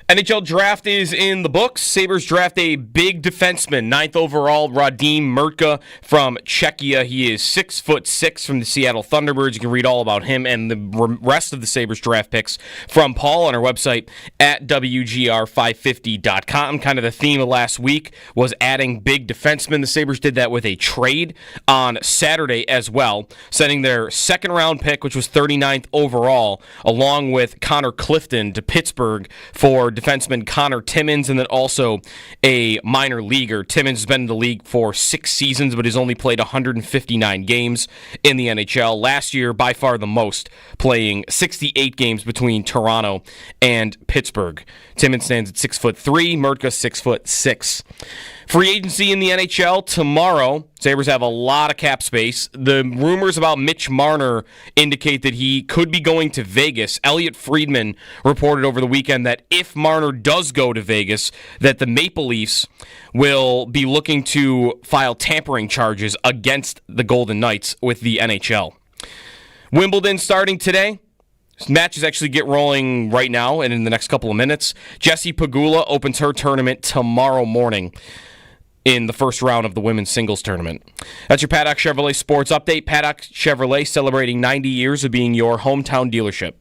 NHL draft is in the books. Sabres draft a big defenseman, 9th overall, Radim Murtka from Czechia. He is 6'6" from the Seattle Thunderbirds. You can read all about him and the rest of the Sabres draft picks from Paul on our website at WGR550.com. Kind of the theme of last week was adding big defensemen. The Sabres did that with a trade on Saturday as well, sending their second-round pick, which was 39th overall, along with Connor Clifton to Pittsburgh for defenseman Connor Timmins, and then also a minor leaguer. Timmins has been in the league for 6 seasons, but has only played 159 games in the NHL. Last year, by far the most, playing 68 games between Toronto and Pittsburgh. Timmins stands at 6'3", Murtka 6'6". Free agency in the NHL tomorrow. Sabres have a lot of cap space. The rumors about Mitch Marner indicate that he could be going to Vegas. Elliot Friedman reported over the weekend that if Marner does go to Vegas, that the Maple Leafs will be looking to file tampering charges against the Golden Knights with the NHL. Wimbledon starting today. Matches actually get rolling right now and in the next couple of minutes. Jessie Pegula opens her tournament tomorrow morning in the first round of the women's singles tournament. That's your Paddock Chevrolet Sports Update. Paddock Chevrolet celebrating 90 years of being your hometown dealership.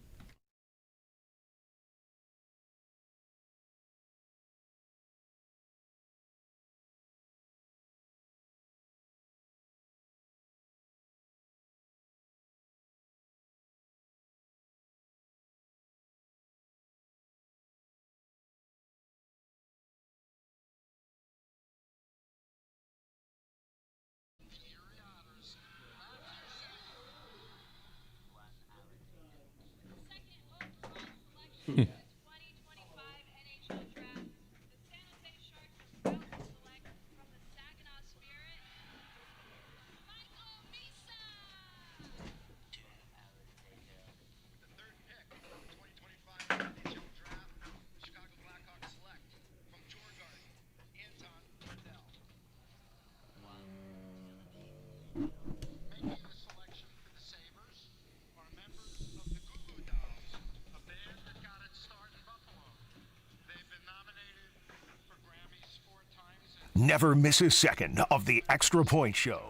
Never miss a second of the Extra Point Show.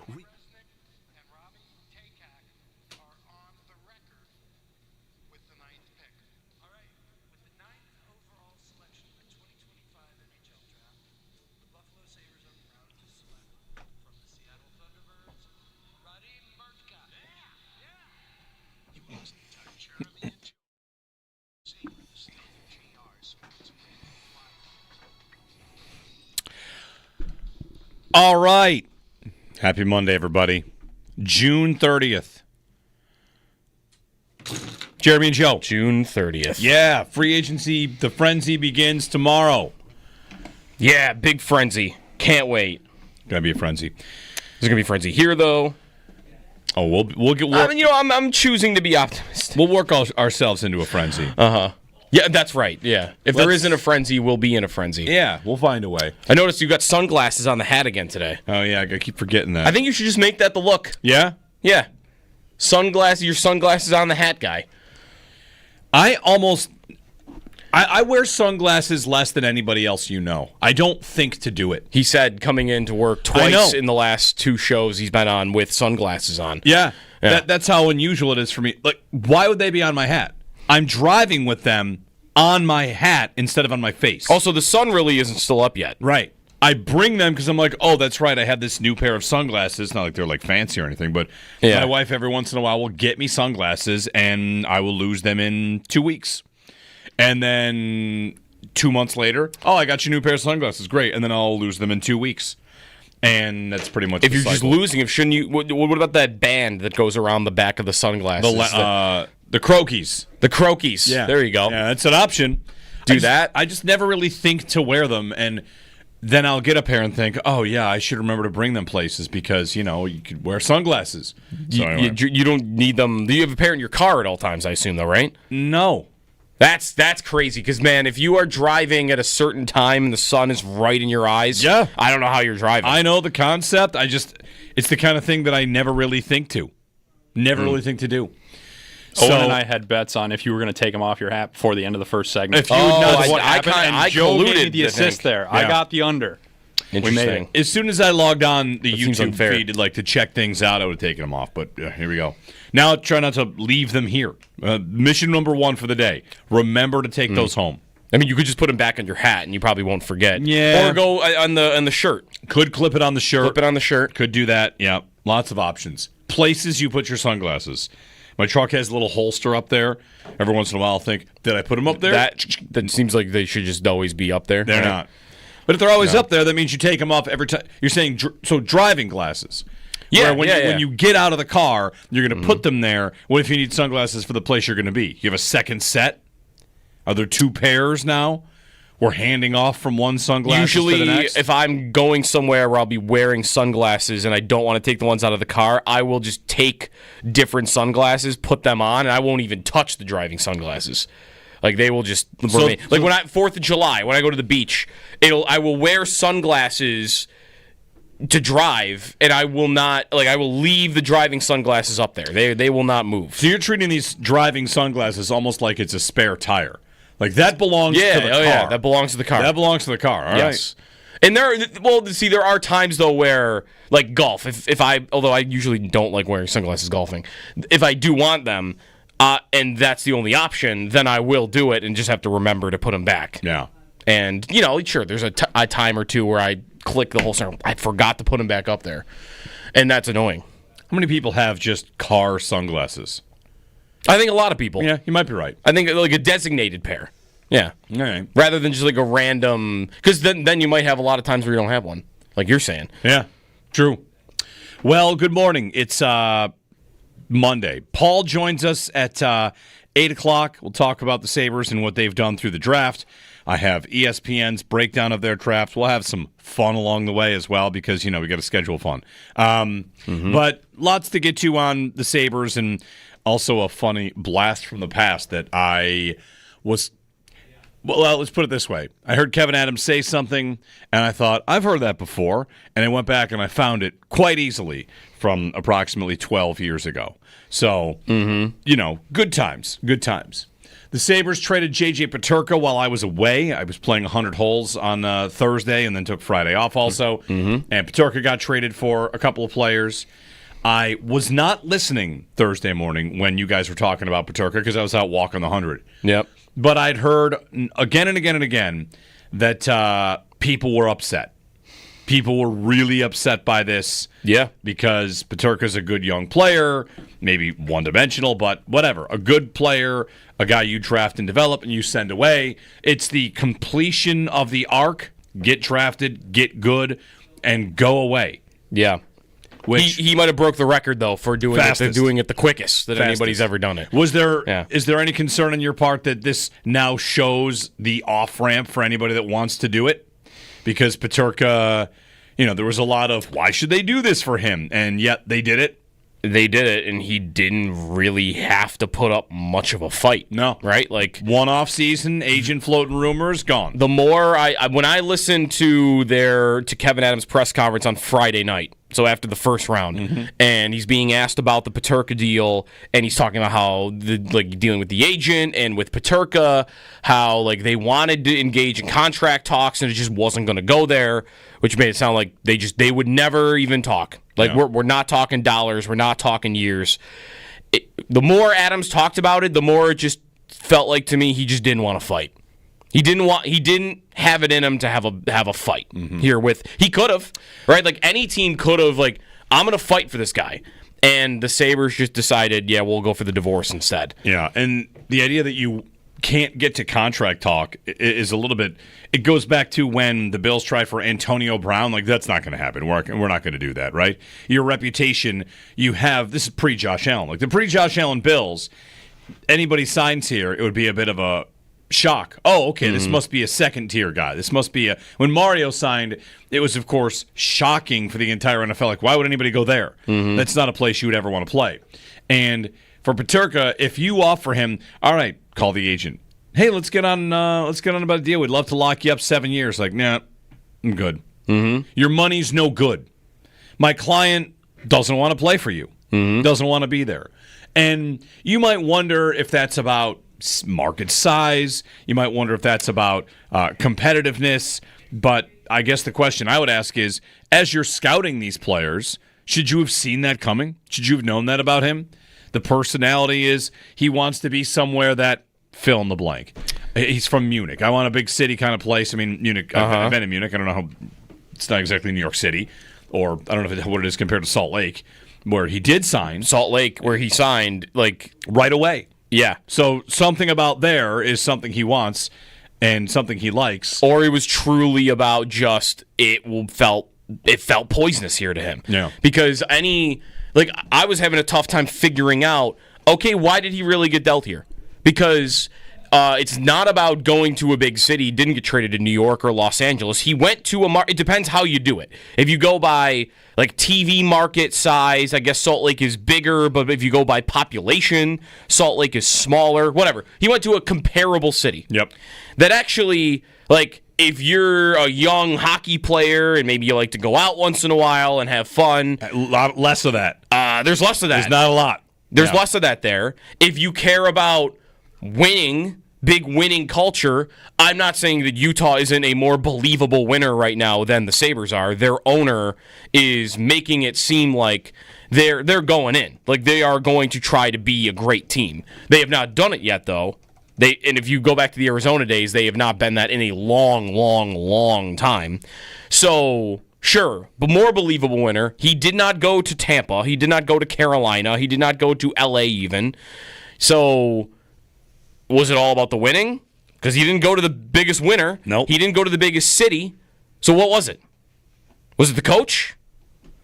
All right. Happy Monday, everybody. June 30th. Jeremy and Joe. June 30th. Yeah, free agency, the frenzy begins tomorrow. Yeah, big frenzy. Can't wait. Gonna be a frenzy. There's gonna be frenzy here, though. Oh, we'll get. I'm choosing to be optimistic. We'll work ourselves into a frenzy. Yeah, that's right. Yeah, if there isn't a frenzy, we'll be in a frenzy. Yeah, we'll find a way. I noticed you got sunglasses on the hat again today. Oh yeah, I keep forgetting that. I think you should just make that the look. Yeah. Yeah, sunglasses. Your sunglasses on the hat guy. I wear sunglasses less than anybody else you know. I don't think to do it. He said coming into work twice in the last 2 shows he's been on with sunglasses on. Yeah. That's how unusual it is for me. Like, why would they be on my hat? I'm driving with them on my hat instead of on my face. Also, the sun really isn't still up yet. Right. I bring them because I'm like, oh, that's right. I have this new pair of sunglasses. Not like they're like fancy or anything, but my wife every once in a while will get me sunglasses, and I will lose them in 2 weeks. And then 2 months later, oh, I got you a new pair of sunglasses. Great. And then I'll lose them in 2 weeks. And that's pretty much if you're just losing them, shouldn't you? What about that band that goes around the back of the sunglasses? The Crokies. The Crokies. Yeah. There you go. Yeah, that's an option. That. I just never really think to wear them, and then I'll get a pair and think, oh, yeah, I should remember to bring them places because, you could wear sunglasses. So you don't need them. You have a pair in your car at all times, I assume, though, right? No. That's crazy because, man, if you are driving at a certain time and the sun is right in your eyes, I don't know how you're driving. I know the concept. It's the kind of thing that I never really think to. Never really think to do. Owen and I had bets on if you were going to take them off your hat before the end of the first segment. If you would know what happened, and Joe gave me the assist there. Yeah. I got the under. Interesting. As soon as I logged on the YouTube unfair. feed to check things out, I would have taken them off. But here we go. Now try not to leave them here. Mission number 1 for the day. Remember to take those home. I mean, you could just put them back on your hat, and you probably won't forget. Yeah. Or go on the shirt. Could clip it on the shirt. Clip it on the shirt. Could do that. Yeah. Lots of options. Places you put your sunglasses. My truck has a little holster up there. Every once in a while, I'll think, did I put them up there? That seems like they should just always be up there. They're not. But if they're always up there, that means you take them off every time. You're saying so driving glasses. Yeah, when you get out of the car, you're going to put them there. What if you need sunglasses for the place you're going to be? You have a second set? Are there 2 pairs now? We're handing off from one sunglasses to the next? If I'm going somewhere where I'll be wearing sunglasses and I don't want to take the ones out of the car, I will just take different sunglasses, put them on, and I won't even touch the driving sunglasses. Like, they will just remain. Like, when 4th of July, when I go to the beach, I will wear sunglasses to drive, and I will not, I will leave the driving sunglasses up there. They will not move. So you're treating these driving sunglasses almost like it's a spare tire. Like, that belongs to the car. Yeah, that belongs to the car. That belongs to the car. All right. And there are times, though, where, like golf, although I usually don't like wearing sunglasses golfing, if I do want them, and that's the only option, then I will do it and just have to remember to put them back. Yeah. And, sure, there's a time or two where I click the whole thing. I forgot to put them back up there. And that's annoying. How many people have just car sunglasses? I think a lot of people. Yeah, you might be right. I think like a designated pair. Yeah. All right. Rather than just like a random, because then you might have a lot of times where you don't have one, like you're saying. Yeah, true. Well, good morning. It's Monday. Paul joins us at 8 o'clock. We'll talk about the Sabres and what they've done through the draft. I have ESPN's breakdown of their draft. We'll have some fun along the way as well because, we got to schedule fun. But lots to get to on the Sabres and also a funny blast from the past that I was... Well, let's put it this way. I heard Kevin Adams say something, and I thought, I've heard that before. And I went back and I found it quite easily from approximately 12 years ago. So, good times. Good times. The Sabres traded J.J. Peterka while I was away. I was playing 100 holes on Thursday and then took Friday off also. And Peterka got traded for a couple of players. I was not listening Thursday morning when you guys were talking about Peterka because I was out walking the 100. Yep. But I'd heard again and again and again that people were upset. People were really upset by this. Yeah. Because Peterka's a good young player, maybe one-dimensional, but whatever. A good player, a guy you draft and develop and you send away. It's the completion of the arc. Get drafted, get good, and go away. Yeah. He might have broke the record, though, for doing it the quickest that anybody's ever done it. Is there any concern on your part that this now shows the off-ramp for anybody that wants to do it? Because Peterka, there was a lot of, why should they do this for him? And yet they did it. They did it, and he didn't really have to put up much of a fight. No. Right? Like, one off season, agent floating rumors, gone. The more when I listened to Kevin Adams' press conference on Friday night, so after the first round, and he's being asked about the Peterka deal, and he's talking about how dealing with the agent and with Peterka, how they wanted to engage in contract talks and it just wasn't going to go there, which made it sound like they would never even talk. We're not talking dollars, we're not talking years. The more Adams talked about it, the more it just felt like to me he just didn't want to fight. He didn't have it in him to have a fight here with. He could have, right? Like any team could have, I'm going to fight for this guy. And the Sabres just decided, yeah, we'll go for the divorce instead. Yeah, and the idea that you can't get to contract talk is a little bit, it goes back to when the Bills tried for Antonio Brown. That's not going to happen. We're not going to do that, right? Your reputation, this is pre-Josh Allen. The pre-Josh Allen Bills, anybody signs here, it would be a bit of a shock. Oh, okay, this must be a second-tier guy. This must be when Mario signed, it was, of course, shocking for the entire NFL. Why would anybody go there? That's not a place you would ever want to play. And for Peterka, if you offer him, all right, call the agent. Hey, let's get on about a deal. We'd love to lock you up 7 years. Nah, I'm good. Your money's no good. My client doesn't want to play for you. Doesn't want to be there. And you might wonder if that's about market size. You might wonder if that's about competitiveness. But I guess the question I would ask is, as you're scouting these players, should you have seen that coming? Should you have known that about him? The personality is he wants to be somewhere that fill in the blank. He's from Munich. I want a big city kind of place. I mean, Munich. I've been in Munich. I don't know how. It's not exactly New York City, or I don't know what it is compared to Salt Lake, where he did sign. Salt Lake, where he signed, like, right away. Yeah. So something about there is something he wants and something he likes. Or it was truly about just it felt poisonous here to him. Yeah. Because I was having a tough time figuring out, okay, why did he really get dealt here? Because it's not about going to a big city. He didn't get traded to New York or Los Angeles. He went to it depends how you do it. If you go by like TV market size, I guess Salt Lake is bigger, but if you go by population, Salt Lake is smaller, whatever. He went to a comparable city. Yep. That actually, like, if you're a young hockey player and maybe you like to go out once in a while and have fun. A lot less of that. There's less of that. There's not a lot. There's less of that there. If you care about winning, big winning culture, I'm not saying that Utah isn't a more believable winner right now than the Sabres are. Their owner is making it seem like they're going in. Like they are going to try to be a great team. They have not done it yet, though. And if you go back to the Arizona days, they have not been that in a long, long, long time. So, sure, but more believable winner. He did not go to Tampa. He did not go to Carolina. He did not go to L.A. even. So, was it all about the winning? Because he didn't go to the biggest winner. Nope. He didn't go to the biggest city. So what was it? Was it the coach?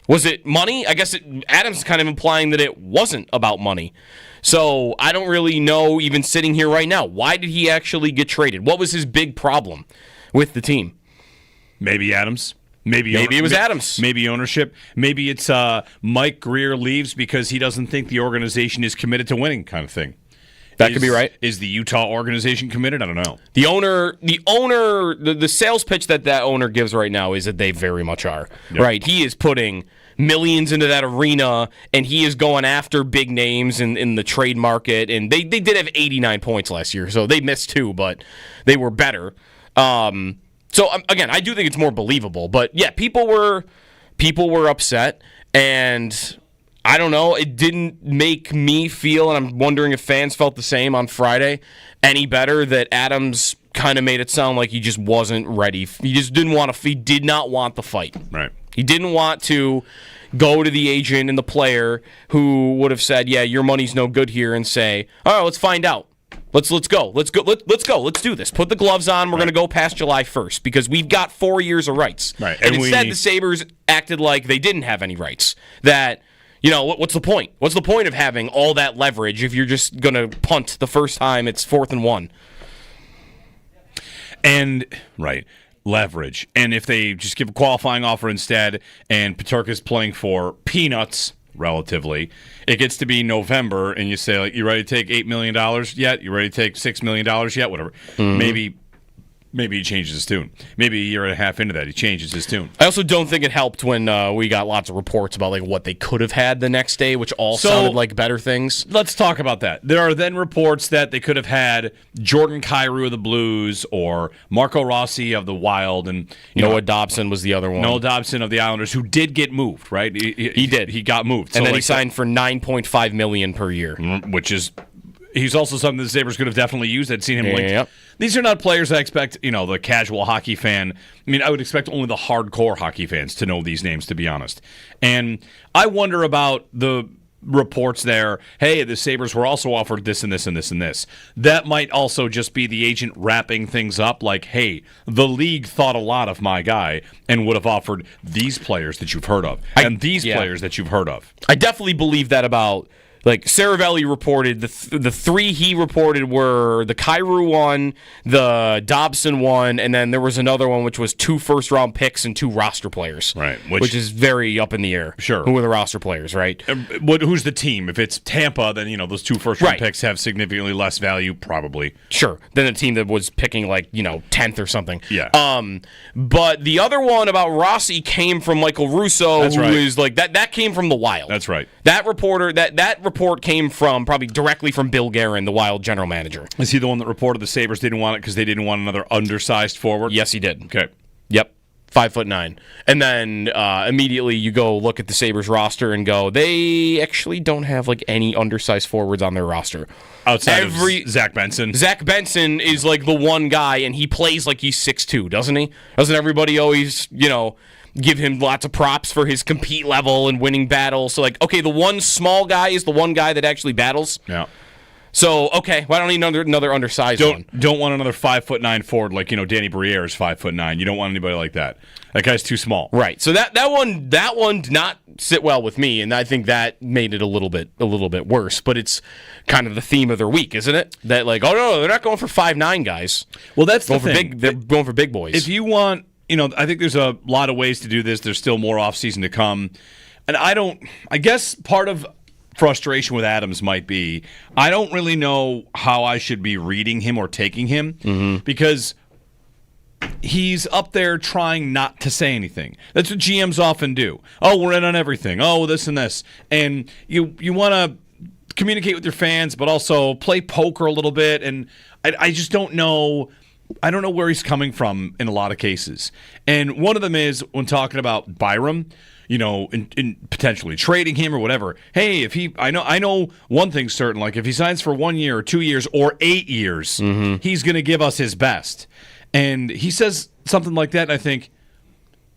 Was it money? I guess Adams is kind of implying that it wasn't about money. So I don't really know, even sitting here right now, why did he actually get traded? What was his big problem with the team? Maybe Adams. Maybe it was Adams. Maybe ownership. Maybe it's Mike Greer leaves because he doesn't think the organization is committed to winning, kind of thing. That could be right. Is the Utah organization committed? I don't know. The sales pitch that owner gives right now is that they very much are. Yep. Right? He is putting millions into that arena, and he is going after big names in the trade market. And they did have 89 points last year, so they missed two, but they were better. So again, I do think it's more believable. But yeah, people were upset, and I don't know. It didn't make me feel, and I'm wondering if fans felt the same on Friday, any better that Adams kind of made it sound like he just wasn't ready. He just didn't want to. He did not want the fight. Right. He didn't want to go to the agent and the player who would have said, "Yeah, your money's no good here," and say, "All right, let's find out. Let's go. Let's go. Let's do this. Put the gloves on. We're going to go past July 1st because we've got 4 years of rights." Right. And instead, the Sabres acted like they didn't have any rights. That, you know, what's the point? What's the point of having all that leverage if you're just going to punt the first time it's 4th and 1? And, right, leverage. And if they just give a qualifying offer instead and Peterka's playing for peanuts, relatively, it gets to be November and you say, like, you ready to take $8 million yet? You ready to take $6 million yet? Whatever. Mm-hmm. Maybe he changes his tune. Maybe a year and a half into that, he changes his tune. I also don't think it helped when we got lots of reports about like what they could have had the next day, which all sounded like better things. Let's talk about that. There are then reports that they could have had Jordan Kyrou of the Blues or Marco Rossi of the Wild, and Noah Dobson was the other one. Noah Dobson of the Islanders, who did get moved, right? He did. He got moved, and then he signed for $9.5 million per year, which is. He's also something the Sabres could have definitely used. I'd seen him linked. Yep. These are not players I expect, the casual hockey fan. I mean, I would expect only the hardcore hockey fans to know these names, to be honest. And I wonder about the reports there, hey, the Sabres were also offered this and this and this and this. That might also just be the agent wrapping things up like, hey, the league thought a lot of my guy and would have offered these players that you've heard of and these players that you've heard of. I definitely believe that about... Like, Saravelli reported, the three he reported were the Kyrou one, the Dobson one, and then there was another one which was 2 first-round picks and 2 roster players. Right. Which is very up in the air. Sure. Who are the roster players, right? Who's the team? If it's Tampa, then, those 2 first-round picks have significantly less value, probably. Sure. Than a team that was picking, 10th or something. Yeah. But the other one about Rossi came from Michael Russo, That's who right. is, that came from the Wild. That's right. That reporter report came from probably directly from Bill Guerin, the Wild general manager. Is he the one that reported the Sabres didn't want it because they didn't want another undersized forward? Yes, he did. Okay. Yep. 5'9". And then immediately you go look at the Sabres roster and go, they actually don't have like any undersized forwards on their roster. Outside of Zach Benson. Zach Benson is like the one guy, and he plays like he's 6'2", doesn't he? Doesn't everybody always, give him lots of props for his compete level and winning battles? So like, okay, the one small guy is the one guy that actually battles. Yeah. So, okay, well, I don't need another undersized one. Don't want another 5'9" forward like, Danny Briere is 5'9". You don't want anybody like that. That guy's too small. Right. So that one did not sit well with me, and I think that made it a little bit worse. But it's kind of the theme of their week, isn't it? That like, oh no, they're not going for 5'9" guys. Well, that's the thing. They're going for big boys. If you want, I think there's a lot of ways to do this. There's still more offseason to come. And I guess part of frustration with Adams might be I don't really know how I should be reading him or taking him because he's up there trying not to say anything. That's what GMs often do. Oh, we're in on everything. Oh, this and this. And you want to communicate with your fans, but also play poker a little bit. And I just don't know. I don't know where he's coming from in a lot of cases. And one of them is when talking about Byram, in potentially trading him or whatever. Hey, I know one thing's certain. Like if he signs for 1 year or 2 years or 8 years, he's going to give us his best. And he says something like that, and I think,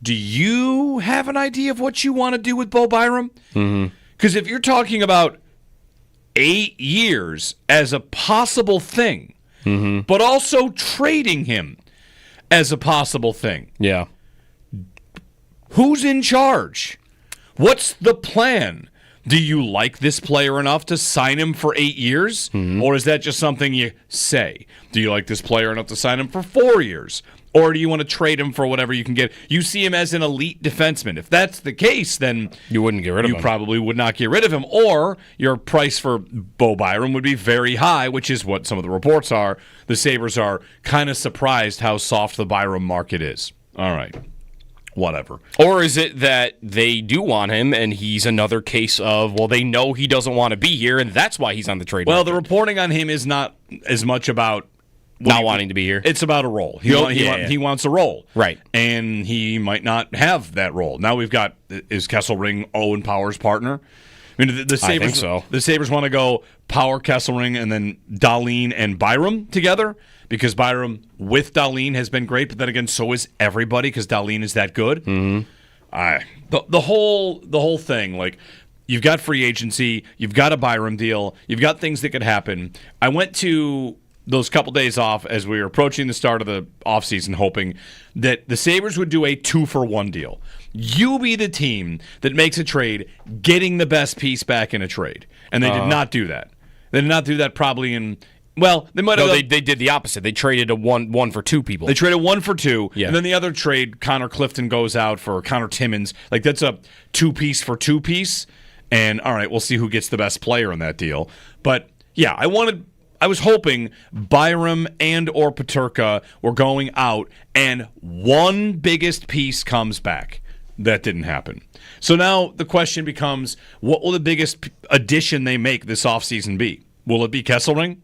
do you have an idea of what you want to do with Bo Byram? Because if you're talking about 8 years as a possible thing, but also trading him as a possible thing. Yeah. Who's in charge? What's the plan? Do you like this player enough to sign him for 8 years? Or is that just something you say? Do you like this player enough to sign him for 4 years? Or do you want to trade him for whatever you can get? You see him as an elite defenseman. If that's the case, then you wouldn't get rid of him. You probably would not get rid of him. Or your price for Bo Byram would be very high, which is what some of the reports are. The Sabres are kind of surprised how soft the Byram market is. All right. Whatever. Or is it that they do want him and he's another case of, well, they know he doesn't want to be here and that's why he's on the trade market? The reporting on him is not as much about not wanting to be here. It's about a role. He wants a role. Right. And he might not have that role. Now we've got, is Kesselring Owen Power's partner? I mean, the Sabres, I think so. The Sabres want to go Power, Kesselring, and then Dahlin and Byram together. Because Byram with Dahlin has been great, but then again, so is everybody because Dahlin is that good. The whole thing, like you've got free agency, you've got a Byram deal, you've got things that could happen. I went to those couple days off as we were approaching the start of the offseason, hoping that the Sabres would do a 2-for-1 deal. You be the team that makes a trade, getting the best piece back in a trade, and they did not do that. They did not do that probably in. Well, they might have. No, they did the opposite. They traded a one for two people. They traded 1 for 2, yeah. And then the other trade, Connor Clifton goes out for Connor Timmins. Like that's a 2-piece for 2-piece. And all right, we'll see who gets the best player in that deal. But yeah, I was hoping Byram and or Peterka were going out, and one biggest piece comes back. That didn't happen. So now the question becomes, what will the biggest addition they make this offseason be? Will it be Kesselring?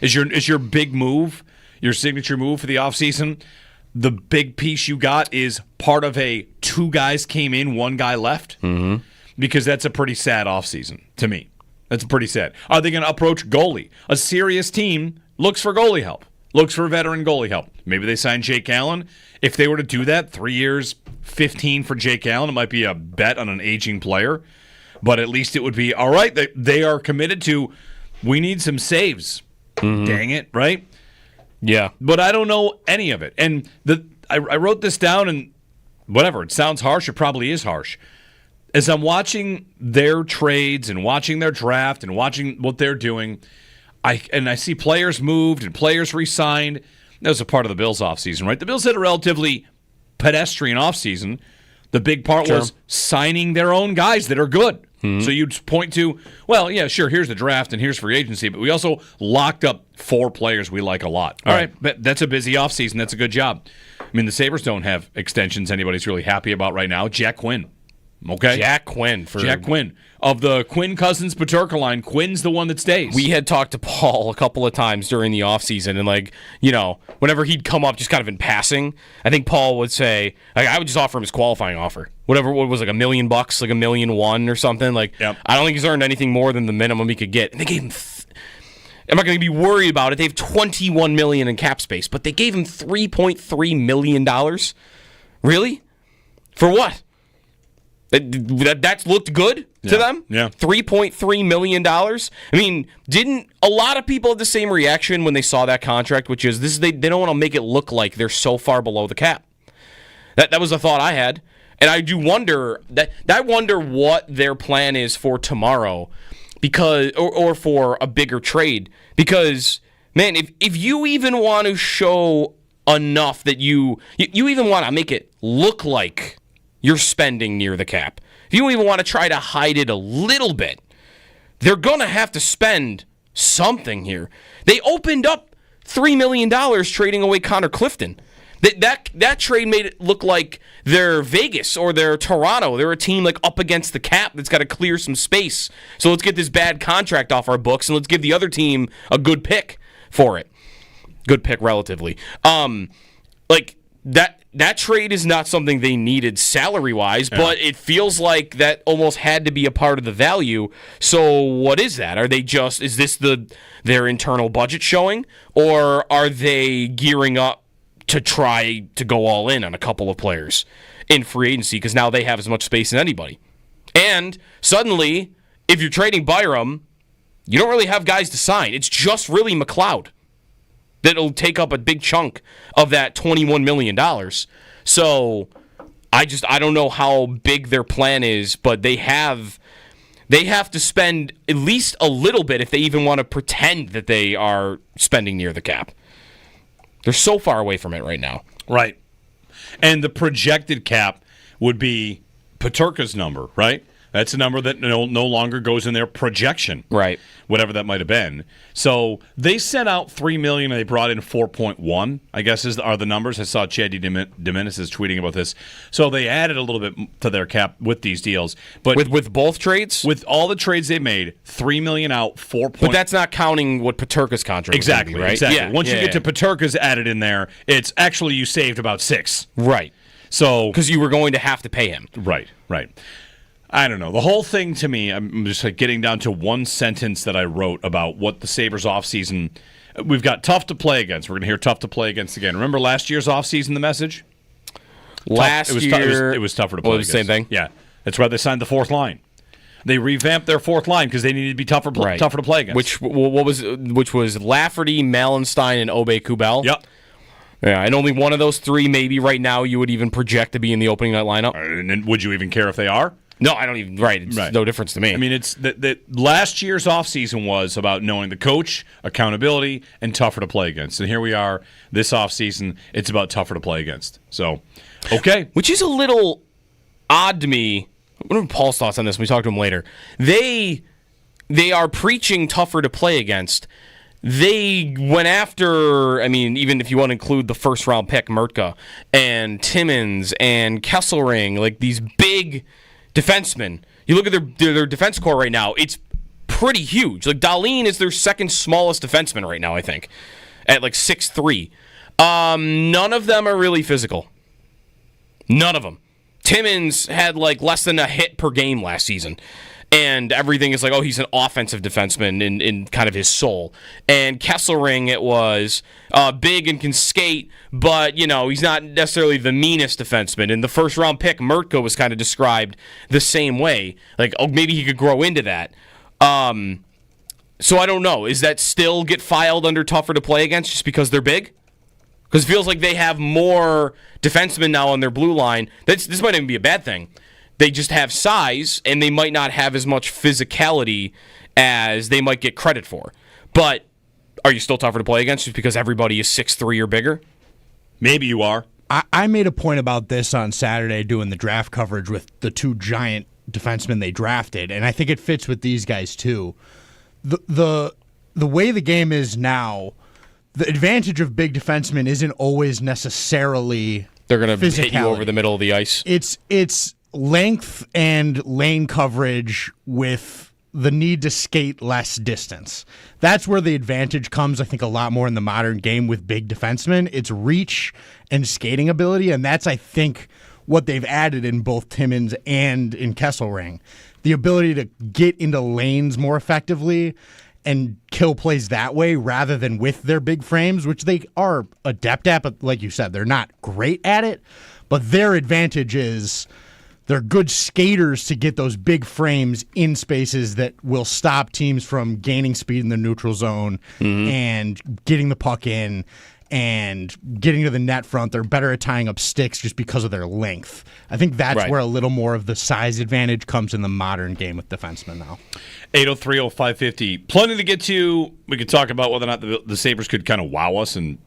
Is your big move, your signature move for the offseason, the big piece you got is part of a 2 guys came in, 1 guy left? Mm-hmm. Because that's a pretty sad offseason to me. That's pretty sad. Are they going to approach goalie? A serious team looks for goalie help, looks for veteran goalie help. Maybe they sign Jake Allen. If they were to do that, 3 years, 15 for Jake Allen, it might be a bet on an aging player. But at least it would be, all right, they are committed to, we need some saves. Mm-hmm. Dang it, right? Yeah. But I don't know any of it. And I wrote this down, and whatever, it sounds harsh. It probably is harsh. As I'm watching their trades and watching their draft and watching what they're doing, I see players moved and players re-signed. That was a part of the Bills' offseason, right? The Bills had a relatively pedestrian offseason. The big part was signing their own guys that are good. Mm-hmm. So you'd point to, well, yeah, sure, here's the draft and here's free agency, but we also locked up 4 players we like a lot. All right, that's a busy offseason. That's a good job. I mean, the Sabres don't have extensions anybody's really happy about right now. Jack Quinn. Okay. Jack Quinn. Of the Quinn Cousins Paterka line, Quinn's the one that stays. We had talked to Paul a couple of times during the offseason, and whenever he'd come up just kind of in passing, I think Paul would say, I would just offer him his qualifying offer. What was $1 million, like $1.1 million or something. Yep. I don't think he's earned anything more than the minimum he could get. And they gave him I'm not going to be worried about it. They have $21 million in cap space, but they gave him $3.3 million. Really? For what? That's looked good to them? Yeah. $3.3 million? I mean, didn't a lot of people have the same reaction when they saw that contract, which is they don't want to make it look like they're so far below the cap. That was a thought I had. And I do wonder what their plan is for tomorrow, because or for a bigger trade. Because, man, if you even want to show enough that you even want to make it look like you're spending near the cap, if you even want to try to hide it a little bit, they're going to have to spend something here. They opened up $3 million trading away Connor Clifton. That trade made it look like they're Vegas or they're Toronto. They're a team like up against the cap that's got to clear some space. So let's get this bad contract off our books and let's give the other team a good pick for it. Good pick relatively. That trade is not something they needed salary-wise, but it feels like that almost had to be a part of the value. So what is that? Is this their internal budget showing, or are they gearing up to try to go all in on a couple of players in free agency because now they have as much space as anybody? And suddenly, if you're trading Byram, you don't really have guys to sign. It's just really McLeod that'll take up a big chunk of that $21 million. So I don't know how big their plan is, but they have to spend at least a little bit if they even want to pretend that they are spending near the cap. They're so far away from it right now. Right. And the projected cap would be Paterka's number, right? That's a number that no longer goes in their projection. Right. Whatever that might have been. So they sent out $3 million and they brought in 4.1, I guess are the numbers. I saw Chad Dominis is tweeting about this. So they added a little bit to their cap with these deals. But with both trades? With all the trades they made, $3 million out, 4. But that's not counting what Paterka's contract exactly, was, right? Exactly. Yeah, Once you get to Paterka's added in there, it's actually you saved about 6. Right. So because you were going to have to pay him. Right. I don't know. The whole thing to me, I'm just getting down to one sentence that I wrote about what the Sabres offseason, we've got tough to play against. We're going to hear tough to play against again. Remember last year's offseason, the message? It was tougher to play against. The same thing? Yeah. That's why they signed the fourth line. They revamped their fourth line because they needed to be tougher to play against. Which was Lafferty, Malenstein, and Obey-Kubel? Yep. Yeah, and only one of those three maybe right now you would even project to be in the opening night lineup. And would you even care if they are? No, I don't even. Right, it's no difference to me. I mean, it's that last year's offseason was about knowing the coach, accountability, and tougher to play against. And here we are this offseason. It's about tougher to play against. So, okay. Which is a little odd to me. What are Paul's thoughts on this? We talk to him later. They are preaching tougher to play against. They went after, I mean, even if you want to include the first-round pick, Mertka, and Timmins, and Kesselring, like these big defensemen. You look at their defense core right now, it's pretty huge. Like Dahlin is their second smallest defenseman right now, I think, at like 6'3". None of them are really physical. None of them. Timmins had like less than a hit per game last season. And everything is like, oh, he's an offensive defenseman in kind of his soul. And Kesselring, it was big and can skate, but, he's not necessarily the meanest defenseman. And the first-round pick, Mertka, was kind of described the same way. Like, oh, maybe he could grow into that. So I don't know. Is that still get filed under tougher to play against just because they're big? Because it feels like they have more defensemen now on their blue line. This might even be a bad thing. They just have size, and they might not have as much physicality as they might get credit for. But are you still tougher to play against just because everybody is 6'3" or bigger? Maybe you are. I made a point about this on Saturday doing the draft coverage with the two giant defensemen they drafted, and I think it fits with these guys too. The way the game is now, the advantage of big defensemen isn't always necessarily they're going to hit you over the middle of the ice. It's length and lane coverage with the need to skate less distance. That's where the advantage comes, I think, a lot more in the modern game with big defensemen. It's reach and skating ability, and that's, I think, what they've added in both Timmins and in Kesselring. The ability to get into lanes more effectively and kill plays that way rather than with their big frames, which they are adept at, but like you said, they're not great at it. But their advantage is they're good skaters to get those big frames in spaces that will stop teams from gaining speed in the neutral zone and getting the puck in and getting to the net front. They're better at tying up sticks just because of their length. I think that's where a little more of the size advantage comes in the modern game with defensemen now. 803-0550. Plenty to get to. We could talk about whether or not the Sabres could kind of wow us and,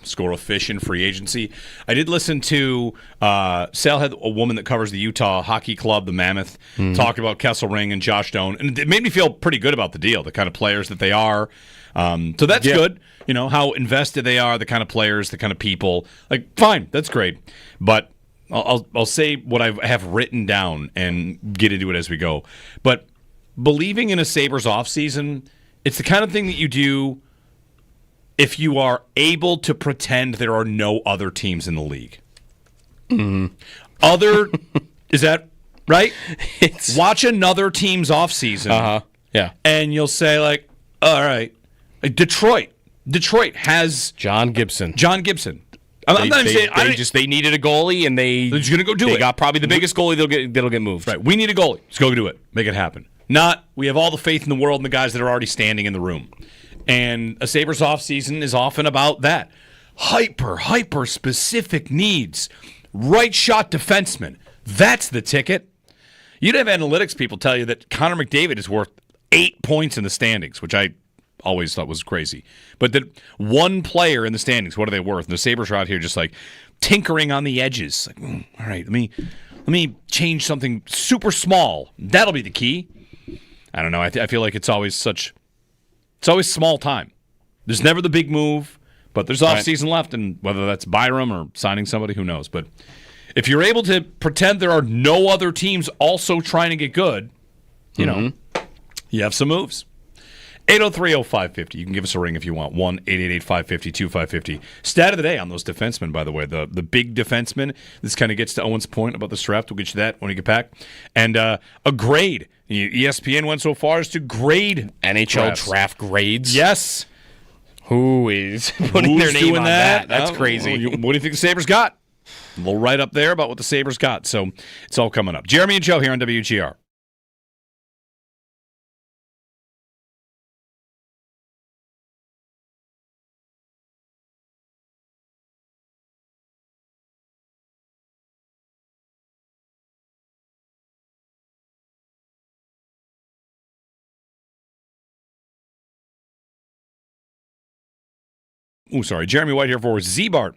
score a fish in free agency. I did listen to Sal had a woman that covers the Utah Hockey Club, the Mammoth, talk about Kesselring and Josh Doan, and it made me feel pretty good about the deal, the kind of players that they are. So that's good. How invested they are, the kind of players, the kind of people. Like, fine, that's great. But I'll say what I have written down and get into it as we go. But believing in a Sabres offseason, it's the kind of thing that you do if you are able to pretend there are no other teams in the league. Is that right? Watch another team's offseason. Yeah. And you'll say, like, all right, Detroit has John Gibson. I'm not even saying they needed a goalie, and they're just gonna go do it. They got probably the biggest goalie that'll get moved. Right. We need a goalie. Let's go do it. Make it happen. Not we have all the faith in the world in the guys that are already standing in the room. And a Sabres offseason is often about that. Hyper specific needs. Right shot defenseman. That's the ticket. You'd have analytics people tell you that Connor McDavid is worth 8 points in the standings, which I always thought was crazy. But that one player in the standings, what are they worth? And the Sabres are out here just like tinkering on the edges. Like, all right, let me change something super small. That'll be the key. I don't know. I feel like it's always small time. There's never the big move, but there's off season left, and whether that's Byram or signing somebody, who knows. But if you're able to pretend there are no other teams also trying to get good, you have some moves. 803-0550. You can give us a ring if you want. 1-888-550-2550. Stat of the day on those defensemen, by the way. The big defensemen. This kind of gets to Owen's point about the Straft. We'll get you that when you get back. And a grade. ESPN went so far as to grade NHL draft grades. Yes. Who is putting their name on that? That's crazy. What do you think the Sabres got? A little right up there about what the Sabres got. So it's all coming up. Jeremy and Joe here on WGR. Jeremy White here for Z-Bart.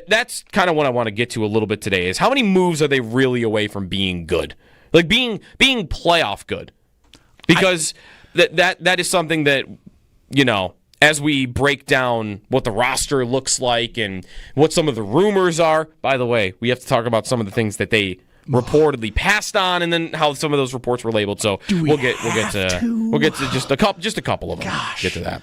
That's kind of what I want to get to a little bit today, is how many moves are they really away from being good? Like being playoff good. Because that is something that, as we break down what the roster looks like and what some of the rumors are. By the way, we have to talk about some of the things that they reportedly passed on, and then how some of those reports were labeled. So we'll get to just a couple of them. Gosh. Get to that.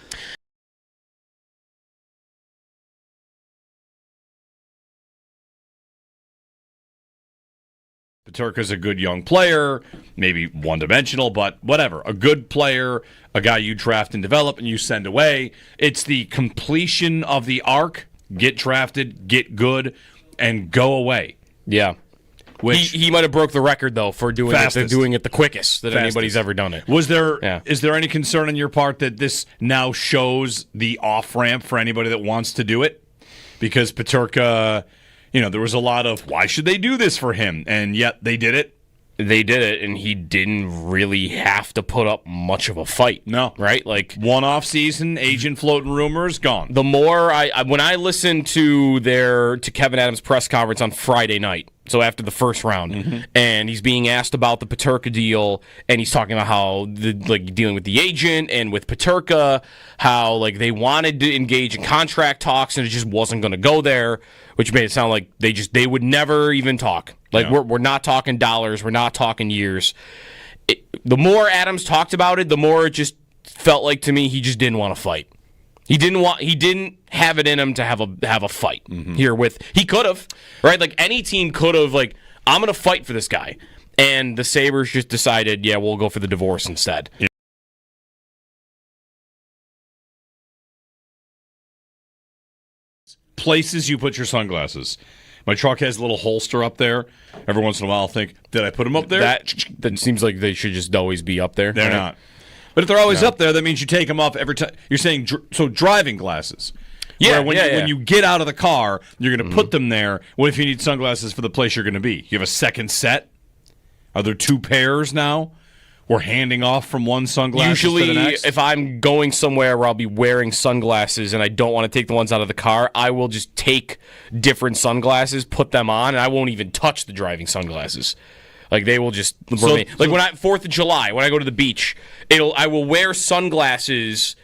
Peterka's a good young player, maybe one-dimensional, but whatever. A good player, a guy you draft and develop and you send away. It's the completion of the arc. Get drafted, get good, and go away. Yeah. Which he might have broke the record, though, for doing it the quickest that anybody's ever done it. Is there any concern on your part that this now shows the off-ramp for anybody that wants to do it? Because Peterka, there was a lot of, why should they do this for him? And yet they did it. They did it, and he didn't really have to put up much of a fight. No. Right? Like, one off season, agent floating rumors, gone. The more when I listened to Kevin Adams' press conference on Friday night, so after the first round, and he's being asked about the Peterka deal, and he's talking about how dealing with the agent and with Peterka, how they wanted to engage in contract talks and it just wasn't going to go there, which made it sound like they would never even talk. We're not talking dollars, we're not talking years. The more Adams talked about it, the more it just felt like to me he just didn't want to fight. He didn't have it in him to have a fight here with. He could have, right? Like any team could have, I'm going to fight for this guy. And the Sabres just decided, yeah, we'll go for the divorce instead. Yeah. Places you put your sunglasses. My truck has a little holster up there. Every once in a while I'll think, did I put them up there? That seems like they should just always be up there. They're not. But if they're always up there, that means you take them off every time. You're saying, so driving glasses. Yeah, when you get out of the car, you're going to put them there. What if you need sunglasses for the place you're going to be? You have a second set? Are there two pairs now? We're handing off from one sunglasses to the next? Usually, if I'm going somewhere where I'll be wearing sunglasses and I don't want to take the ones out of the car, I will just take different sunglasses, put them on, and I won't even touch the driving sunglasses. They will just remain. When 4th of July, when I go to the beach, I will wear sunglasses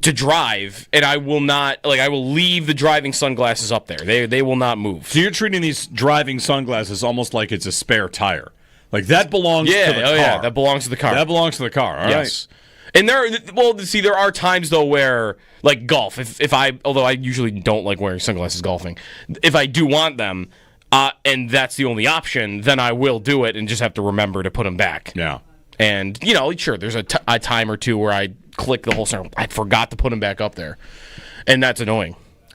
to drive, and I will not, I will leave the driving sunglasses up there. They will not move. So you're treating these driving sunglasses almost like it's a spare tire. That belongs to the car. Yeah, that belongs to the car. That belongs to the car, all right. And there are times, though, where, golf, although I usually don't like wearing sunglasses golfing, if I do want them, and that's the only option, then I will do it and just have to remember to put them back. Yeah. And, sure, there's a time or two where I click the whole thing. I forgot to put them back up there. And that's annoying.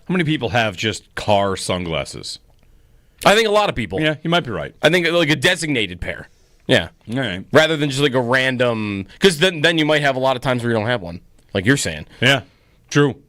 How many people have just car sunglasses? I think a lot of people. Yeah, you might be right. I think a designated pair. Yeah. All right. Rather than just a random, because then you might have a lot of times where you don't have one, like you're saying. Yeah, true.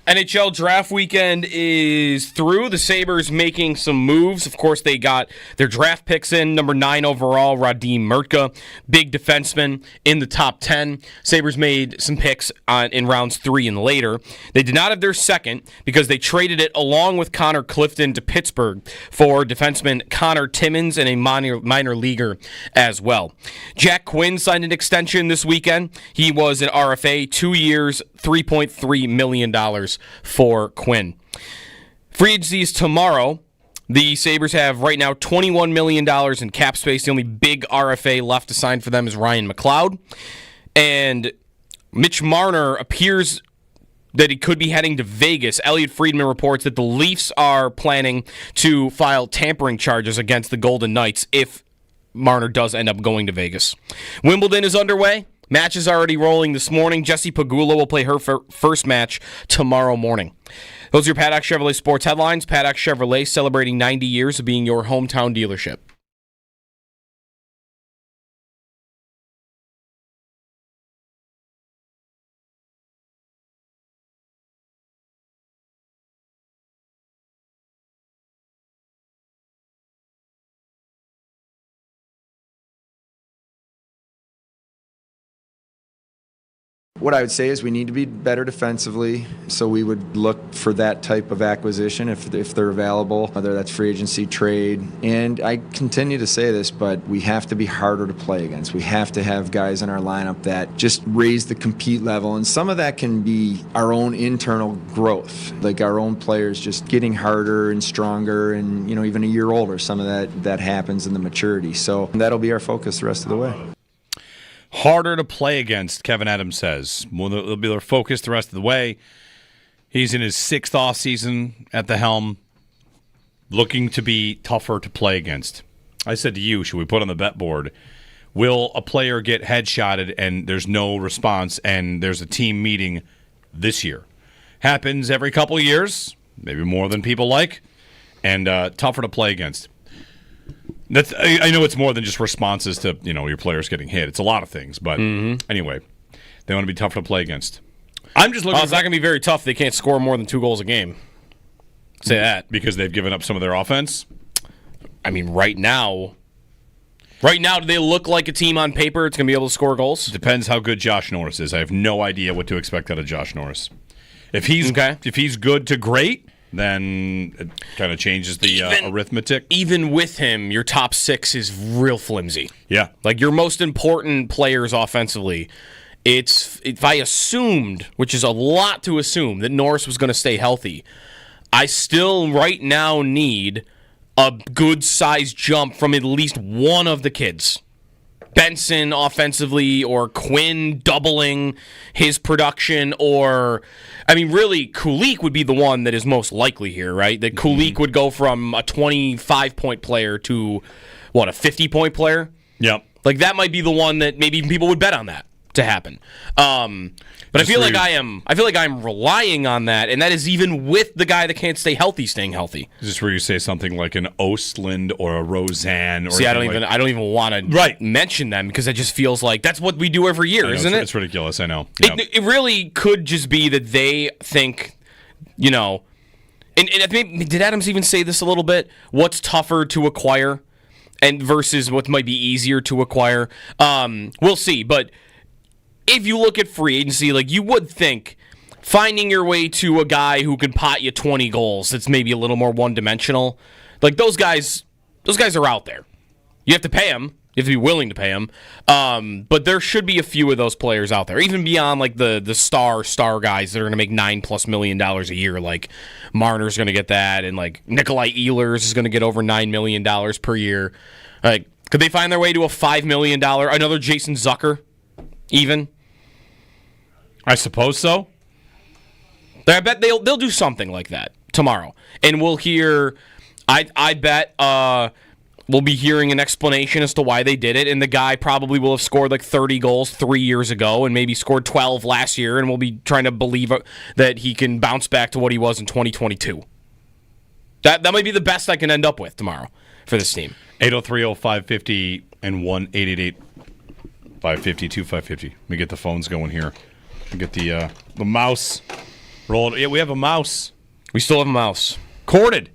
NHL draft weekend is through. The Sabres making some moves. Of course, they got their draft picks in. Number 9 overall, Radim Murtka, big defenseman in the top 10. Sabres made some picks in rounds 3 and later. They did not have their second because they traded it along with Connor Clifton to Pittsburgh for defenseman Connor Timmins and a minor leaguer as well. Jack Quinn signed an extension this weekend. He was an RFA, 2 years, $3.3 million for Quinn. Free agency is tomorrow. The Sabres have right now $21 million in cap space. The only big RFA left to sign for them is Ryan McLeod. And Mitch Marner appears that he could be heading to Vegas. Elliot Friedman reports that the Leafs are planning to file tampering charges against the Golden Knights if Marner does end up going to Vegas. Wimbledon is underway. Match is already rolling this morning. Jessie Pegula will play her first match tomorrow morning. Those are your Paddock Chevrolet sports headlines. Paddock Chevrolet celebrating 90 years of being your hometown dealership. What I would say is we need to be better defensively, so we would look for that type of acquisition if they're available, whether that's free agency, trade. And I continue to say this, but we have to be harder to play against. We have to have guys in our lineup that just raise the compete level, and some of that can be our own internal growth, like our own players just getting harder and stronger and, even a year older. Some of that happens in the maturity. So that'll be our focus the rest of the way. Harder to play against, Kevin Adams says. They'll be their focus the rest of the way. He's in his 6th offseason at the helm, looking to be tougher to play against. I said to you, should we put on the bet board, will a player get headshotted and there's no response and there's a team meeting this year? Happens every couple of years, maybe more than people like, and tougher to play against. I know it's more than just responses to your players getting hit. It's a lot of things, but anyway, they want to be tougher to play against. I'm just looking. It's not going to be very tough. They can't score more than 2 goals a game. Say that because they've given up some of their offense. I mean, right now, do they look like a team on paper? It's going to be able to score goals. Depends how good Josh Norris is. I have no idea what to expect out of Josh Norris. If he's good to great, then it kind of changes the arithmetic. Even with him, your top 6 is real flimsy. Yeah. Like your most important players offensively, if I assumed, which is a lot to assume, that Norris was going to stay healthy, I still right now need a good-sized jump from at least one of the kids. Benson offensively, or Quinn doubling his production, or, really, Kulik would be the one that is most likely here, right? That Kulik would go from a 25-point player to, a 50-point player? Yep. Like, that might be the one that maybe people would bet on that to happen. But I feel like I'm relying on that, and that is even with the guy that can't stay healthy staying healthy. Is this where you say something like an Ostland or a Roseanne? Or See, I don't even want to mention them because it just feels like that's what we do every year, isn't it? It's ridiculous. I know. Yep. It really could just be that they think, and did Adams even say this a little bit? What's tougher to acquire, and versus what might be easier to acquire? We'll see, but. If you look at free agency, like you would think finding your way to a guy who can pot you 20 goals that's maybe a little more one-dimensional, like those guys are out there. You have to pay them. You have to be willing to pay them. But there should be a few of those players out there, even beyond like the star guys that are going to make $9+ million a year. Like Marner's going to get that, and like Nikolai Ehlers is going to get over $9 million per year. Like, could they find their way to a $5 million, another Jason Zucker, even? I suppose so. I bet they'll do something like that tomorrow, and we'll hear. I bet we'll be hearing an explanation as to why they did it, and the guy probably will have scored like 30 goals 3 years ago, and maybe scored 12 last year, and we'll be trying to believe that he can bounce back to what he was in 2022. That might be the best I can end up with tomorrow for this team. 803-0550 and 1-888-550-2550. Let me get the phones going here. Get the mouse rolled. Yeah, we have a mouse. We still have a mouse. Corded,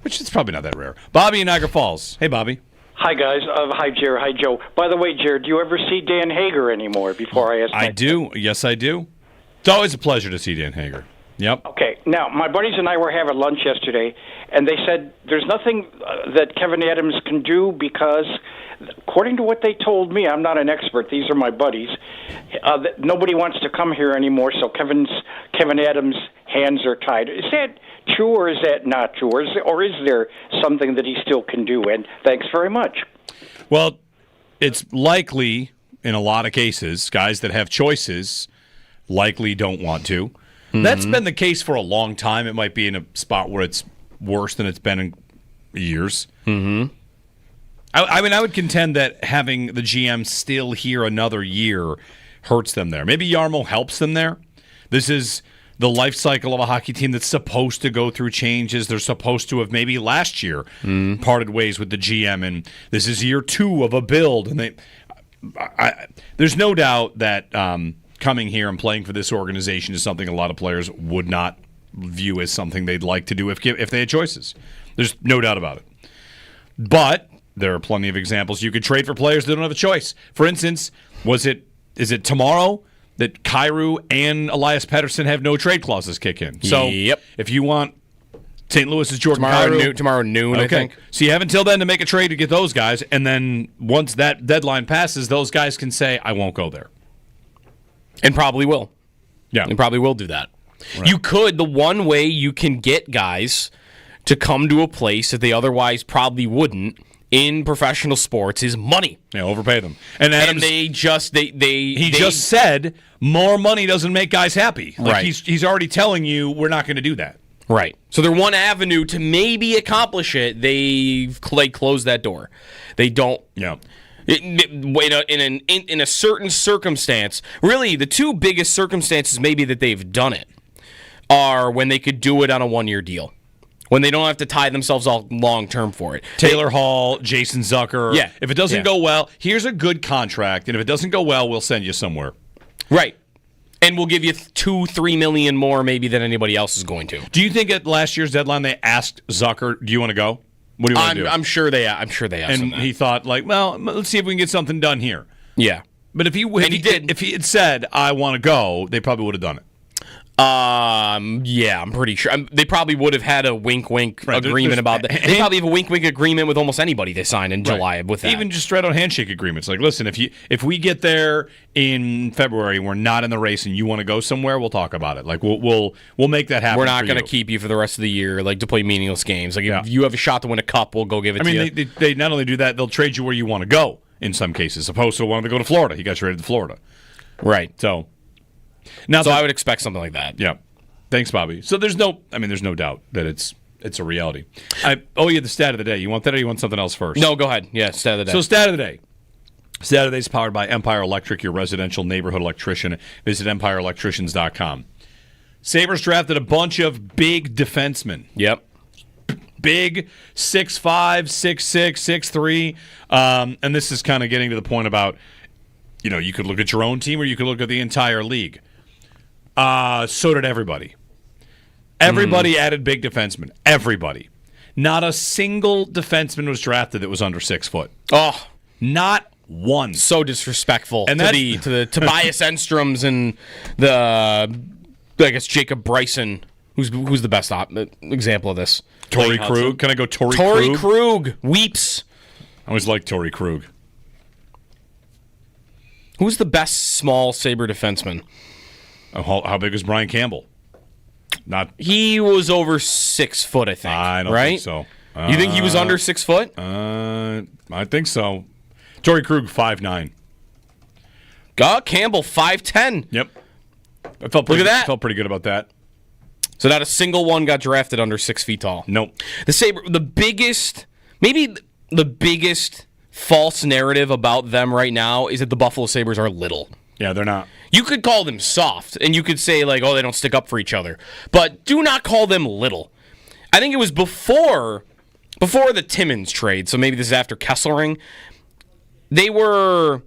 which is probably not that rare. Bobby in Niagara Falls. Hey, Bobby. Hi, guys. Hi, Jared. Hi, Joe. By the way, Jared, do you ever see Dan Hager anymore before I ask? I do. Yes, I do. It's always a pleasure to see Dan Hager. Yep. Okay. Now, my buddies and I were having lunch yesterday, and they said there's nothing that Kevin Adams can do because, according to what they told me, I'm not an expert. These are my buddies. That nobody wants to come here anymore, so Kevin Adams' hands are tied. Is that true, or is that not true, or is there something that he still can do? And thanks very much. Well, it's likely in a lot of cases, guys that have choices likely don't want to. Mm-hmm. That's been the case for a long time. It might be in a spot where it's worse than it's been in years. Mm-hmm. I mean, I would contend that having the GM still here another year hurts them there. Maybe Yarmo helps them there. This is the life cycle of a hockey team that's supposed to go through changes. They're supposed to have maybe last year parted ways with the GM, and this is year 2 of a build. And there's no doubt that coming here and playing for this organization is something a lot of players would not view as something they'd like to do if they had choices. There's no doubt about it. But there are plenty of examples. You could trade for players that don't have a choice. For instance, is it tomorrow that Kyrou and Elias Pettersson have no trade clauses kick in. So if you want St. Louis's Jordan Kyrou, tomorrow noon, okay. I think. So you have until then to make a trade to get those guys, and then once that deadline passes, those guys can say, I won't go there. And probably will. Yeah. And probably will do that. Right. You could, the one way you can get guys to come to a place that they otherwise probably wouldn't in professional sports is money. Yeah, overpay them. And Adams, he just said more money doesn't make guys happy. Like right. He's already telling you we're not going to do that. Right. So their one avenue to maybe accomplish it, they've closed that door. They don't. Yeah. In a certain circumstance, really the two biggest circumstances maybe that they've done it are when they could do it on a one-year deal. When they don't have to tie themselves all long-term for it. Taylor Hall, Jason Zucker. Yeah. If it doesn't go well, here's a good contract, and if it doesn't go well, we'll send you somewhere. Right. And we'll give you $2-3 million more maybe than anybody else is going to. Do you think at last year's deadline they asked Zucker, do you want to go? What do you want to do? I'm sure they asked and him that. He thought, like, well, let's see if we can get something done here. Yeah. But if he had said, I want to go, they probably would have done it. Yeah, I'm pretty sure. They probably would have had a wink-wink agreement about that. They probably have a wink-wink agreement with almost anybody they sign in July with that. Even just straight-out handshake agreements. Like, listen, if we get there in February and we're not in the race and you want to go somewhere, we'll talk about it. Like, we'll make that happen. We're not going to keep you for the rest of the year, like, to play meaningless games. Like, if you have a shot to win a cup, we'll go give it to you. They not only do that, they'll trade you where you want to go in some cases, opposed to wanting to go to Florida. He got traded to Florida. Right. So I would expect something like that. Yeah. Thanks, Bobby. So there's no doubt that it's a reality. I owe you the stat of the day. You want that or you want something else first? No, go ahead. Yeah, stat of the day. So stat of the day. Stat of the day is powered by Empire Electric, your residential neighborhood electrician. Visit empireelectricians.com. Sabres drafted a bunch of big defensemen. Yep. Big 6'5", 6'6", 6'3". And this is kind of getting to the point about, you could look at your own team or you could look at the entire league. So did everybody. Everybody added big defensemen. Everybody. Not a single defenseman was drafted that was under 6 foot. Oh, not one. So disrespectful to the Tobias Enstroms and the Jacob Bryson, who's the best example of this. Torrey Krug. Can I go Torrey Krug? Torrey Krug weeps. I always liked Torrey Krug. Who's the best small Sabre defenseman? How big is Brian Campbell? He was over 6 foot, I think. I don't think so. You think he was under 6 foot? I think so. Torrey Krug, 5'9". Campbell, 5'10". Yep. Look at that. I felt pretty good about that. So not a single one got drafted under 6 feet tall. Nope. The biggest false narrative about them right now is that the Buffalo Sabres are little. Yeah, they're not. You could call them soft, and you could say, like, oh, they don't stick up for each other. But do not call them little. I think it was before the Timmins trade, so maybe this is after Kesselring. They were...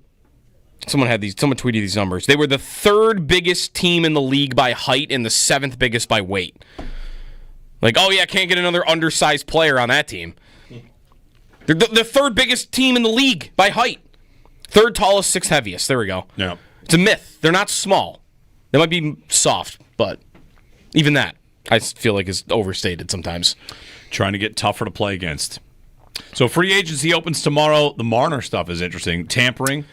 Someone tweeted these numbers. They were the third biggest team in the league by height and the seventh biggest by weight. Like, oh, yeah, can't get another undersized player on that team. They're the third biggest team in the league by height. Third tallest, sixth heaviest. There we go. Yeah. It's a myth. They're not small. They might be soft, but even that, I feel like, is overstated sometimes. Trying to get tougher to play against. So free agency opens tomorrow. The Marner stuff is interesting. Tampering.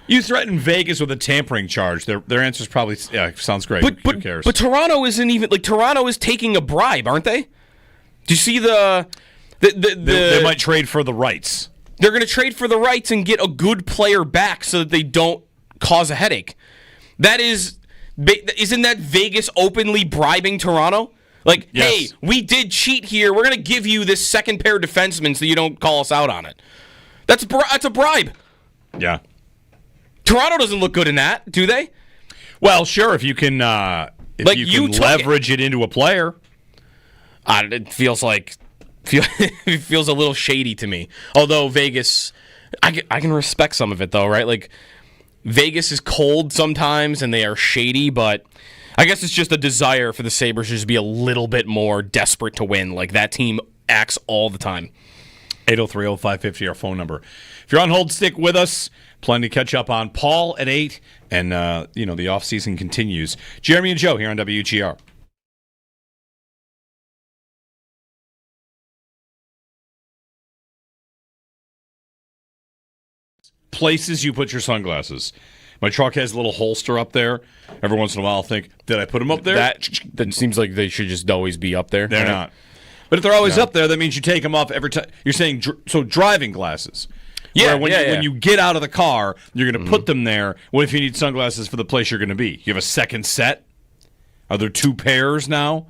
You threaten Vegas with a tampering charge. Their answer is probably, sounds great. Who cares? But Toronto isn't even, Toronto is taking a bribe, aren't they? Do you see they might trade for the rights. They're going to trade for the rights and get a good player back so that they don't cause a headache. Isn't that Vegas openly bribing Toronto? Like, yes. Hey, we did cheat here. We're going to give you this second pair of defensemen so you don't call us out on it. That's a bribe. Yeah. Toronto doesn't look good in that, do they? Well, sure, if you can leverage it into a player. It feels it feels a little shady to me. Although Vegas, I can respect some of it though, right? Like Vegas is cold sometimes and they are shady, but I guess it's just a desire for the Sabres to just be a little bit more desperate to win. Like that team acts all the time. 803-0550, our phone number. If you're on hold, stick with us. Plenty to catch up on. Paul at 8, and the offseason continues. Jeremy and Joe here on WGR. Places you put your sunglasses. My truck has a little holster up there. Every once in a while I'll think, did I put them up there? That seems like they should just always be up there. They're not. But if they're always up there, that means you take them off every time. You're saying, so driving glasses. Yeah, when you get out of the car, you're going to put them there. What if you need sunglasses for the place you're going to be? You have a second set? Are there 2 pairs now?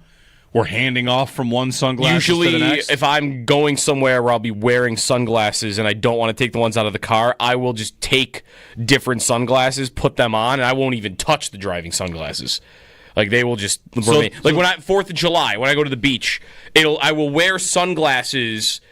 We're handing off from one sunglasses to the next? If I'm going somewhere where I'll be wearing sunglasses and I don't want to take the ones out of the car, I will just take different sunglasses, put them on, and I won't even touch the driving sunglasses. Like, they will just remain. Like, when 4th of July, when I go to the beach, I will wear sunglasses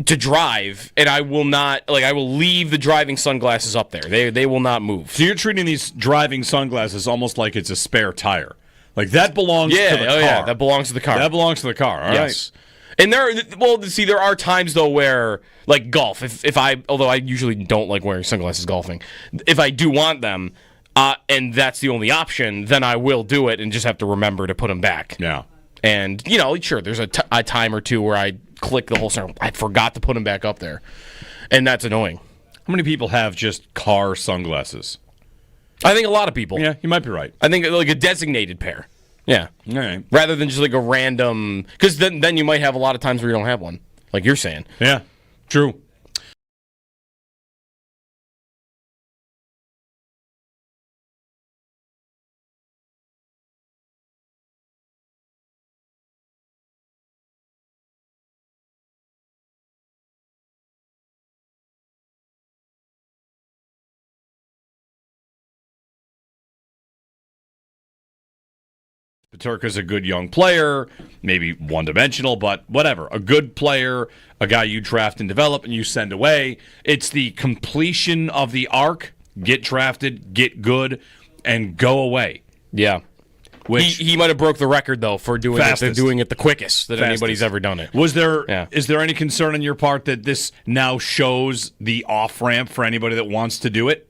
to drive, and I will not, I will leave the driving sunglasses up there. They will not move. So you're treating these driving sunglasses almost like it's a spare tire. Like, that belongs to the car. Yeah, that belongs to the car. That belongs to the car, all right. And there are times, though, where, like golf, although I usually don't like wearing sunglasses golfing, if I do want them, and that's the only option, then I will do it and just have to remember to put them back. Yeah. And, sure, there's a time or two where I click the whole center. I forgot to put them back up there. And that's annoying. How many people have just car sunglasses? I think a lot of people. Yeah, you might be right. I think like a designated pair. Yeah. All right. Rather than just like a random, because then you might have a lot of times where you don't have one, like you're saying. Yeah, true. Peterka's a good young player, maybe one-dimensional, but whatever. A good player, a guy you draft and develop and you send away. It's the completion of the arc. Get drafted, get good, and go away. Yeah. He might have broke the record, though, for doing it the quickest that anybody's ever done it. Is there any concern on your part that this now shows the off-ramp for anybody that wants to do it?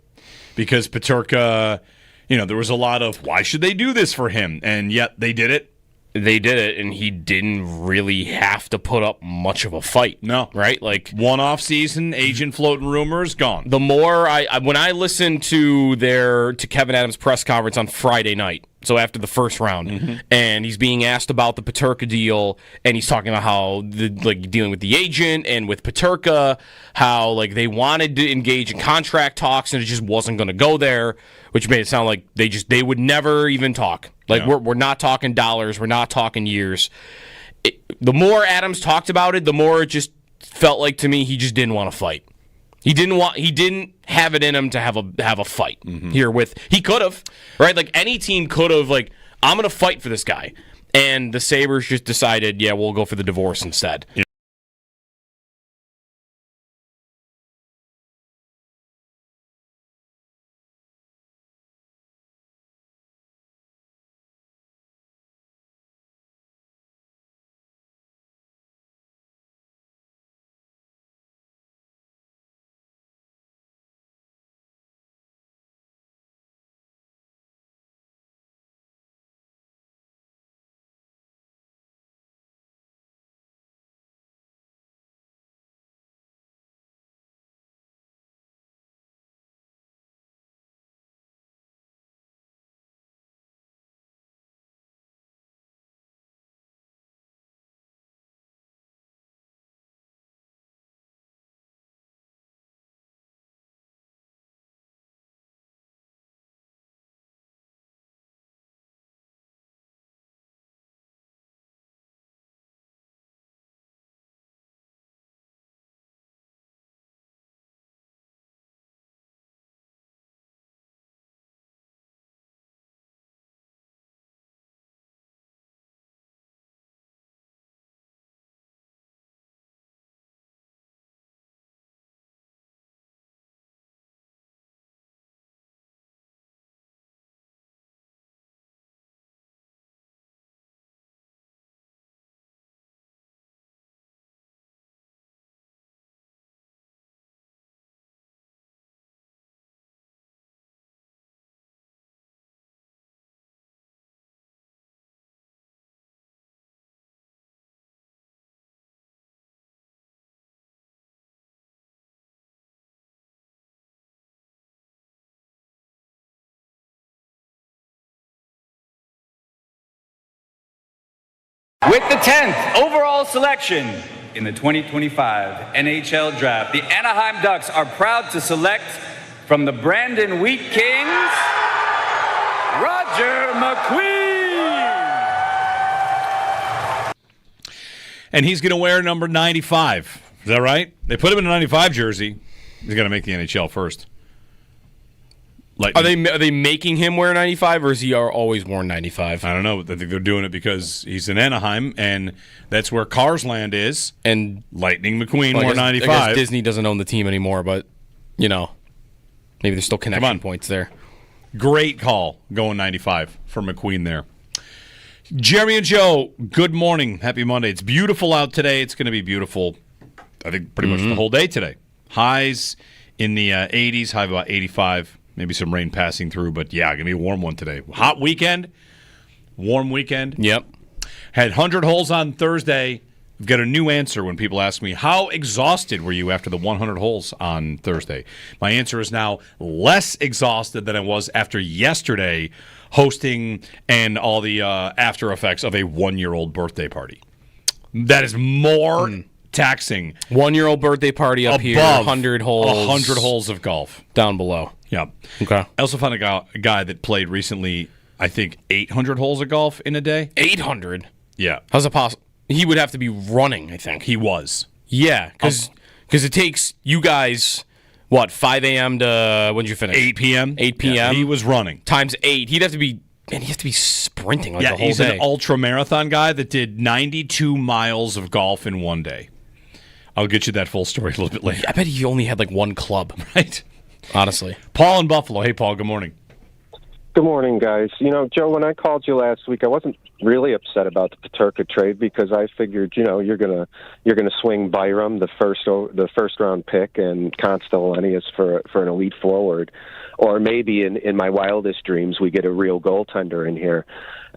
Because Peterka... there was a lot of, why should they do this for him? And yet they did it. They did it, and he didn't really have to put up much of a fight. No. Right? Like, one off season, agent floating rumors, gone. The more when I listened to Kevin Adams' press conference on Friday night, so after the first round, and he's being asked about the Peterka deal, and he's talking about how dealing with the agent and with Peterka, how they wanted to engage in contract talks and it just wasn't going to go there, which made it sound like they would never even talk. We're not talking dollars, we're not talking years. The more Adams talked about it, the more it just felt like to me he just didn't want to fight. He didn't have it in him to have a fight here with. He could have, right? Like any team could have, I'm going to fight for this guy. And the Sabres just decided, yeah, we'll go for the divorce instead. Yeah. With the 10th overall selection in the 2025 NHL Draft, the Anaheim Ducks are proud to select from the Brandon Wheat Kings, Roger McQueen. And he's going to wear number 95. Is that right? They put him in a 95 jersey. He's going to make the NHL first. Are they making him wear 95, or is he always worn 95? I don't know. I think they're doing it because he's in Anaheim, and that's where Cars Land is. And Lightning McQueen wore 95. I guess Disney doesn't own the team anymore, but, maybe there's still connection points there. Great call going 95 for McQueen there. Jeremy and Joe, good morning. Happy Monday. It's beautiful out today. It's going to be beautiful, I think, pretty much the whole day today. Highs in the 80s, high of about 85. Maybe some rain passing through, but yeah, going to be a warm one today. Hot weekend, warm weekend. Yep. Had 100 holes on Thursday. I've got a new answer when people ask me, how exhausted were you after the 100 holes on Thursday? My answer is now less exhausted than I was after yesterday hosting and all the after effects of a 1-year-old birthday party. That is more taxing. 1-year-old birthday party up here, 100 holes. 100 holes of golf. Down below. Yeah. Okay. I also found a guy that played recently, I think, 800 holes of golf in a day. 800? Yeah. How's it possible? He would have to be running, I think. He was. Yeah, because it takes you guys, 5 a.m. to, when did you finish? 8 p.m. 8 p.m. Yeah, he was running. Times 8. He'd have to be sprinting the whole day. He's an ultra-marathon guy that did 92 miles of golf in one day. I'll get you that full story a little bit later. I bet he only had one club. Right. Honestly. Paul in Buffalo. Hey, Paul, good morning. Good morning, guys. Joe, when I called you last week, I wasn't really upset about the Peterka trade because I figured, you're gonna swing Byram, the first round pick, and Constellanius for an elite forward, or maybe in my wildest dreams we get a real goaltender in here.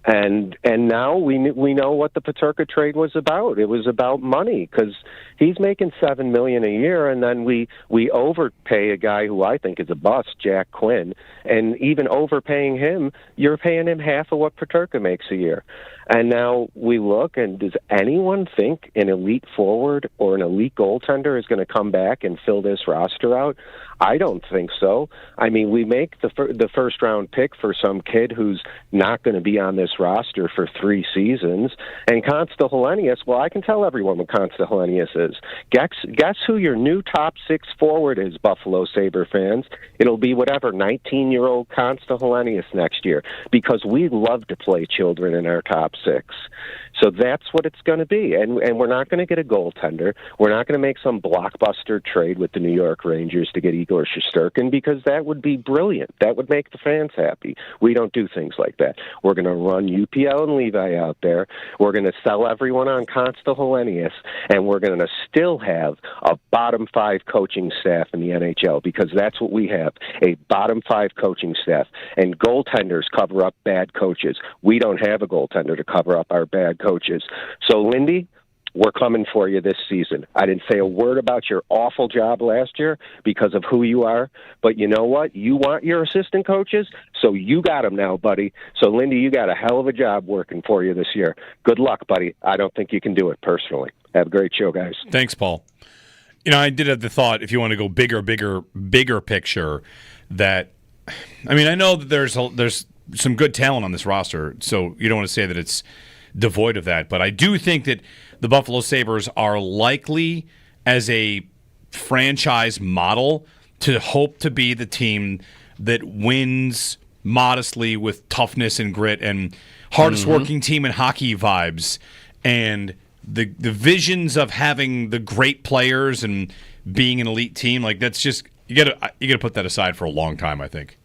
And now we know what the Peterka trade was about. It was about money because he's making $7 million a year, and then we overpay a guy who I think is a bust, Jack Quinn, and even overpaying him, you're paying him half of what Peterka makes a year. And now we look, and does anyone think an elite forward or an elite goaltender is going to come back and fill this roster out? I don't think so. I mean, we make the first round pick for some kid who's not going to be on this roster for 3 seasons. And Constellanius, well, I can tell everyone what Constellanius is. Guess who your new top 6 forward is, Buffalo Sabre fans? It'll be whatever 19-year-old Constellanius next year, because we love to play children in our top 6. So that's what it's going to be. And we're not going to get a goaltender. We're not going to make some blockbuster trade with the New York Rangers to get Igor Shesterkin, because that would be brilliant. That would make the fans happy. We don't do things like that. We're going to run UPL and Levi out there. We're going to sell everyone on Constellanius, and we're going to still have a bottom 5 coaching staff in the NHL, because that's what we have, a bottom 5 coaching staff. And goaltenders cover up bad coaches. We don't have a goaltender to cover up our bad coaches. So, Lindy, we're coming for you this season. I didn't say a word about your awful job last year because of who you are, but you know what? You want your assistant coaches, so you got them now, buddy. So, Lindy, you got a hell of a job working for you this year. Good luck, buddy. I don't think you can do it personally. Have a great show, guys. Thanks, Paul. I did have the thought, if you want to go bigger picture, that, I know that there's some good talent on this roster, so you don't want to say that it's devoid of that. But I do think that the Buffalo Sabres are likely, as a franchise model, to hope to be the team that wins modestly with toughness and grit and hardest working team in hockey vibes, and the visions of having the great players and being an elite team. Like, that's just, you gotta put that aside for a long time, I think.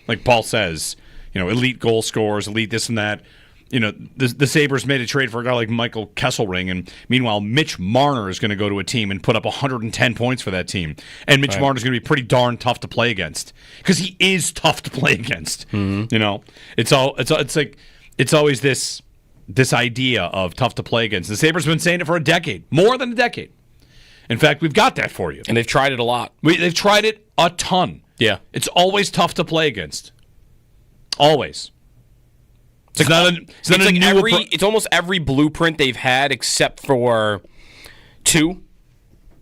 Like Paul says, elite goal scorers, elite this and that. The Sabres made a trade for a guy like Michael Kesselring, and meanwhile, Mitch Marner is going to go to a team and put up 110 points for that team. And Mitch Marner is going to be pretty darn tough to play against, because he is tough to play against. It's always this idea of tough to play against. The Sabres have been saying it for a decade, more than a decade. In fact, we've got that for you. And they've tried it a lot. They've tried it a ton. Yeah. It's always tough to play against. Always. It's almost every blueprint they've had except for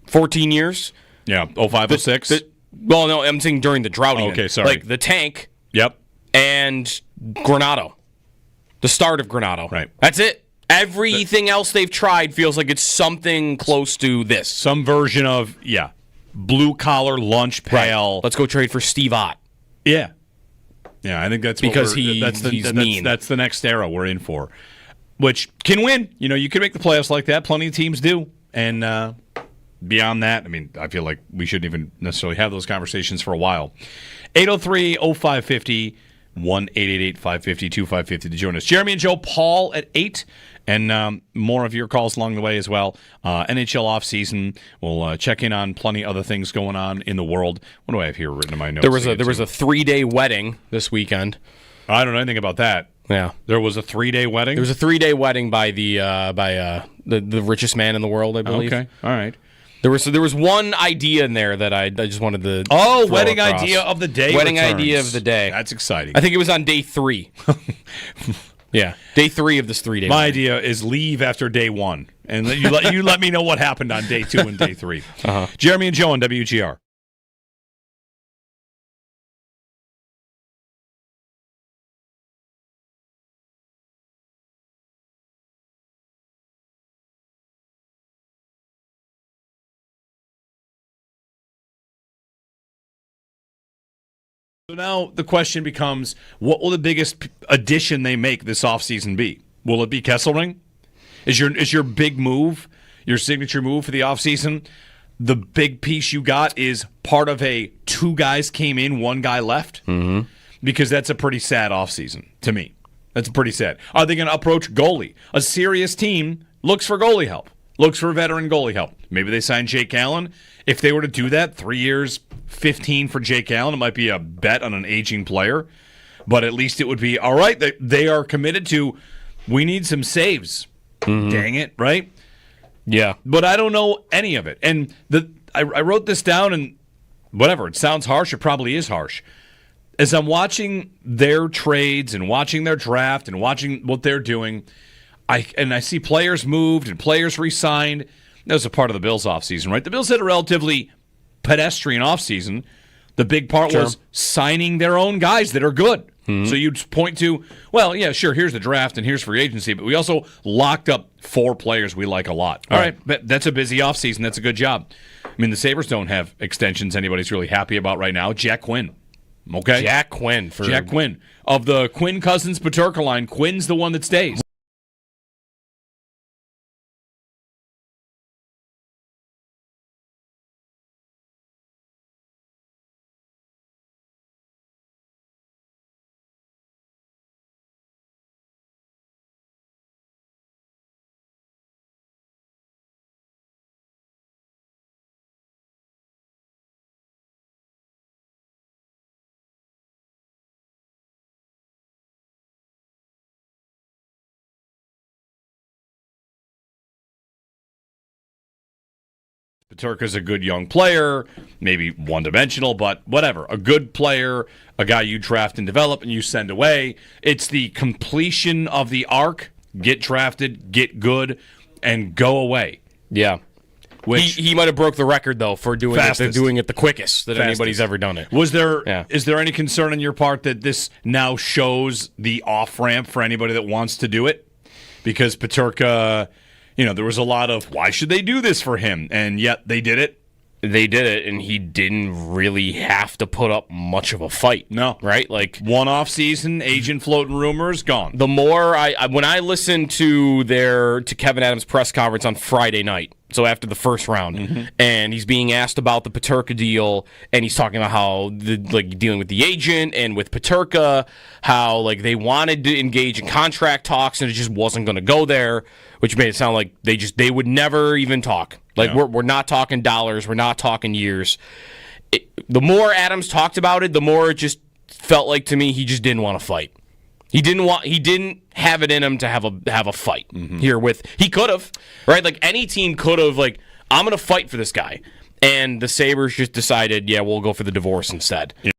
14 years. Yeah, 05, 06. Well, no, I'm saying during the drought. Okay, sorry. Like the tank. Yep. And Granato. The start of Granato. Right. That's it. Everything else they've tried feels like it's something close to this. Some version of, blue-collar lunch pail. Right. Let's go trade for Steve Ott. Yeah. Yeah, I think that's because he's mean. That's the next era we're in for, which can win. You can make the playoffs like that. Plenty of teams do. And beyond that, I feel like we shouldn't even necessarily have those conversations for a while. 803-0550, 1-888-550-2550 to join us. Jeremy and Joe, Paul at 8, and more of your calls along the way as well. NHL offseason. We'll check in on plenty of other things going on in the world. What do I have here written in my notes? There was a 3-day wedding this weekend. I don't know anything about that. Yeah, there was a 3-day wedding. There was a 3-day wedding by the richest man in the the world, I believe. Okay, all right. There was one idea in there that I just wanted to wedding across. Idea of the day. Wedding returns. Idea of the day. That's exciting. I think it was on day 3. Yeah, day 3 of this 3-day. My idea is leave after day 1, and you let me know what happened on day 2 and day 3. Uh-huh. Jeremy and Joe on WGR. So now the question becomes, what will the biggest addition they make this offseason be? Will it be Kesselring? Is your big move, your signature move for the offseason, the big piece you got is part of a 2 guys came in, 1 guy left? Mm-hmm. Because that's a pretty sad offseason to me. That's pretty sad. Are they going to approach goalie? A serious team looks for goalie help, looks for veteran goalie help. Maybe they sign Jake Allen. If they were to do that, 3 years, 15 for Jake Allen, it might be a bet on an aging player. But at least it would be, all right, they are committed to, we need some saves. Mm-hmm. Dang it, right? Yeah. But I don't know any of it. And I wrote this down, and whatever, it sounds harsh. It probably is harsh. As I'm watching their trades and watching their draft and watching what they're doing, I see players moved and players re-signed. That was a part of the Bills' offseason, right? The Bills had a relatively pedestrian offseason. The big part was signing their own guys that are good. Mm-hmm. So you'd point to, well, yeah, sure, here's the draft and here's free agency, but we also locked up 4 players we like a lot. All right, but that's a busy offseason. That's a good job. The Sabres don't have extensions anybody's really happy about right now. Jack Quinn. Okay? Jack Quinn. Jack Quinn. Of the Quinn Cousins Peterka line, Quinn's the one that stays. Peterka's a good young player, maybe one-dimensional, but whatever. A good player, a guy you draft and develop and you send away. It's the completion of the arc. Get drafted, get good, and go away. Yeah. Which he might have broke the record, though, for doing it the quickest that anybody's ever done it. Is there any concern on your part that this now shows the off-ramp for anybody that wants to do it? Because Peterka... there was a lot of, why should they do this for him? And yet they did it. They did it, and he didn't really have to put up much of a fight. No. Right? Like, one off season, agent floating rumors, gone. The more when I listened to Kevin Adams' press conference on Friday night, so after the first round, mm-hmm. and he's being asked about the Peterka deal, and he's talking about how dealing with the agent and with Peterka, how they wanted to engage in contract talks and it just wasn't going to go there, which made it sound like they would never even talk. We're not talking dollars, we're not talking years. The more Adams talked about it, the more it just felt like to me he just didn't want to fight. He didn't have it in him to have a fight mm-hmm. here with. He could have, right? Any team could have, I'm going to fight for this guy. And the Sabres just decided, yeah, we'll go for the divorce instead. Yeah.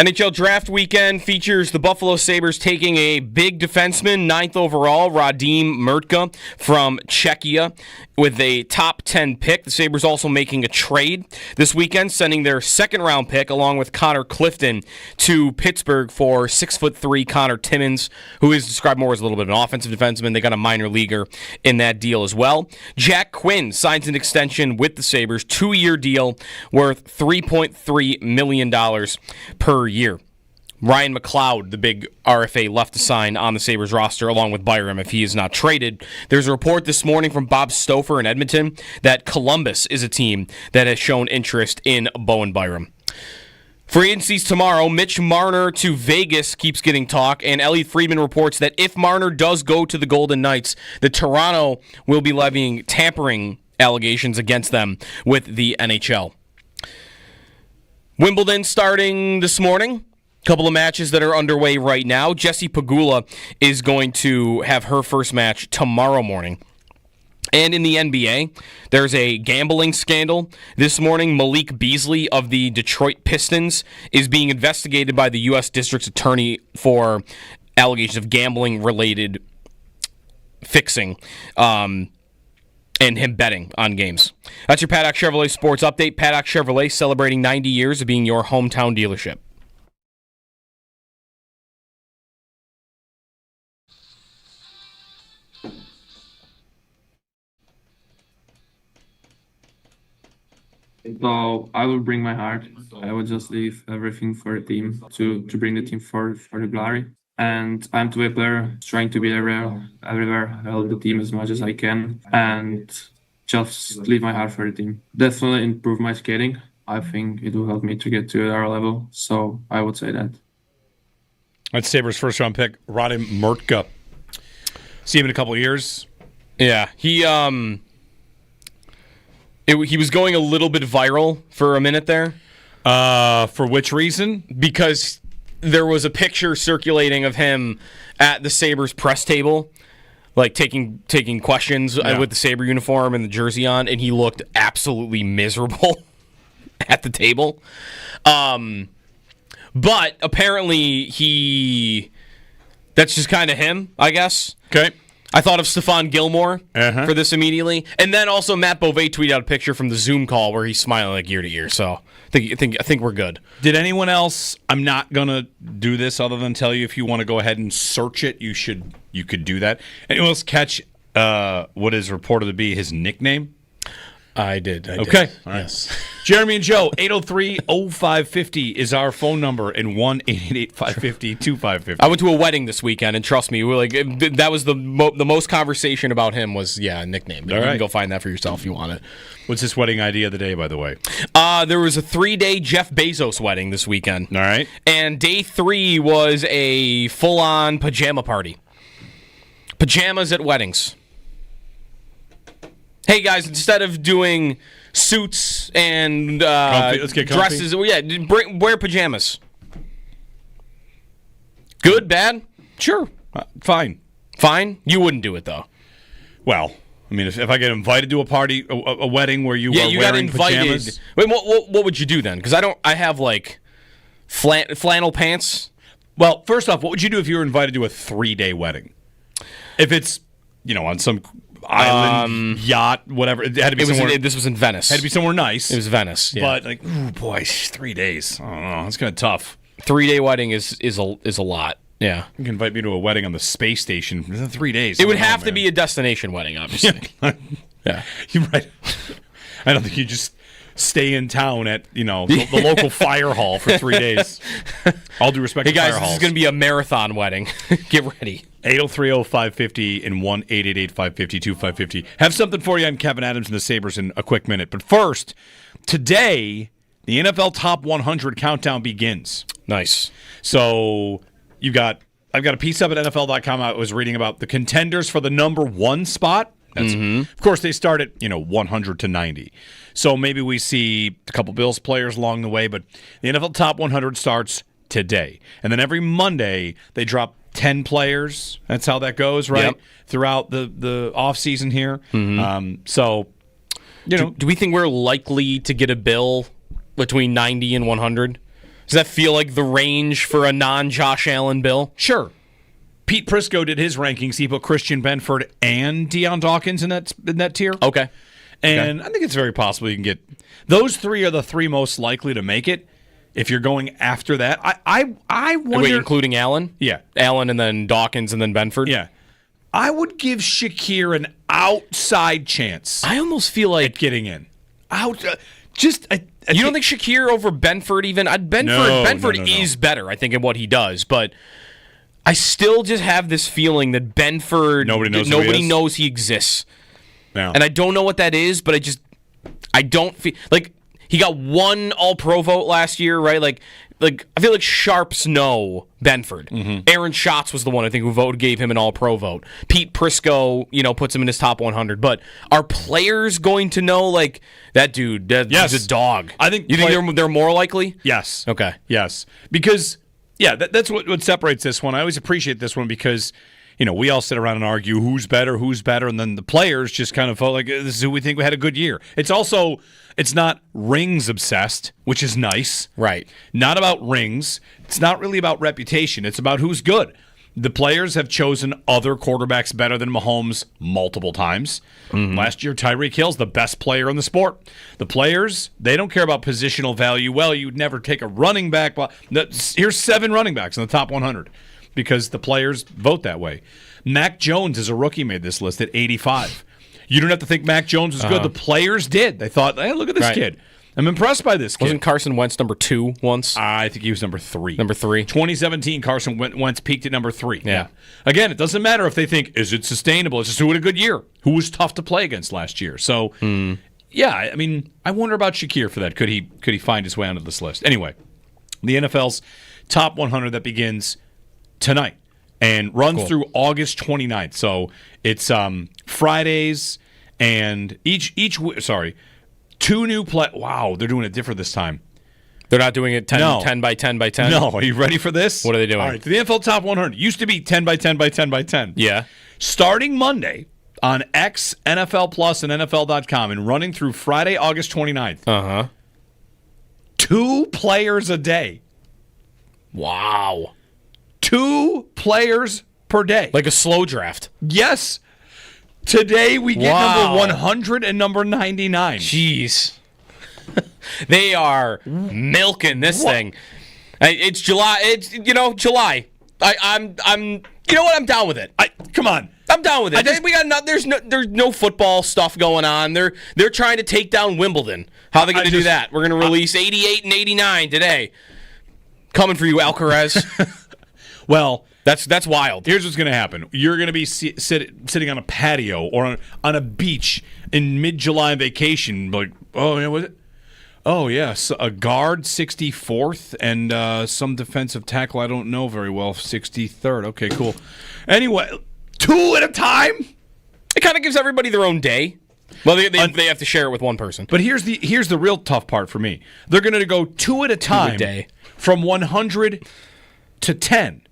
NHL Draft Weekend features the Buffalo Sabres taking a big defenseman, 9th overall, Radim Mrtka from Czechia, with a top 10 pick. The Sabres also making a trade this weekend, sending their second-round pick along with Connor Clifton to Pittsburgh for 6'3" Connor Timmins, who is described more as a little bit of an offensive defenseman. They got a minor leaguer in that deal as well. Jack Quinn signs an extension with the Sabres, 2-year deal worth $3.3 million per year. Ryan McLeod, the big RFA, left to sign on the Sabres roster along with Byram if he is not traded. There's a report this morning from Bob Stouffer in Edmonton that Columbus is a team that has shown interest in Bowen Byram. Free agencies tomorrow. Mitch Marner to Vegas keeps getting talk, and Elliot Friedman reports that if Marner does go to the Golden Knights, the Toronto will be levying tampering allegations against them with the NHL. Wimbledon starting this morning. A couple of matches that are underway right now. Jessie Pegula is going to have her first match tomorrow morning. And in the NBA, there's a gambling scandal. This morning, Malik Beasley of the Detroit Pistons is being investigated by the U.S. District Attorney for allegations of gambling-related fixing. And him betting on games. That's your Paddock Chevrolet Sports Update. Paddock Chevrolet celebrating 90 years of being your hometown dealership. So I will bring my heart. I will just leave everything for the team to bring the team for the glory. And I'm to be a player, trying to be everywhere, help the team as much as I can, and just leave my heart for the team. Definitely improve my skating. I think it will help me to get to our level, so I would say that. That's Sabres' first-round pick, Radim Mrtka. See him in a couple of years. Yeah, he was going a little bit viral for a minute there. For which reason? Because there was a picture circulating of him at the Sabres press table, like taking questions with the Sabre uniform and the jersey on, and he looked absolutely miserable at the table. But apparently that's just kind of him, I guess. Okay. I thought of Stephon Gilmore for this immediately. And then also Matt Beauvais tweeted out a picture from the Zoom call where he's smiling like ear to ear. So I think we're good. Did anyone else, I'm not going to do this other than tell you if you want to go ahead and search it, you could do that. Anyone else catch what is reported to be his nickname? I did. Okay. All right. Yes. Jeremy and Joe, 803-0550 is our phone number, and 1-888-550-2550. I went to a wedding this weekend, and trust me, that was the most conversation about him was, a nickname. But you can go find that for yourself if you want it. What's this wedding idea of the day, by the way? There was a 3-day Jeff Bezos wedding this weekend. All right. And day 3 was a full-on pajama party. Pajamas at weddings. Hey guys, instead of doing suits and let's get comfy. dresses, wear pajamas. Good, bad? Sure, fine. Fine? You wouldn't do it though. Well, I mean, if I get invited to a party, a wedding where you are wearing pajamas, wait, what would you do then? Because I have like flannel pants. Well, first off, what would you do if you were invited to a 3-day wedding? If it's on some island, yacht, whatever. It had to be somewhere. This was in Venice. Had to be somewhere nice. It was Venice. Yeah. But ooh, boy, 3 days. I don't know. That's kind of tough. 3-day wedding is a lot. Yeah. You can invite me to a wedding on the space station in 3 days. It would have to be a destination wedding, obviously. Yeah. You're right. I don't think you just stay in town at the local fire hall for 3 days. All due respect to fire halls. Hey guys, this is going to be a marathon wedding. Get ready. 803-0550 and 1-888-550-2550. Have something for you on Kevin Adams and the Sabres in a quick minute. But first, today, the NFL Top 100 countdown begins. Nice. So I've got a piece up at NFL.com. I was reading about the contenders for the number 1 spot. That's, Of course, they start at 100 to 90. So maybe we see a couple Bills players along the way, but the NFL Top 100 starts today. And then every Monday, they drop 10 players. That's how that goes, right? Yep. Throughout the offseason here. Do we think we're likely to get a Bill between 90 and 100? Does that feel like the range for a non-Josh Allen bill? Sure. Pete Prisco did his rankings. He put Christian Benford and Deion Dawkins in that tier. Okay. And I think it's very possible you can get those three are the three most likely to make it. If you're going after that, I wonder. Wait, including Allen? Yeah, Allen and then Dawkins and then Benford. Yeah, I would give Shakir an outside chance. I almost feel like at getting in. You don't think Shakir over Benford even? Benford is better, I think, in what he does, but I still just have this feeling that Benford nobody knows he exists. No. And I don't know what that is, but I don't feel like he got one All-Pro vote last year, right? Like I feel like Sharps know Benford. Mm-hmm. Aaron Schatz was the one I think who gave him an All-Pro vote. Pete Prisco, puts him in his top 100. But are players going to know like that dude? He's a dog. I think you think they're more likely. Yes. Okay. Yes, because that's what separates this one. I always appreciate this one because. We all sit around and argue who's better, and then the players just kind of felt like this is who we think we had a good year. It's not rings obsessed, which is nice. Right. Not about rings. It's not really about reputation. It's about who's good. The players have chosen other quarterbacks better than Mahomes multiple times. Mm-hmm. Last year, Tyreek Hill's the best player in the sport. The players, they don't care about positional value. Well, you'd never take a running back. Here's 7 running backs in the top 100. Because the players vote that way. Mac Jones, as a rookie, made this list at 85. You don't have to think Mac Jones was good. The players did. They thought, hey, look at this kid. I'm impressed by this kid. Wasn't Carson Wentz number 2 once? I think he was number 3. Number 3. 2017, Carson Wentz peaked at number 3. Yeah. Again, it doesn't matter if they think, is it sustainable? It's just who had a good year. Who was tough to play against last year. So, I mean, I wonder about Shakir for that. Could he find his way onto this list? Anyway, the NFL's top 100 that begins tonight and runs through August 29th. So it's Fridays and each 2 new play. Wow, they're doing it different this time. They're not doing it 10 by 10 by 10? No. Are you ready for this? What are they doing? All right, the NFL Top 100 used to be 10 by 10 by 10 by 10. Yeah. Starting Monday on X, NFL Plus, and NFL.com and running through Friday, August 29th. Uh-huh. 2 players a day. Wow. 2 players per day. Like a slow draft. Yes. Today we get number 100 and number 99. Jeez. They are milking this thing. It's July. It's July. I'm you know what? I'm down with it. Come on. I'm down with it. There's no football stuff going on. They're trying to take down Wimbledon. How are they going to do that? We're going to release 88 and 89 today. Coming for you, Alcaraz. Well, that's wild. Here's what's going to happen. You're going to be sitting on a patio or on a beach in mid-July vacation. Like, oh, yeah, was it? Oh, yeah, so a guard, 64th, and some defensive tackle I don't know very well, 63rd. Okay, cool. Anyway, 2 at a time? It kind of gives everybody their own day. Well, they have to share it with one person. But here's the real tough part for me. They're going to go 2 at a time from 100 to 10.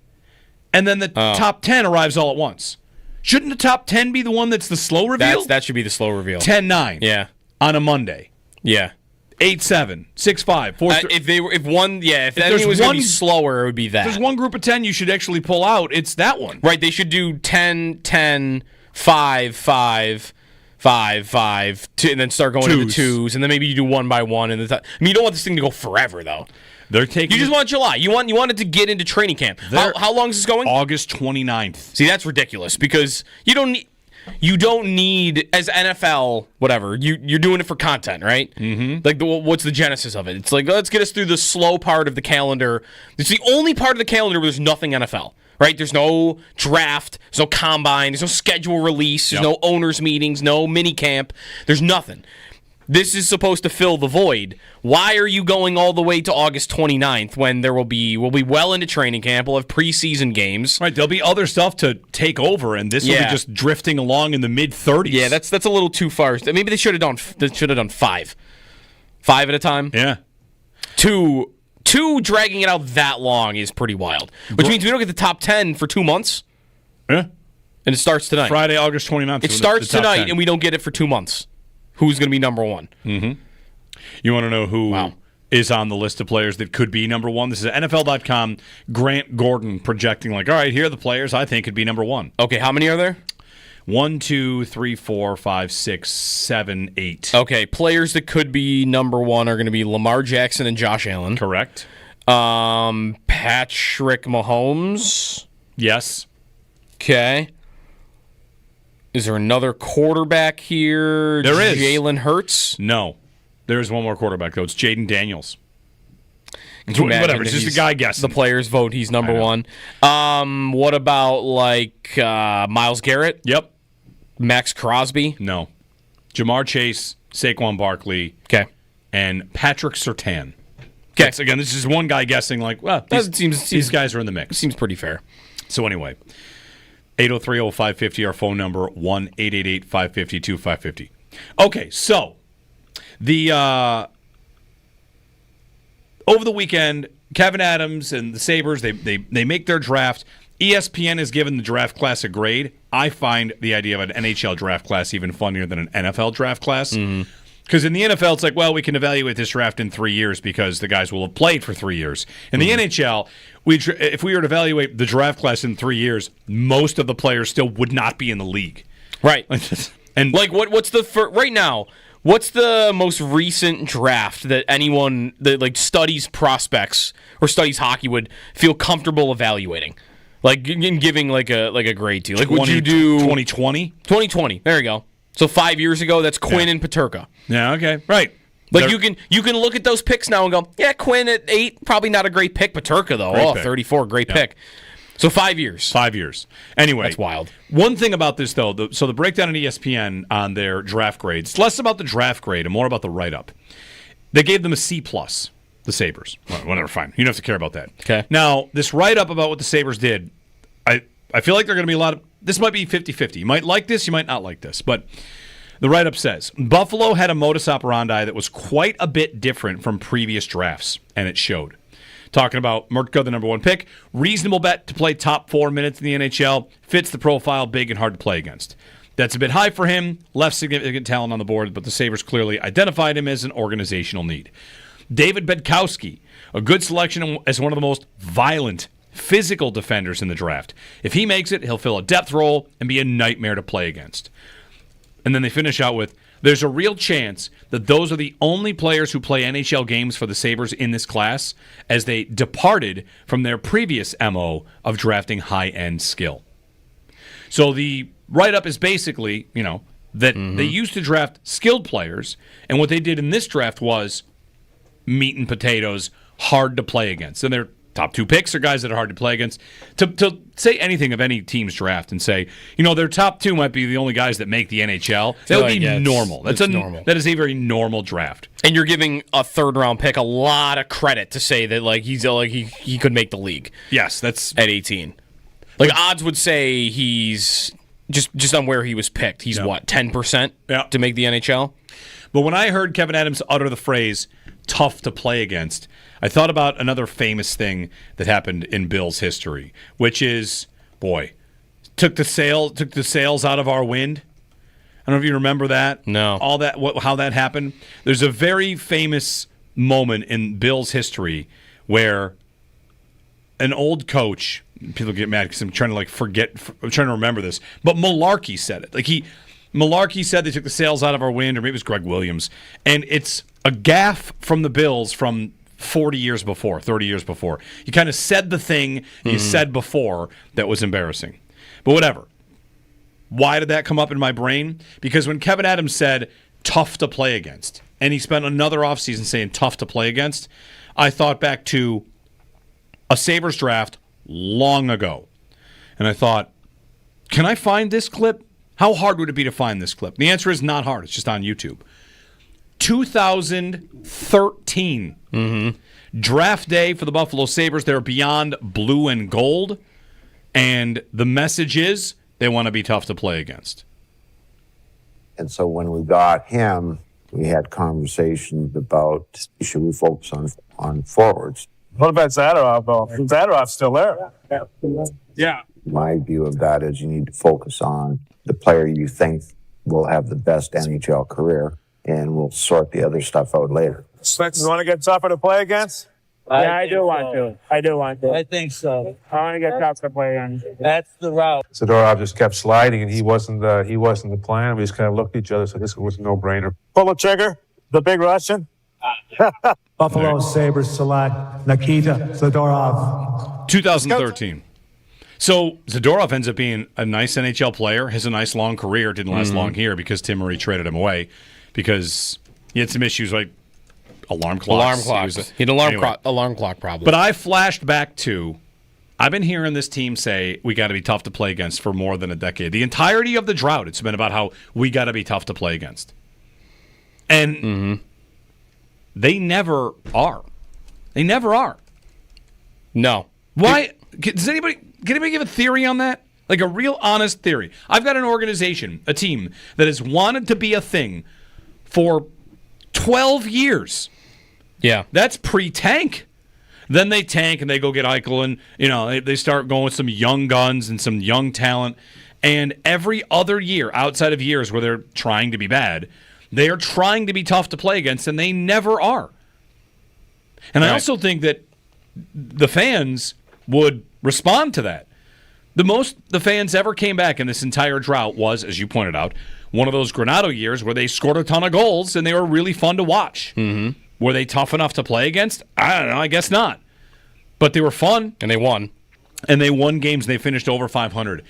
And then the top 10 arrives all at once. Shouldn't the top 10 be the one that's the slow reveal? That should be the slow reveal. 10-9. Yeah. On a Monday. Yeah. 8-7, 6-5, 4-3. If anything was going to be slower, it would be that. If there's one group of 10 you should actually pull out, it's that one. Right, they should do 10, 10, 5, 5, 5, 5, 2, and then start going into twos, and then maybe you do one by one. And you don't want this thing to go forever, though. You just want July. You want it to get into training camp. How long is this going? August 29th. See, that's ridiculous because you don't need as NFL whatever. You're doing it for content, right? Mm-hmm. Like what's the genesis of it? It's like let's get us through the slow part of the calendar. It's the only part of the calendar where there's nothing NFL. Right? There's no draft, there's no combine, there's no schedule release, there's no owners meetings, no mini camp. There's nothing. This is supposed to fill the void. Why are you going all the way to August 29th when we'll be well into training camp? We'll have preseason games. Right, there'll be other stuff to take over, and this will be just drifting along in the mid-30s. Yeah, that's a little too far. Maybe they should have done 5. 5 at a time. Yeah. 2 dragging it out that long is pretty wild. Which means we don't get the top 10 for 2 months. Yeah. And it starts tonight. Friday, August 29th. It starts tonight, and we don't get it for 2 months. Who's going to be number 1? Mm-hmm. You want to know who is on the list of players that could be number one. This is NFL.com. Grant Gordon projecting all right, here are the players I think could be number one. Okay, how many are there? 1, 2, 3, 4, 5, 6, 7, 8. Okay, players that could be number one are going to be Lamar Jackson and Josh Allen. Correct. Patrick Mahomes. Yes. Okay. Is there another quarterback here? There is. Jalen Hurts? No. There's one more quarterback, though. It's Jaden Daniels. Whatever. It's just a guy guessing. The players vote he's number one. What about, Myles Garrett? Yep. Max Crosby? No. Jamar Chase, Saquon Barkley, Okay. and Patrick Surtain. Okay. Again, this is one guy guessing, these guys are in the mix. Seems pretty fair. So anyway, 803-0550, our phone number, 1-888-550-2550. Okay, so the over the weekend, Kevin Adams and the Sabres, they make their draft. ESPN has given the draft class a grade. I find the idea of an NHL draft class even funnier than an NFL draft class. Because in the NFL, it's we can evaluate this draft in 3 years because the guys will have played for 3 years. In the NHL, if we were to evaluate the draft class in 3 years, most of the players still would not be in the league. Right. And what's the right now? What's the most recent draft that anyone that studies prospects or studies hockey would feel comfortable evaluating? Giving a grade to. Would you do 2020? 2020. There you go. So 5 years ago, that's Quinn and Peterka. Yeah, okay. Right. You can look at those picks now and go, yeah, Quinn at 8, probably not a great pick. Peterka, though, Great pick. 34, great pick. So 5 years. 5 years. Anyway. That's wild. One thing about this, though, so the breakdown on ESPN on their draft grades, it's less about the draft grade and more about the write-up. They gave them a C+, the Sabres. Well, whatever, fine. You don't have to care about that. Okay. Now, this write-up about what the Sabres did, I feel like there are going to be a lot of... This might be 50-50. You might like this, you might not like this, but... The write-up says, Buffalo had a modus operandi that was quite a bit different from previous drafts, and it showed. Talking about Murtka, the number one pick, reasonable bet to play top 4 minutes in the NHL, fits the profile, big and hard to play against. That's a bit high for him, left significant talent on the board, but the Sabres clearly identified him as an organizational need. David Bedkowski, a good selection as one of the most violent, physical defenders in the draft. If he makes it, he'll fill a depth role and be a nightmare to play against. And then they finish out with, there's a real chance that those are the only players who play NHL games for the Sabres in this class, as they departed from their previous MO of drafting high-end skill. So the write-up is basically, that they used to draft skilled players, and what they did in this draft was meat and potatoes, hard to play against. And their top 2 picks are guys that are hard to play against. To say anything of any team's draft and say, their top 2 might be the only guys that make the NHL, that would be normal. That's normal. That is a very normal draft. And you're giving a third-round pick a lot of credit to say that he could make the league. Yes, that's at 18. Odds would say he's just on where he was picked. He's 10% to make the NHL. But when I heard Kevin Adams utter the phrase "tough to play against," I thought about another famous thing that happened in Bills history, which is, took the sails out of our wind. I don't know if you remember that. No. How that happened. There's a very famous moment in Bills history where an old coach, people get mad because I'm trying to remember this, but Malarkey said it. Malarkey said they took the sails out of our wind, or maybe it was Greg Williams, and it's a gaffe from the Bills from 30 years before. You kind of said the thing you said before that was embarrassing. But whatever. Why did that come up in my brain? Because when Kevin Adams said, tough to play against, and he spent another offseason saying tough to play against, I thought back to a Sabres draft long ago. And I thought, can I find this clip? How hard would it be to find this clip? The answer is not hard. It's just on YouTube. 2013. Draft day for the Buffalo Sabres. They're beyond blue and gold. And the message is they want to be tough to play against. And so when we got him, we had conversations about, should we focus on forwards? What about Zadorov, though? Zadorov's still there. Yeah. My view of that is you need to focus on the player you think will have the best NHL career, and we'll sort the other stuff out later. You want to get tougher to play against? Yeah, I do want to. I think so. I want to get tougher to play against. That's the route. Zadorov just kept sliding, and he wasn't the plan. We just kind of looked at each other, so this was a no-brainer. Pull the trigger. The big Russian. Buffalo Sabres select Nikita Zadorov. 2013. So Zadorov ends up being a nice NHL player, has a nice long career. Didn't last long here because Tim Murray traded him away because he had some issues like alarm clocks. He had alarm clock problem. But I flashed back to, I've been hearing this team say we got to be tough to play against for more than a decade. The entirety of the drought, it's been about how we got to be tough to play against. And they never are. They never are. No. Why? Can anybody give a theory on that? Like a real honest theory. I've got an organization, a team, that has wanted to be a thing for 12 years. Yeah. That's pre-tank. Then they tank and they go get Eichel and, they start going with some young guns and some young talent. And every other year, outside of years where they're trying to be bad, they are trying to be tough to play against, and they never are. And I also think that the fans would respond to that. The most the fans ever came back in this entire drought was, as you pointed out, one of those Granato years where they scored a ton of goals and they were really fun to watch. Mm-hmm. Were they tough enough to play against? I don't know. I guess not. But they were fun. And they won. And they won games and they finished over 500.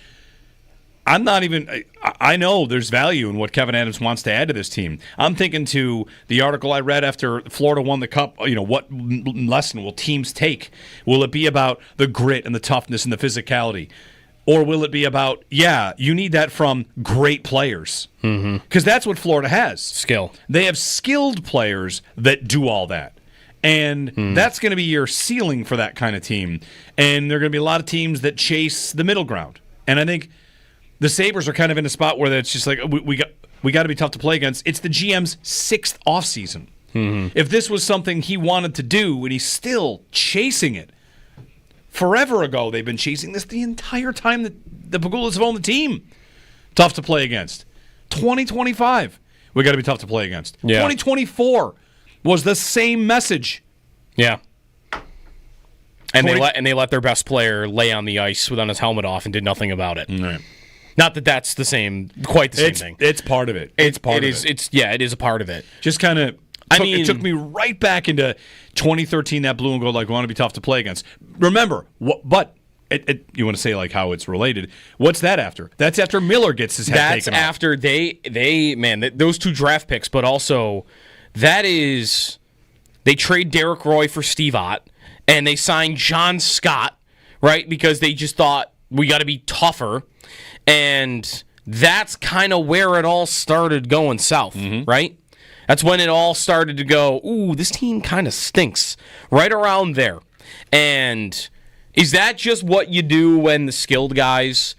I'm not even – I know there's value in what Kevin Adams wants to add to this team. I'm thinking to the article I read after Florida won the Cup, what lesson will teams take? Will it be about the grit and the toughness and the physicality? Or will it be about, you need that from great players? Because that's what Florida has. Skill. They have skilled players that do all that. And that's going to be your ceiling for that kind of team. And there are going to be a lot of teams that chase the middle ground. And I think the Sabres are kind of in a spot where it's just like, we got to be tough to play against. It's the GM's 6th offseason. If this was something he wanted to do and he's still chasing it, forever ago, they've been chasing this the entire time that the Pagulas have owned the team. Tough to play against. 2025, we got to be tough to play against. Yeah. 2024 was the same message. Yeah. And they let their best player lay on the ice without his helmet off and did nothing about it. Right. Not that that's quite the same thing. It's part of it. It is a part of it. Just kind of. It took me right back into 2013, that blue and gold, we want to be tough to play against. Remember, but you want to say like how it's related. What's that after? That's after Miller gets his head taken off. That's after those 2 draft picks, but also they trade Derek Roy for Steve Ott, and they signed John Scott, right? Because they just thought we got to be tougher, and that's kind of where it all started going south, right? That's when it all started to go, ooh, this team kind of stinks. Right around there. And is that just what you do when the skilled guys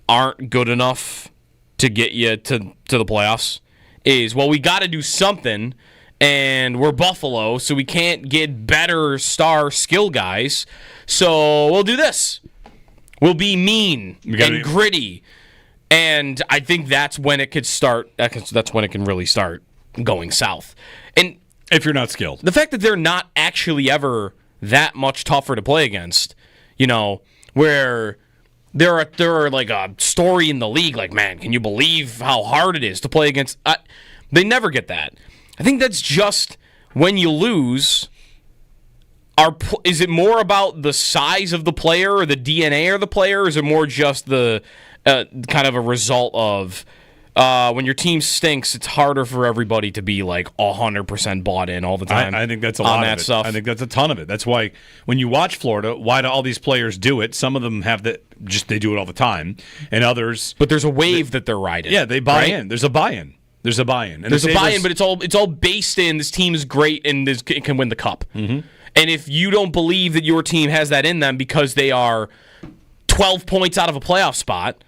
aren't good enough to get you to the playoffs? We got to do something, and we're Buffalo, so we can't get better star skill guys. So we'll do this. We'll be mean and gritty. And I think that's when it could start. That's when it can really start going south. And if you're not skilled, the fact that they're not actually ever that much tougher to play against, where there are like a story in the league like, man, can you believe how hard it is to play against? They never get that. I think that's just when you lose. Is it more about the size of the player or the DNA of the player, or is it more just the kind of a result of when your team stinks, it's harder for everybody to be like 100% bought in all the time. I think that's a lot of it. Stuff. I think that's a ton of it. That's why when you watch Florida, why do all these players do it? Some of them have they do it all the time, and others. But there's a wave that they're riding. Yeah, they buy in. There's a buy-in. There's a buy-in. And there's a buy-in, but it's all based in this team is great and it can win the cup. Mm-hmm. And if you don't believe that your team has that in them because they are 12 points out of a playoff spot,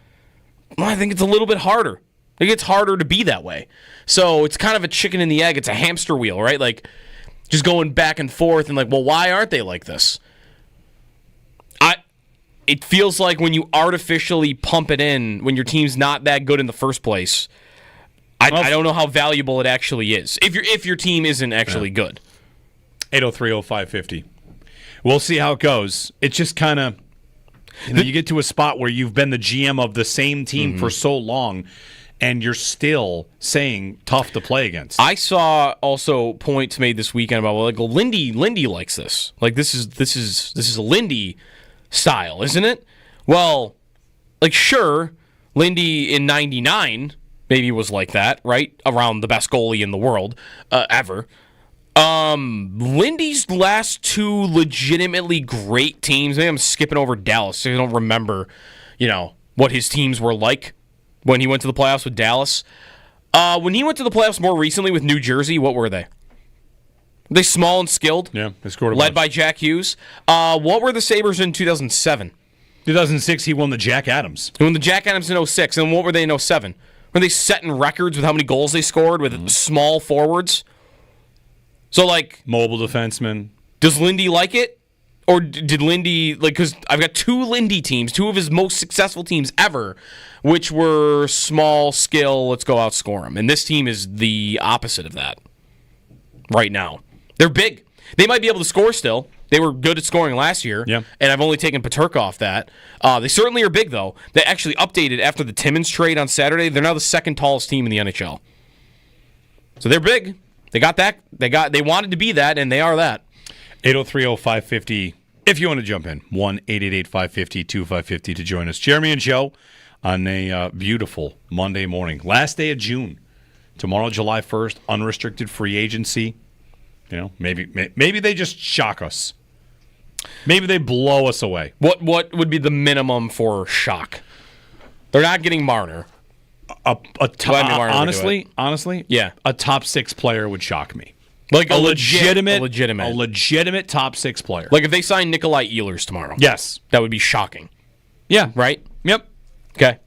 well, I think it's a little bit harder. I think it's harder to be that way. So it's kind of a chicken and the egg. It's a hamster wheel, right? Like just going back and forth and like, well, why aren't they like this? It feels like when you artificially pump it in, when your team's not that good in the first place, I don't know how valuable it actually is if your team isn't actually good. 803-0550. We'll see how it goes. It's just kind of, you get to a spot where you've been the GM of the same team for so long, and you're still saying tough to play against. I saw also points made this weekend about Lindy likes this. Like this is a Lindy style, isn't it? Well, sure, Lindy in '99 maybe was like that, right? Around the best goalie in the world ever. Lindy's last two legitimately great teams. Maybe I'm skipping over Dallas, so I don't remember, what his teams were like when he went to the playoffs with Dallas. When he went to the playoffs more recently with New Jersey, what were they? Were they small and skilled? Yeah, they scored a led bunch. by Jack Hughes. What were the Sabres in 2007? 2006, he won the Jack Adams. He won the Jack Adams in 06, and what were they in 07? Were they setting records with how many goals they scored with small forwards? So, mobile defenseman. Does Lindy like it? Or did Lindy, because I've got two Lindy teams, two of his most successful teams ever, which were small skill, let's go outscore them. And this team is the opposite of that right now. They're big. They might be able to score still. They were good at scoring last year, and I've only taken Peterka off that. They certainly are big, though. They actually updated after the Timmins trade on Saturday. They're now the second tallest team in the NHL. So they're big. They got that. They wanted to be that, and they are that. 803-0550. If you want to jump in, 1-888-550-2550 to join us. Jeremy and Joe on a beautiful Monday morning. Last day of June. Tomorrow, July 1st, unrestricted free agency. Maybe they just shock us. Maybe they blow us away. What would be the minimum for shock? They're not getting Marner. Honestly, yeah, a top 6 player would shock me. Like a legitimate top 6 player. Like if they sign Nikolai Ehlers tomorrow. Yes. That would be shocking. Yeah. Right? Yep. Okay.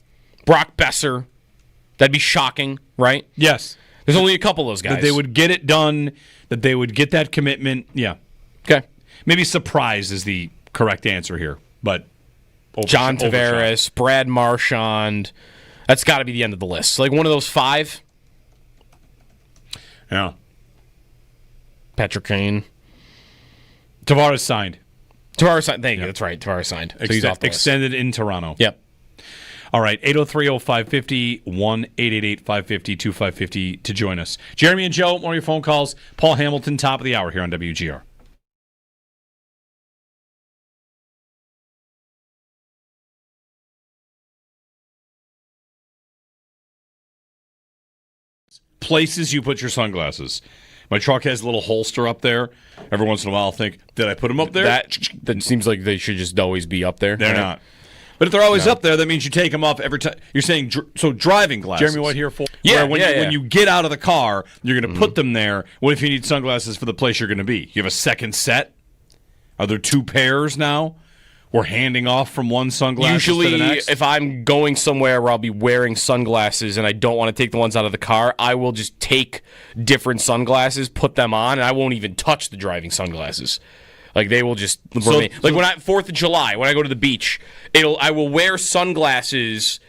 Brock Besser. That'd be shocking, right? Yes. There's only a couple of those guys. That they would get it done, that they would get that commitment. Yeah. Okay. Maybe surprise is the correct answer here, but John Tavares, Brad Marchand. That's got to be the end of the list. Like one of those 5. Yeah. Patrick Kane. Tavares signed. Thank you. That's right. Tavares signed. So he's off the list. Extended in Toronto. Yep. All right. 803-0550, 1-888-550-2550 to join us. Jeremy and Joe, more of your phone calls. Paul Hamilton, top of the hour here on WGR. Places you put your sunglasses. My truck has a little holster up there. Every once in a while I'll think, did I put them up there? That seems like they should just always be up there. They're not. But if they're always up there, that means you take them off every time. You're saying, driving glasses. Jeremy, what here for? Yeah, when you get out of the car, you're going to put them there. What if you need sunglasses for the place you're going to be? You have a second set? Are there 2 pairs now? We're handing off from one sunglass Usually, to the next? if I'm going somewhere where I'll be wearing sunglasses and I don't want to take the ones out of the car, I will just take different sunglasses, put them on, and I won't even touch the driving sunglasses. Like they will just remain. Like when 4th of July, when I go to the beach, I will wear sunglasses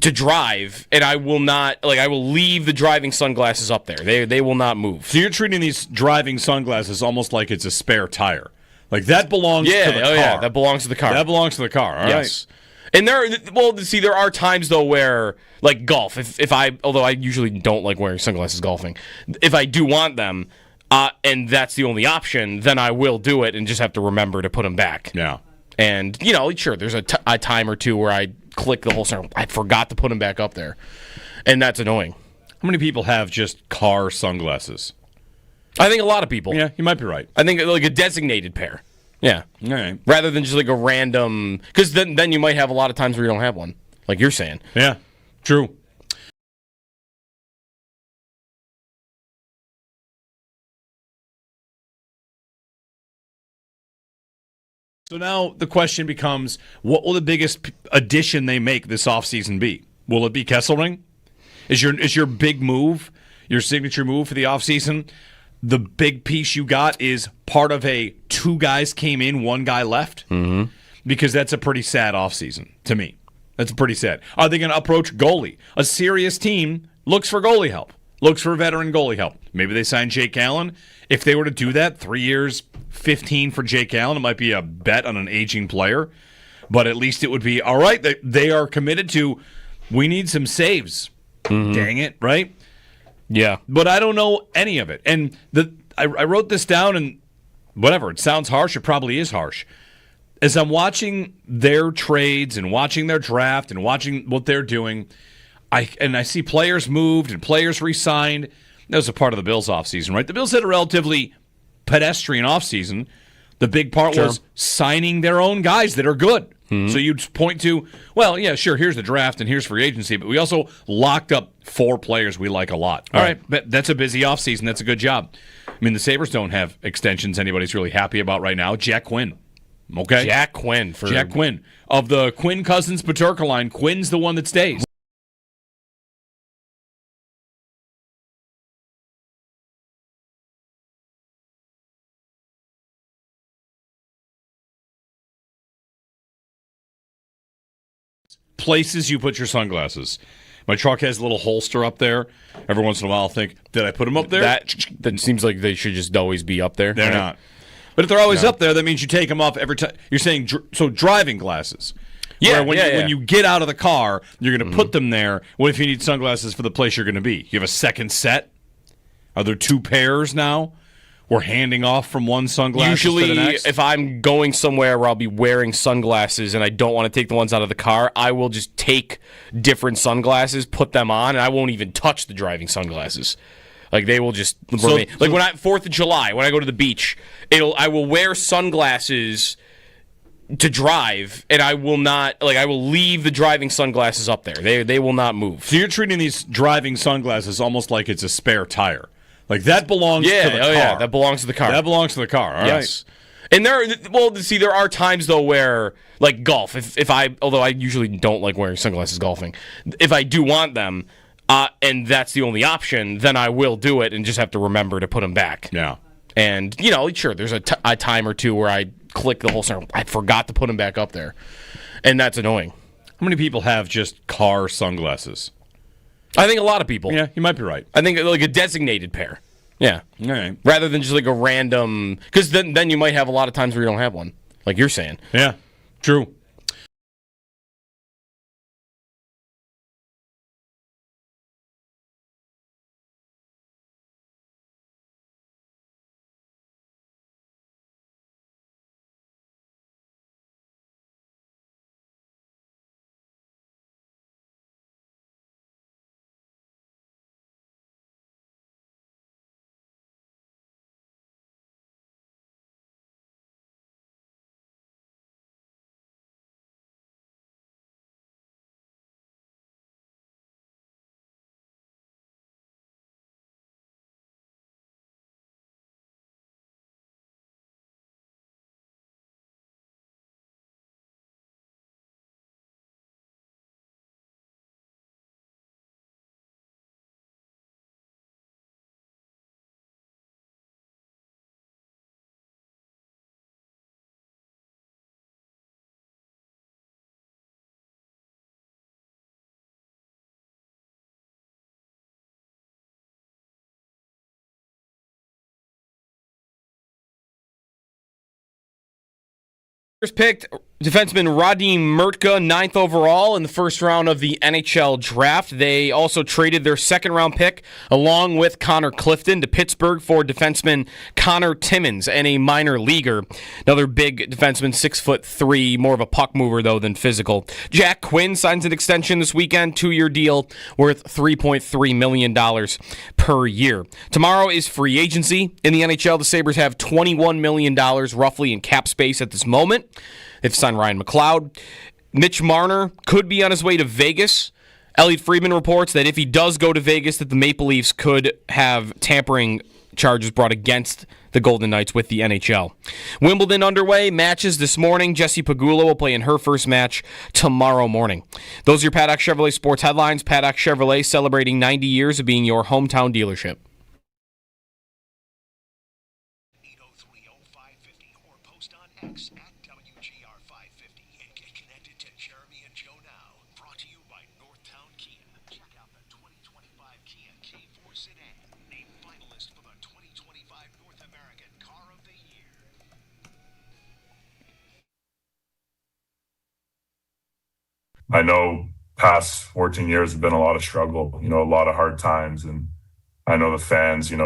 to drive, and I will not I will leave the driving sunglasses up there. They will not move. So you're treating these driving sunglasses almost like it's a spare tire. Like that belongs to the car. Yeah, that belongs to the car. That belongs to the car. All right. And there are times though where like golf, although I usually don't like wearing sunglasses golfing, if I do want them, and that's the only option, then I will do it and just have to remember to put them back. Yeah. And sure, there's a time or two where I click the whole center. I forgot to put them back up there, and that's annoying. How many people have just car sunglasses? I think a lot of people. Yeah, you might be right. I think like a designated pair. Yeah. All right. Rather than just like a random, because then you might have a lot of times where you don't have one, like you're saying. Yeah, true. So now the question becomes, what will the biggest addition they make this offseason be? Will it be Kesselring? Is your big move, your signature move for the offseason, the big piece you got is part of a 2 guys came in, 1 guy left? Mm-hmm. Because that's a pretty sad offseason to me. That's pretty sad. Are they going to approach goalie? A serious team looks for goalie help, looks for veteran goalie help. Maybe they sign Jake Allen. If they were to do that, 3 years, 15 for Jake Allen, it might be a bet on an aging player. But at least it would be, all right, they are committed to, we need some saves. Mm-hmm. Dang it, right? Yeah. But I don't know any of it. And I wrote this down, and whatever, it sounds harsh, it probably is harsh. As I'm watching their trades and watching their draft and watching what they're doing, I see players moved and players re-signed. That was a part of the Bills' offseason, right? The Bills had a relatively pedestrian offseason. The big part was signing their own guys that are good. Mm-hmm. So you'd point to, well, yeah, sure, here's the draft and here's free agency, but we also locked up 4 players we like a lot. All right, that's a busy offseason. That's a good job. I mean, the Sabres don't have extensions anybody's really happy about right now. Jack Quinn. Okay? Jack Quinn. Jack Quinn. Of the Quinn Cousins Paterka line, Quinn's the one that stays. Places you put your sunglasses. My truck has a little holster up there. Every once in a while I'll think, did I put them up there? That seems like they should just always be up there. They're not. But if they're always up there, that means you take them off every time. You're saying, so driving glasses. Yeah, when you get out of the car, you're going to put them there. What if you need sunglasses for the place you're going to be? You have a second set? Are there 2 pairs now? We're handing off from one sunglass to the next? If I'm going somewhere where I'll be wearing sunglasses and I don't want to take the ones out of the car, I will just take different sunglasses, put them on, and I won't even touch the driving sunglasses. Like, they will just remain. Like, when 4th of July, when I go to the beach, I will wear sunglasses to drive, and I will not, I will leave the driving sunglasses up there. They will not move. So you're treating these driving sunglasses almost like it's a spare tire. Like, that belongs to the car. Yeah, that belongs to the car. That belongs to the car, all right. And there are times, though, where, like golf, although I usually don't like wearing sunglasses golfing, if I do want them, and that's the only option, then I will do it and just have to remember to put them back. Yeah. And, sure, there's a time or two where I click the whole thing. I forgot to put them back up there. And that's annoying. How many people have just car sunglasses? I think a lot of people. Yeah, you might be right. I think like a designated pair. Yeah. All right. Rather than just like a random, because then you might have a lot of times where you don't have one, like you're saying. Yeah, true. Picked defenseman Radim Murtka, 9th overall in the first round of the NHL draft. They also traded their second-round pick along with Connor Clifton to Pittsburgh for defenseman Connor Timmins and a minor leaguer. Another big defenseman, 6'3", more of a puck mover, though, than physical. Jack Quinn signs an extension this weekend, 2-year deal worth $3.3 million per year. Tomorrow is free agency in the NHL. The Sabres have $21 million roughly in cap space at this moment. They've signed Ryan McLeod. Mitch Marner could be on his way to Vegas. Elliot Friedman reports that if he does go to Vegas, that the Maple Leafs could have tampering charges brought against the Golden Knights with the NHL. Wimbledon underway. Matches this morning. Jessie Pegula will play in her first match tomorrow morning. Those are your Paddock Chevrolet sports headlines. Paddock Chevrolet celebrating 90 years of being your hometown dealership. Or post on X at WGR 550 and get connected to Jeremy and Joe now. Brought to you by Northtown Kia. Check out the 2025 sedan, named finalist for the 2025 North American Car of the Year. I know past 14 years have been a lot of struggle, a lot of hard times. And I know the fans, a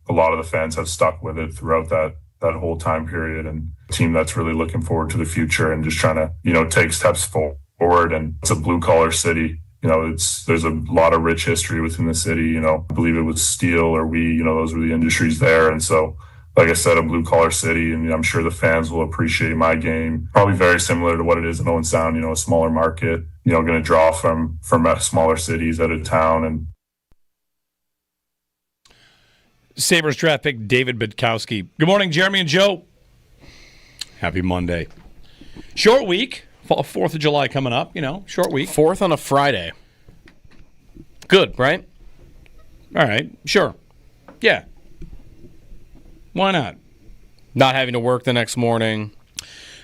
lot of the fans have stuck with it throughout that whole time period. And a team that's really looking forward to the future and just trying to, take steps forward. And it's a blue collar city. There's a lot of rich history within the city. I believe it was steel or those were the industries there. And so, like I said, a blue collar city, and I'm sure the fans will appreciate my game. Probably very similar to what it is in Owen Sound, a smaller market, going to draw from smaller cities out of town. And Sabres draft pick David Budkowski. Good morning, Jeremy and Joe. Happy Monday. Short week. 4th of July coming up, short week. 4th on a Friday. Good, right? All right, sure. Yeah. Why not? Not having to work the next morning.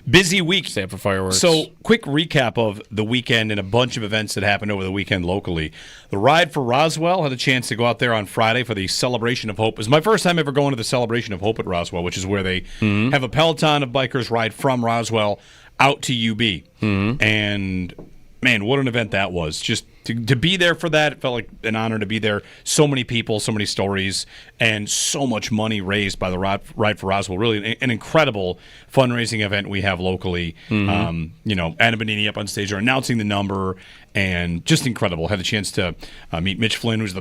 Busy week. Stay up for fireworks. So, quick recap of the weekend and a bunch of events that happened over the weekend locally. The Ride for Roswell had a chance to go out there on Friday for the Celebration of Hope. It was my first time ever going to the Celebration of Hope at Roswell, which is where they have a peloton of bikers ride from Roswell out to UB. And, man, what an event that was. Just to be there for that, it felt like an honor to be there. So many people, so many stories, and so much money raised by the Ride for Roswell. Really an incredible fundraising event we have locally. Anna Bonini up on stage are announcing the number, and just incredible. Had a chance to meet Mitch Flynn, who's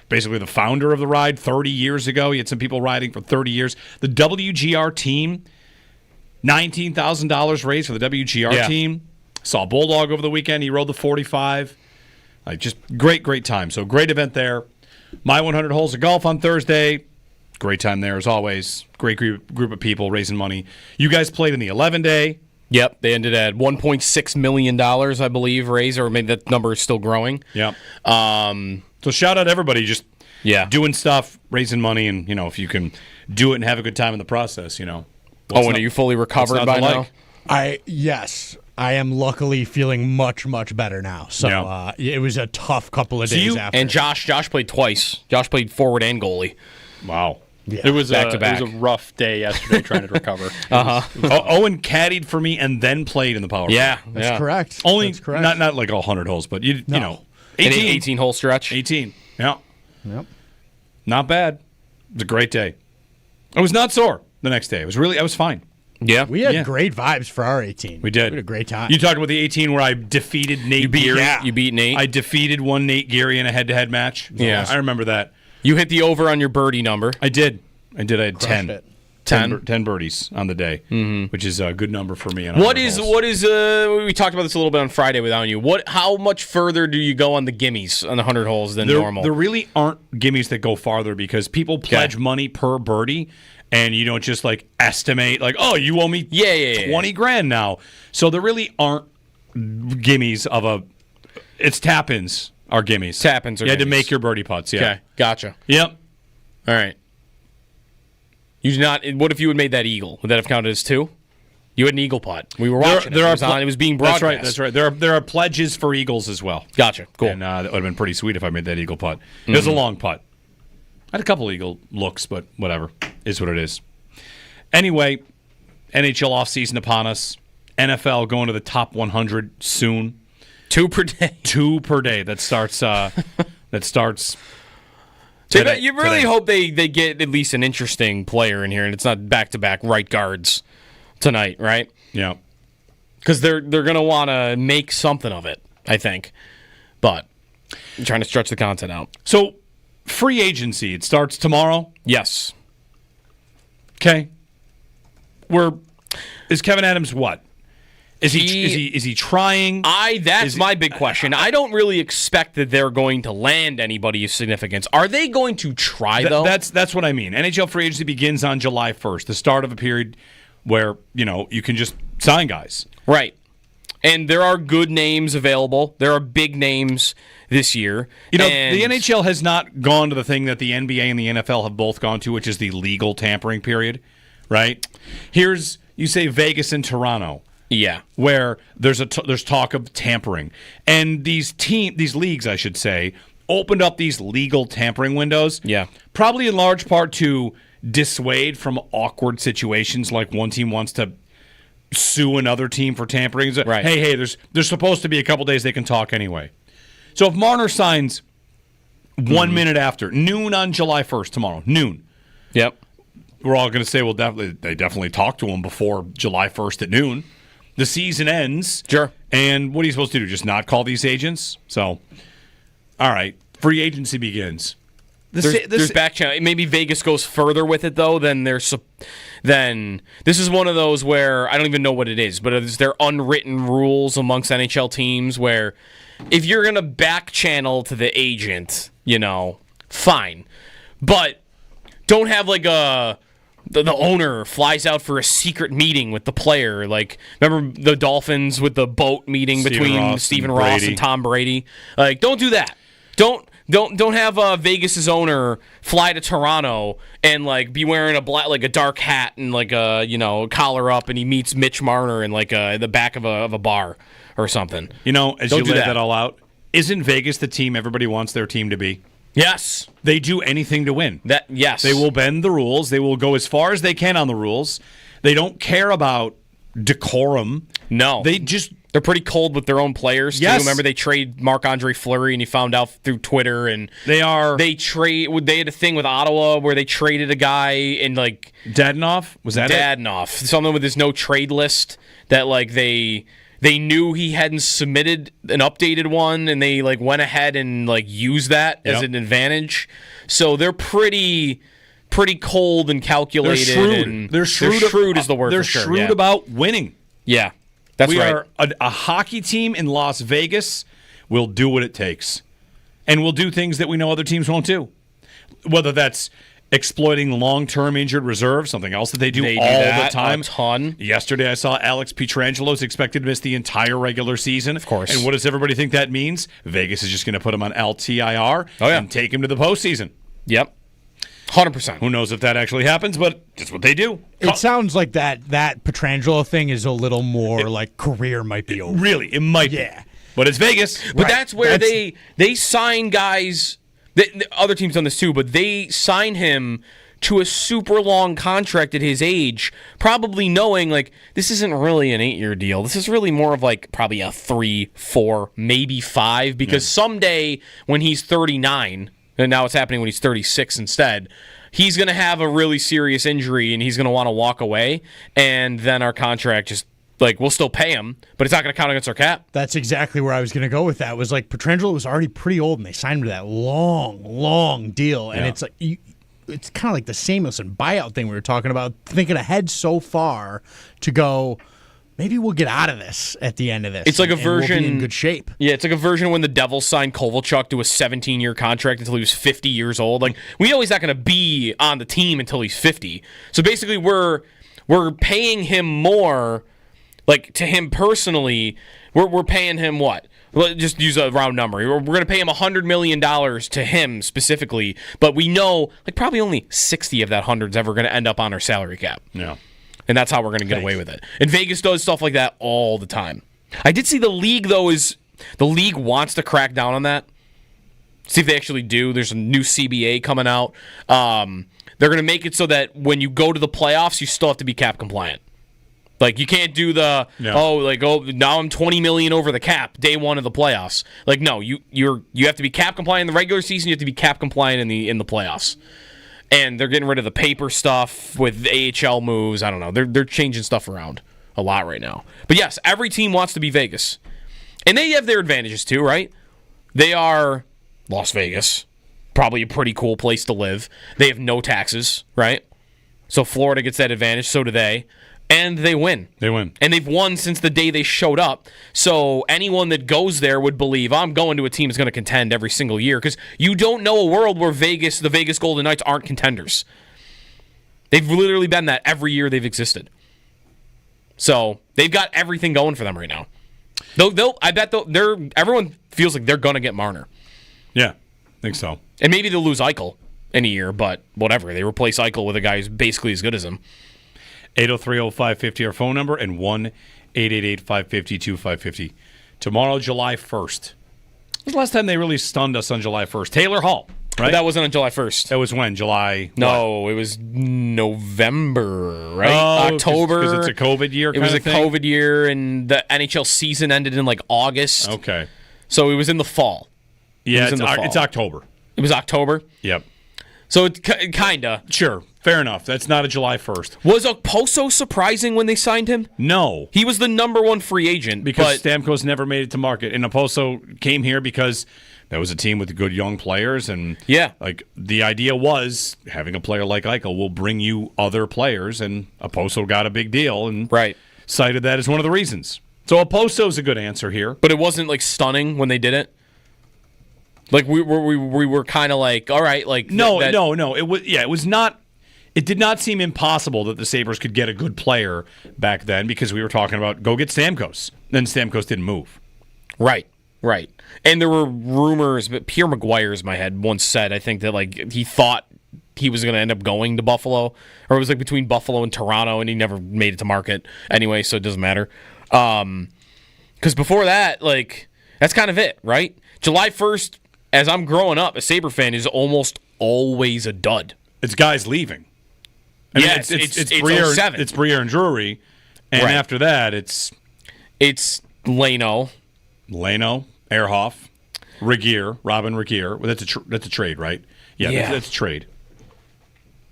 basically the founder of the ride 30 years ago. He had some people riding for 30 years. The WGR team, $19,000 raised for the WGR team. Saw Bulldog over the weekend. He rode the 45. Just great time. So great event there. My 100 Holes of Golf on Thursday. Great time there as always. Great group of people raising money. You guys played in the 11-day. Yep, they ended at $1.6 million, I believe, raised, or maybe that number is still growing. Yep. So shout out to everybody just doing stuff, raising money, and if you can do it and have a good time in the process, and are you fully recovered by now? Yes. I am luckily feeling much, much better now. So it was a tough couple of days after. And Josh played twice. Josh played forward and goalie. Wow. Yeah. It was a rough day yesterday trying to recover. Owen caddied for me and then played in the power play. Yeah, that's correct. Only not like all 100 holes, but 18 hole stretch. 18. Yeah. Yep. Not bad. It was a great day. I was not sore the next day. I was fine. Yeah. We had great vibes for our 18. We did. We had a great time. You talked about the 18 where I defeated Nate Geary. Yeah. You beat Nate. I defeated one Nate Geary in a head-to-head match. Yeah. I remember that. You hit the over on your birdie number. I did. I had 10. It. 10 birdies on the day, which is a good number for me. What is we talked about this a little bit on Friday without you. How much further do you go on the gimmies on the 100 holes than normal? There really aren't gimmies that go farther because people pledge money per birdie. And you don't just estimate you owe me 20 grand now. So there really aren't gimmies of it's tap-ins are gimmies. Tap-ins are You had to gimmies. make your birdie putts, yeah. Okay, gotcha. Yep. All right. You did not. What if you had made that eagle? Would that have counted as 2? You had an eagle putt. We were watching it was being broadcast. That's right. There are pledges for eagles as well. Gotcha. Cool. And that would have been pretty sweet if I made that eagle putt. It was a long putt. I had a couple eagle looks, but whatever. Is what it is. Anyway, NHL offseason upon us. NFL going to the top 100 soon. 2 per day. 2 per day. That starts. Today, you really hope they get at least an interesting player in here, and it's not back-to-back right guards tonight, right? Yeah. Because they're going to want to make something of it, I think. But I'm trying to stretch the content out. So, free agency, it starts tomorrow? Yes. Okay. Is Kevin Adams what? Is he trying? That's my big question. I don't really expect that they're going to land anybody of significance. Are they going to try though? That's what I mean. NHL free agency begins on July 1st, the start of a period where, you can just sign guys. Right. And there are good names available. There are big names this year. The NHL has not gone to the thing that the NBA and the NFL have both gone to, which is the legal tampering period, right? You say Vegas and Toronto. Yeah, where there's talk of tampering, and these leagues, I should say, opened up these legal tampering windows. Yeah. Probably in large part to dissuade from awkward situations like one team wants to sue another team for tampering. Right. Hey, there's supposed to be a couple days they can talk anyway. So if Marner signs 1 minute after, noon on July 1st, tomorrow, noon. Yep. We're all going to say, well, they definitely talked to him before July 1st at noon. The season ends. Sure. And what are you supposed to do? Just not call these agents? So, all right. Free agency begins. There's back channel. Maybe Vegas goes further with it, though, than this is one of those where I don't even know what it is, but it's their unwritten rules amongst NHL teams where if you're going to back channel to the agent, fine. But don't have like the owner flies out for a secret meeting with the player. Like, remember the Dolphins with the boat meeting between Stephen Ross and Tom Brady? Like, don't do that. Don't have Vegas's owner fly to Toronto and like be wearing a dark hat and like a collar up, and he meets Mitch Marner in like the back of a bar or something. As you lay that all out, isn't Vegas the team everybody wants their team to be? Yes. They do anything to win. Yes. They will bend the rules. They will go as far as they can on the rules. They don't care about decorum. No. They're pretty cold with their own players, too. Yes. Remember they trade Marc-Andre Fleury, and he found out through Twitter, and they had a thing with Ottawa where they traded a guy and like Dadonov? Was that Dadonov. Something with his no trade list that like they knew he hadn't submitted an updated one, and they like went ahead and like used that as an advantage. So they're pretty cold and calculated. They're shrewd. They're shrewd is the word. They're for sure. shrewd about winning. Yeah, that's we right. are a hockey team in Las Vegas. We'll do what it takes, and we'll do things that we know other teams won't do. Whether that's exploiting long-term injured reserves, something else that they do all the time. A ton. Yesterday, I saw Alex Pietrangelo is expected to miss the entire regular season. Of course. And what does everybody think that means? Vegas is just going to put him on LTIR and take him to the postseason. Yep. 100%. Who knows if that actually happens, but that's what they do. It sounds like that Pietrangelo thing is a little more like career might be over. Really, it might be. But it's Vegas. But that's where they sign guys. The other teams done this too, but they sign him to a super long contract at his age, probably knowing like this isn't really an 8-year deal. This is really more of like probably a 3, 4, maybe 5, because someday when he's 39, and now it's happening when he's 36 instead, he's going to have a really serious injury and he's going to want to walk away, and then our contract just we'll still pay him, but it's not going to count against our cap. That's exactly where I was going to go with that. Was like Pietrangelo was already pretty old, and they signed him to that long deal. And it's like it's kind of like the Samuelson buyout thing we were talking about, thinking ahead so far to go, maybe we'll get out of this at the end of this. It's like a version we'll be in good shape. Yeah, it's like a version when the Devils signed Kovalchuk to a 17-year contract until he was 50 years old. Like, we know he's not going to be on the team until he's 50. So basically, we're paying him more. Like, to him personally, we're paying him what? Let's just use a round number. We're going to pay him $100 million to him specifically, but we know like probably only 60 of that 100 is ever going to end up on our salary cap. Yeah. And that's how we're going to get away with it. And Vegas does stuff like that all the time. I did see the league, though, the league wants to crack down on that. See if they actually do. There's a new CBA coming out. They're going to make it so that when you go to the playoffs, you still have to be cap compliant. Like, you can't do now I'm $20 million over the cap day one of the playoffs. Like, no, you have to be cap compliant in the regular season. You have to be cap compliant in the playoffs. And they're getting rid of the paper stuff with the AHL moves. I don't know. They're changing stuff around a lot right now. But yes, every team wants to be Vegas, and they have their advantages too, right? They are Las Vegas, probably a pretty cool place to live. They have no taxes, right? So Florida gets that advantage. So do they. And they win. They win. And they've won since the day they showed up. So anyone that goes there would believe, I'm going to a team that's going to contend every single year. Because you don't know a world where the Vegas Golden Knights aren't contenders. They've literally been that every year they've existed. So they've got everything going for them right now. I bet everyone feels like they're going to get Marner. Yeah, I think so. And maybe they'll lose Eichel in a year, but whatever. They replace Eichel with a guy who's basically as good as him. 803-0550, our phone number, and 1-888-550-2550. Tomorrow, July 1st, was the last time they really stunned us on July 1st? Taylor Hall, right? But that wasn't on July 1st. That was when? July? No, it was November, right? Oh, October. Because it's a COVID year. It was a COVID year, and the NHL season ended in like August. Okay. So it was in the fall. Yeah, it's October. It was October? Yep. So it's kind of. Sure. Fair enough. That's not a July 1st. Was Okposo surprising when they signed him? No. He was the number one free agent. Because Stamkos never made it to market. And Okposo came here because that was a team with good young players. And like the idea was having a player like Eichel will bring you other players. And Okposo got a big deal and cited that as one of the reasons. So Okposo's a good answer here. But it wasn't like stunning when they did it? Like we were kind of like, all right, like no. It was not. It did not seem impossible that the Sabres could get a good player back then because we were talking about go get Stamkos. Then Stamkos didn't move. Right. And there were rumors, but Pierre McGuire's in my head once said, I think that like he thought he was going to end up going to Buffalo, or it was like between Buffalo and Toronto, and he never made it to market anyway, so it doesn't matter. Because before that, like that's kind of it, right? July 1st, as I'm growing up, a Sabre fan is almost always a dud. It's guys leaving. I mean, it's Briere, 07. It's Briere and Drury, and after that, it's Leno, Ehrhoff, Robin Regier. Well, that's a trade, right? Yeah. That's a trade.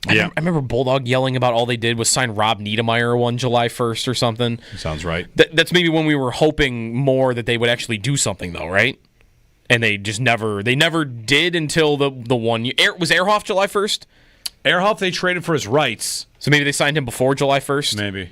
I remember Bulldog yelling about all they did was sign Rob Niedermeyer on July 1st or something. Sounds right. That's maybe when we were hoping more that they would actually do something, though, right? And they just never did until the 1 year. Was Ehrhoff July 1st? Ehrhoff, they traded for his rights. So maybe they signed him before July 1st? Maybe.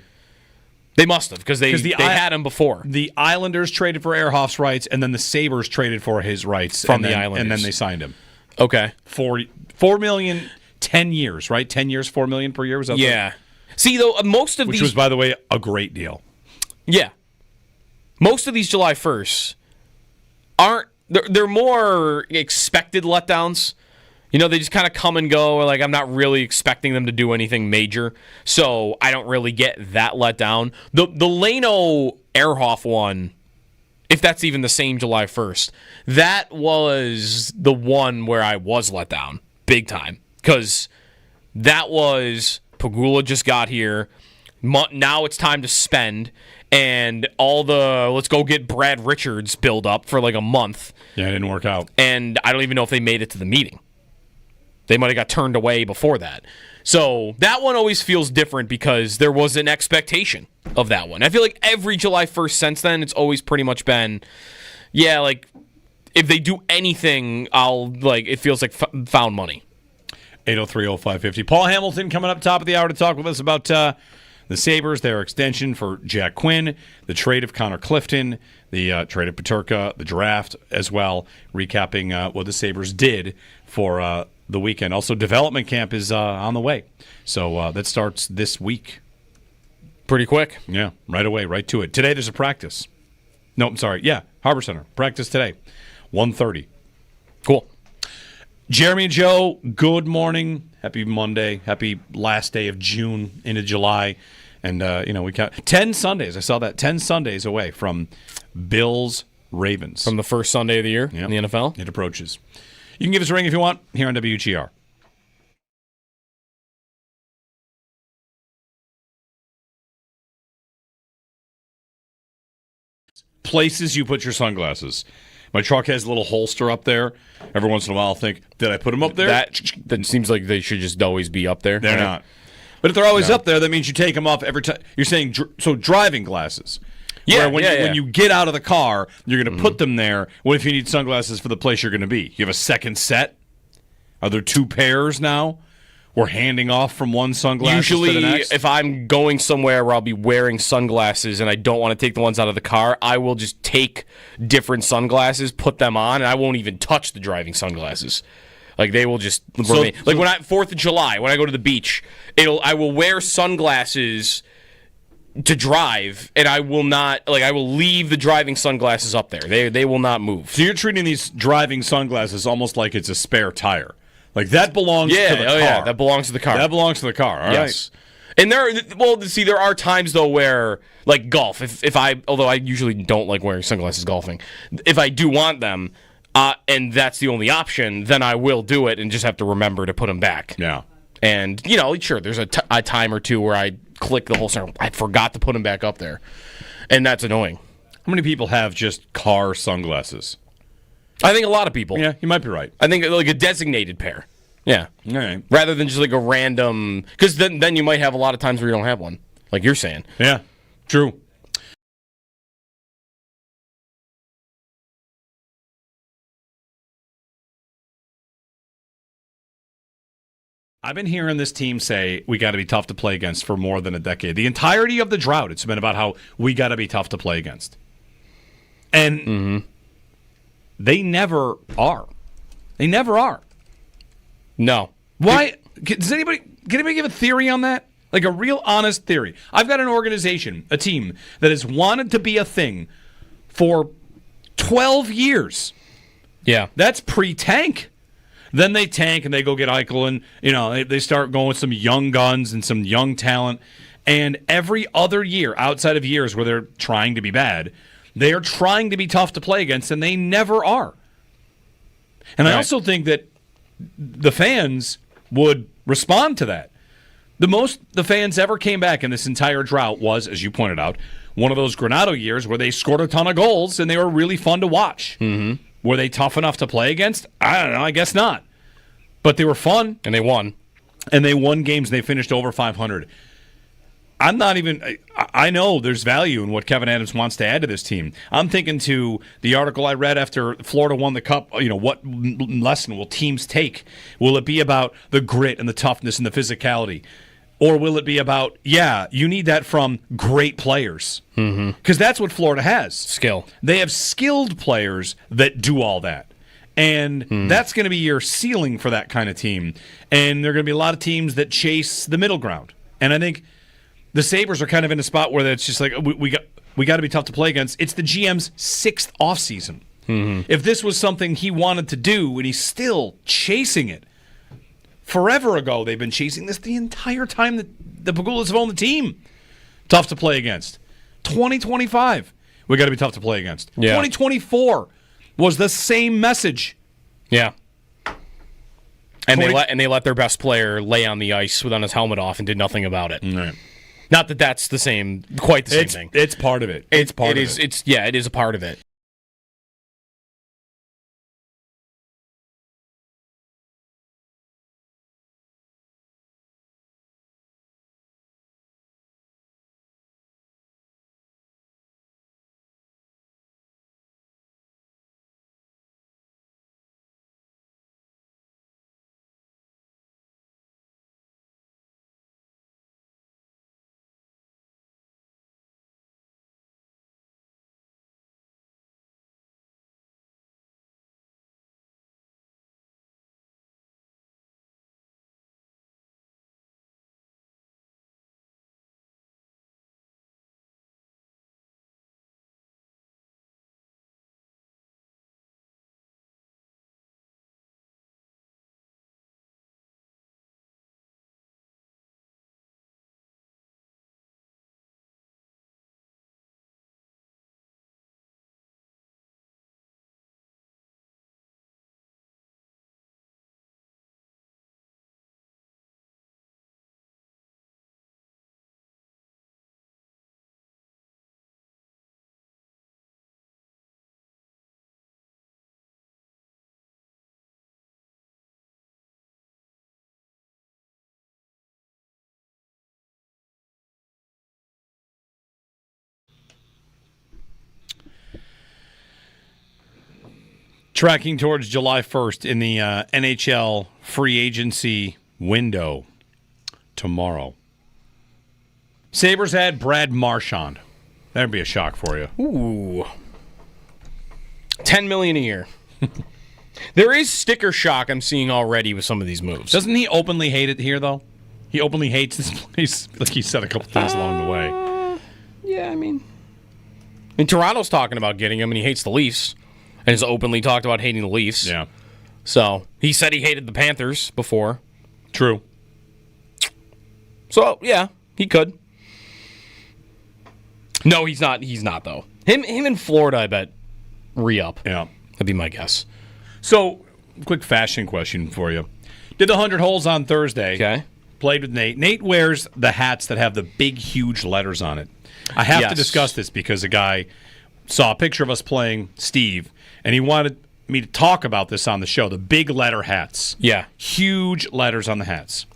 They must have, because they had him before. The Islanders traded for Ehrhoff's rights, and then the Sabres traded for his rights. Islanders. And then they signed him. Okay. $4 million, 10 years, right? 10 years, $4 million per year? Was that yeah. See, though, most of Which these... was, by the way, a great deal. Yeah. Most of these July 1sts aren't... They're more expected letdowns. You know, they just kind of come and go. Like, I'm not really expecting them to do anything major, so I don't really get that letdown. The Leno Ehrhoff one, if that's even the same July 1st, that was the one where I was let down big time, because that was Pagula just got here. Now it's time to spend, and all the let's go get Brad Richards build up for like a month. Yeah, it didn't work out. And I don't even know if they made it to the meeting. They might have got turned away before that. So that one always feels different because there was an expectation of that one. I feel like every July 1st since then, it's always pretty much been, yeah, like if they do anything, it feels like found money. 803-0550. Paul Hamilton coming up top of the hour to talk with us about the Sabres, their extension for Jack Quinn, the trade of Connor Clifton, the trade of Peterka, the draft as well, recapping what the Sabres did for the weekend. Also, development camp is on the way. So that starts this week. Pretty quick. Yeah, right away, right to it. Today there's a practice. No, I'm sorry. Yeah, Harbor Center. Practice today, 1:30. Cool. Jeremy and Joe, good morning. Happy Monday. Happy last day of June into July. And, we count 10 Sundays. I saw that. 10 Sundays away from Bills Ravens. From the first Sunday of the year in the NFL? It approaches. You can give us a ring if you want here on WGR. Places you put your sunglasses. My truck has a little holster up there. Every once in a while I'll think, did I put them up there? That seems like they should just always be up there. They're not. But if they're always up there, that means you take them off every time. You're saying, so driving glasses. Yeah, when you get out of the car, you're going to put them there. What if you need sunglasses for the place you're going to be? You have a second set? Are there two pairs now? We're handing off from one sunglasses to the next? Usually, if I'm going somewhere where I'll be wearing sunglasses and I don't want to take the ones out of the car, I will just take different sunglasses, put them on, and I won't even touch the driving sunglasses. Like, they will just remain. Like, 4th of July, when I go to the beach, I will wear sunglasses to drive, and I will not, I will leave the driving sunglasses up there. They will not move. So you're treating these driving sunglasses almost like it's a spare tire. Like, that belongs to the car. Yeah, that belongs to the car. That belongs to the car, all right. And there are times, though, where, like golf, although I usually don't like wearing sunglasses golfing, if I do want them, and that's the only option, then I will do it and just have to remember to put him back. Yeah. And, sure, there's a time or two where I click the whole song. I forgot to put him back up there. And that's annoying. How many people have just car sunglasses? I think a lot of people. Yeah, you might be right. I think like a designated pair. Yeah. All right. Rather than just like a random... Because then you might have a lot of times where you don't have one, like you're saying. Yeah, true. I've been hearing this team say we got to be tough to play against for more than a decade. The entirety of the drought, it's been about how we got to be tough to play against. And they never are. They never are. No. Why? Can anybody give a theory on that? Like a real honest theory. I've got an organization, a team, that has wanted to be a thing for 12 years. Yeah. That's pre-tank. Then they tank and they go get Eichel and, they start going with some young guns and some young talent. And every other year, outside of years where they're trying to be bad, they are trying to be tough to play against, and they never are. And I also think that the fans would respond to that. The most the fans ever came back in this entire drought was, as you pointed out, one of those Granato years where they scored a ton of goals and they were really fun to watch. Mm-hmm. Were they tough enough to play against? I don't know. I guess not. But they were fun. And they won. And they won games and they finished over 500. I know there's value in what Kevin Adams wants to add to this team. I'm thinking to the article I read after Florida won the Cup, what lesson will teams take? Will it be about the grit and the toughness and the physicality? Or will it be about, you need that from great players? Because that's what Florida has. Skill. They have skilled players that do all that. And that's going to be your ceiling for that kind of team. And there are going to be a lot of teams that chase the middle ground. And I think the Sabres are kind of in a spot where it's just like, we got to be tough to play against. It's the GM's 6th offseason. If this was something he wanted to do and he's still chasing it, forever ago, they've been chasing this the entire time that the Pagulas have owned the team. Tough to play against. 2025, we got to be tough to play against. Yeah. 2024 was the same message. Yeah. And they let their best player lay on the ice without his helmet off and did nothing about it. Right. Not that that's quite the same thing. It's part of it. It is a part of it. Tracking towards July 1st in the NHL free agency window tomorrow. Sabres add Brad Marchand. That'd be a shock for you. Ooh. $10 million a year. There is sticker shock I'm seeing already with some of these moves. Doesn't he openly hate it here, though? He openly hates this place, like he said a couple times along the way. Yeah, I mean, Toronto's talking about getting him, and he hates the Leafs. And has openly talked about hating the Leafs. Yeah. So, he said he hated the Panthers before. True. So, yeah, he could. No, he's not. He's not, though. Him in Florida, I bet, re-up. Yeah. That'd be my guess. So, quick fashion question for you. Did the 100 holes on Thursday. Okay. Played with Nate. Nate wears the hats that have the big, huge letters on it. I have to discuss this because a guy saw a picture of us playing Steve, and he wanted me to talk about this on the show, the big letter hats. Yeah. Huge letters on the hats.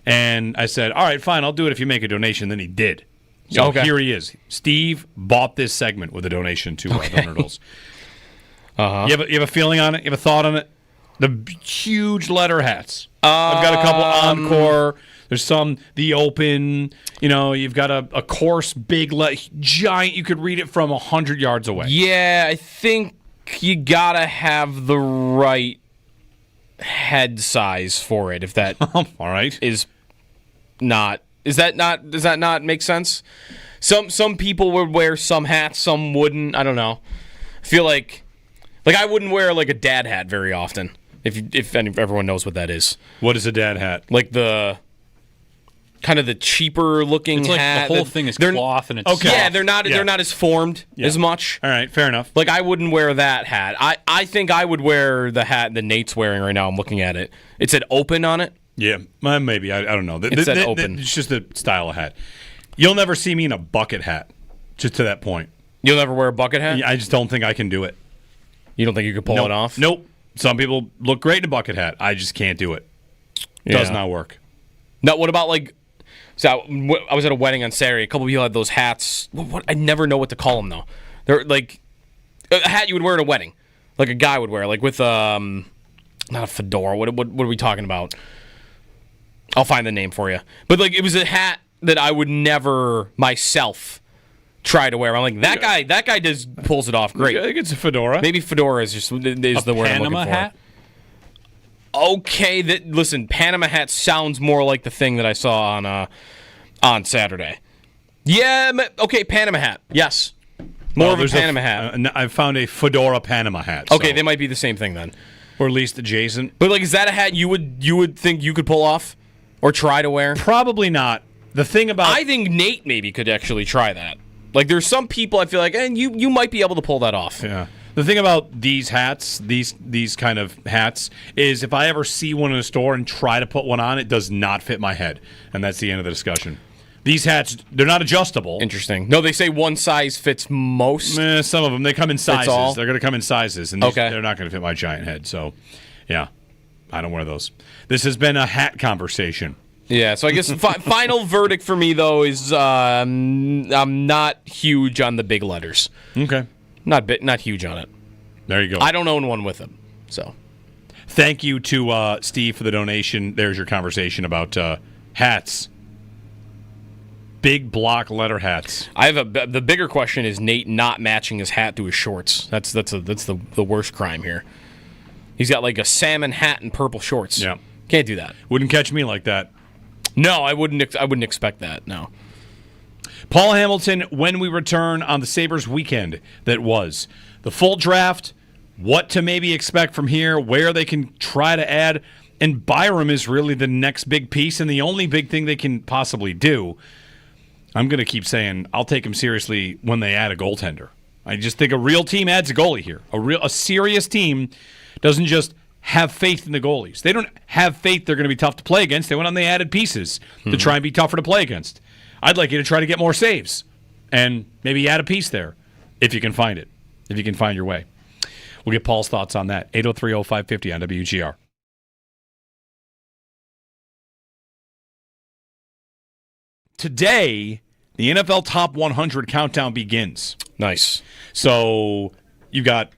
And I said, all right, fine, I'll do it if you make a donation. Then he did. So here he is. Steve bought this segment with a donation to the 100 holes. You have a feeling on it? You have a thought on it? The huge letter hats. I've got a couple Encore. There's some The Open. You've got a course big, giant. You could read it from 100 yards away. Yeah, I think you gotta have the right head size for it. If that all right is not. Does that not make sense? Some people would wear some hats, some wouldn't. I don't know. I feel like I wouldn't wear like a dad hat very often. If everyone knows what that is. What is a dad hat? Like the kind of the cheaper looking it's like hat. The whole thing is cloth and it's okay. soft. Yeah, they're not as formed as much. All right, fair enough. Like I wouldn't wear that hat. I think I would wear the hat that Nate's wearing right now. I'm looking at it. It said open on it. Yeah, maybe. I don't know. It said open. It's just the style of hat. You'll never see me in a bucket hat, just to that point. You'll never wear a bucket hat? Yeah, I just don't think I can do it. You don't think you could pull it off? Nope. Some people look great in a bucket hat. I just can't do it. Does not work. No, what about so I was at a wedding on Saturday. A couple of people had those hats. I never know what to call them, though. They're like a hat you would wear at a wedding. Like a guy would wear, like with, not a fedora. What are we talking about? I'll find the name for you. But it was a hat that I would never myself try to wear. I'm like, that guy pulls it off great. I think it's a fedora. Maybe fedora is the word I'm looking for. Panama hat? Okay, listen, Panama hat sounds more like the thing that I saw on Saturday. Yeah, okay, Panama hat. Yes. More of a Panama hat. I found a fedora Panama hat. Okay, they might be the same thing then. Or at least adjacent. But is that a hat you would think you could pull off or try to wear? Probably not. The thing about I think Nate maybe could actually try that. There's some people I feel like, and you might be able to pull that off. Yeah. The thing about these hats, these kind of hats, is if I ever see one in a store and try to put one on, it does not fit my head. And that's the end of the discussion. These hats, they're not adjustable. Interesting. No, they say one size fits most. Some of them, they come in sizes. All? They're going to come in sizes. And they're not going to fit my giant head. So, yeah, I don't wear those. This has been a hat conversation. Yeah, so I guess final verdict for me, though, is I'm not huge on the big letters. Okay. Not huge on it. There you go. I don't own one with them. So, thank you to Steve for the donation. There's your conversation about hats. Big block letter hats. I have the bigger question is Nate not matching his hat to his shorts. That's the worst crime here. He's got a salmon hat and purple shorts. Yeah, can't do that. Wouldn't catch me like that. No, I wouldn't expect that. No. Paul Hamilton, when we return on the Sabres weekend that was. The full draft, what to maybe expect from here, where they can try to add, and Byram is really the next big piece and the only big thing they can possibly do. I'm going to keep saying I'll take him seriously when they add a goaltender. I just think a real team adds a goalie here. A serious team doesn't just have faith in the goalies. They don't have faith they're going to be tough to play against. They went on the added pieces to try and be tougher to play against. I'd like you to try to get more saves and maybe add a piece there if you can find it, if you can find your way. We'll get Paul's thoughts on that. 803-0550 on WGR. Today, the NFL Top 100 countdown begins. Nice. So I've got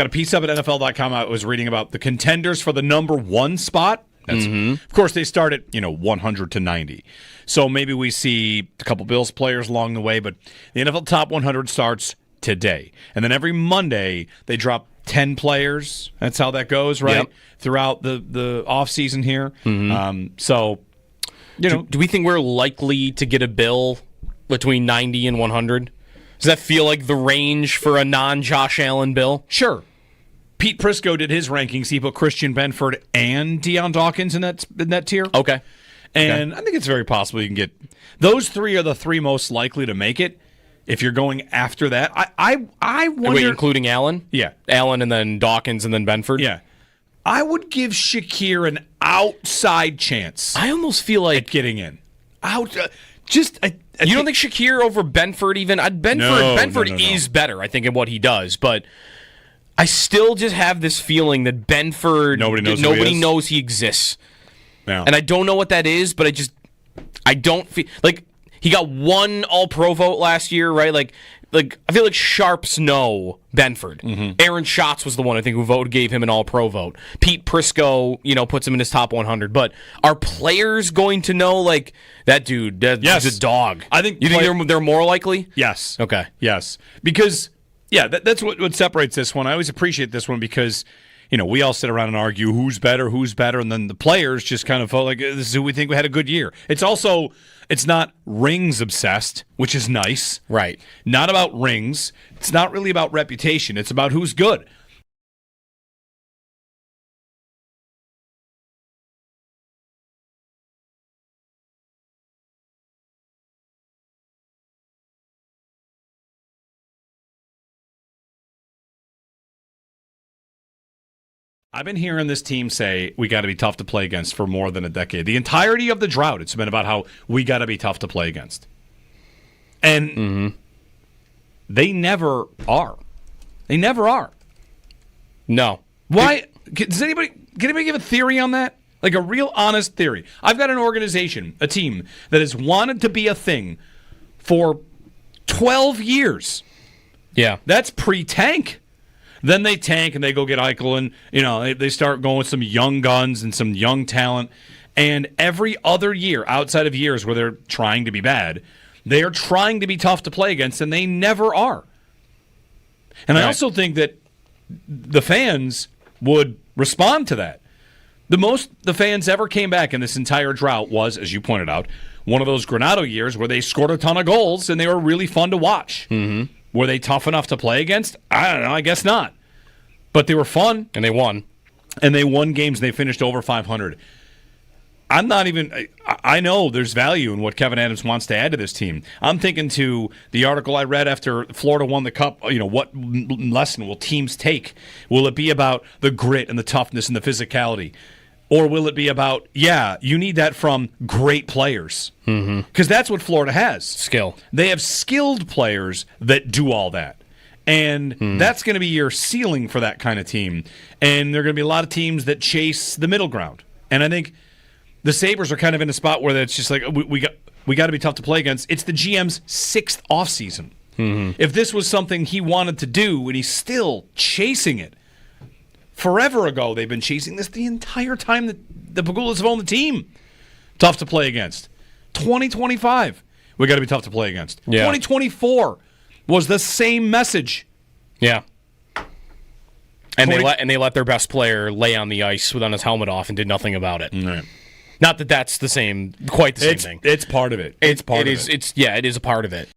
a piece up at NFL.com. I was reading about the contenders for the number one spot. That's, Of course, they start at 100 to 90. So maybe we see a couple Bills players along the way, but the NFL Top 100 starts today. And then every Monday, they drop 10 players. That's how that goes, right? Yep. Throughout the offseason here. Do we think we're likely to get a Bill between 90 and 100? Does that feel like the range for a non-Josh Allen Bill? Sure. Pete Prisco did his rankings. He put Christian Benford and Deion Dawkins in that tier. Okay. And I think it's very possible you can get those three are the three most likely to make it. If you're going after that, I wonder. Wait, including Allen? Yeah, Allen and then Dawkins and then Benford. Yeah, I would give Shakir an outside chance. I almost feel like getting in. You don't think Shakir over Benford even? Benford is better, I think, in what he does, but I still just have this feeling that Benford, nobody knows he exists. Yeah. And I don't know what that is, but I don't feel like he got one All-Pro vote last year, right? Like I feel like Sharps know Benford. Mm-hmm. Aaron Schatz was the one I think who gave him an All-Pro vote. Pete Prisco, puts him in his top 100. But are players going to know like that dude? That's a dog. I think you think they're more likely. Yes. Okay. Yes, because that's what separates this one. I always appreciate this one because we all sit around and argue who's better, and then the players just kind of felt like this is who we think we had a good year. It's not rings obsessed, which is nice. Right. Not about rings. It's not really about reputation. It's about who's good. I've been hearing this team say we got to be tough to play against for more than a decade. The entirety of the drought, it's been about how we got to be tough to play against. And they never are. They never are. No. Why? Can anybody give a theory on that? Like a real honest theory. I've got an organization, a team, that has wanted to be a thing for 12 years. Yeah. That's pre-tank. Then they tank and they go get Eichel and, they start going with some young guns and some young talent. And every other year, outside of years where they're trying to be bad, they are trying to be tough to play against, and they never are. And I also think that the fans would respond to that. The most the fans ever came back in this entire drought was, as you pointed out, one of those Granato years where they scored a ton of goals and they were really fun to watch. Mm-hmm. Were they tough enough to play against? I don't know. I guess not. But they were fun. And they won. And they won games and they finished over 500. I'm not even – I know there's value in what Kevin Adams wants to add to this team. I'm thinking to the article I read after Florida won the Cup, what lesson will teams take? Will it be about the grit and the toughness and the physicality? Or will it be about, you need that from great players? Because that's what Florida has. Skill. They have skilled players that do all that. And that's going to be your ceiling for that kind of team. And there are going to be a lot of teams that chase the middle ground. And I think the Sabres are kind of in a spot where it's just like, we got to be tough to play against. It's the GM's 6th offseason. If this was something he wanted to do and he's still chasing it, forever ago, they've been chasing this the entire time that the Pagulas have owned the team. Tough to play against. 2025, we got to be tough to play against. Yeah. 2024 was the same message. Yeah. And they let their best player lay on the ice without his helmet off and did nothing about it. Right. Not that that's quite the same thing. It's part of it. It is a part of it.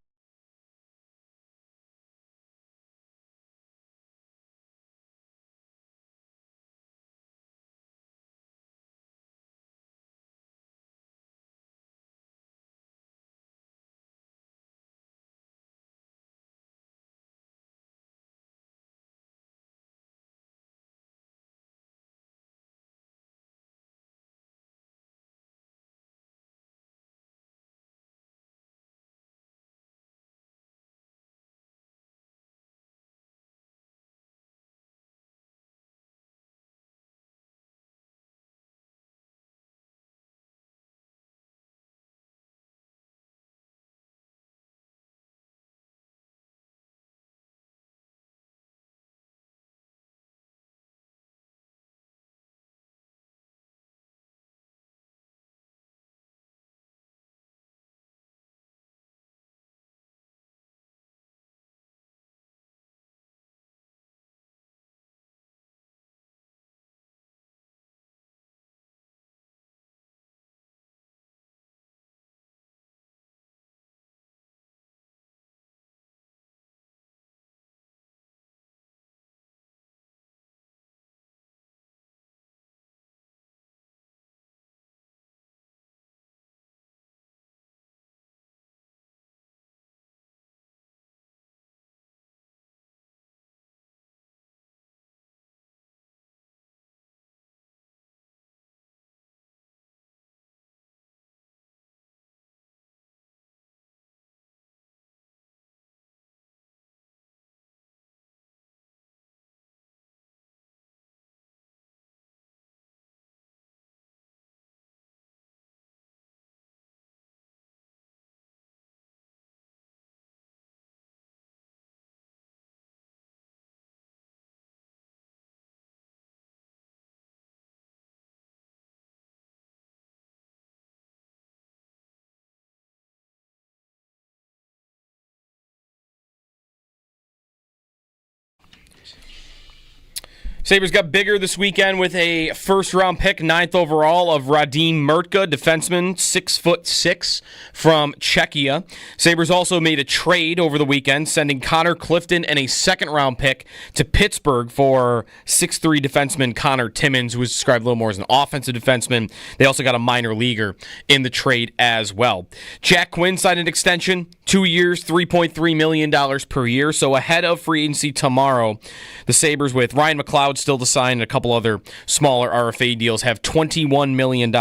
Sabres got bigger this weekend with a first-round pick, 9th overall, of Radim Mrtka, defenseman, 6'6", from Czechia. Sabres also made a trade over the weekend, sending Connor Clifton and a second-round pick to Pittsburgh for 6'3" defenseman Connor Timmins, who was described a little more as an offensive defenseman. They also got a minor leaguer in the trade as well. Jack Quinn signed an extension, 2 years, $3.3 million per year. So ahead of free agency tomorrow, the Sabres, with Ryan McLeod still to sign and a couple other smaller RFA deals, have $21 million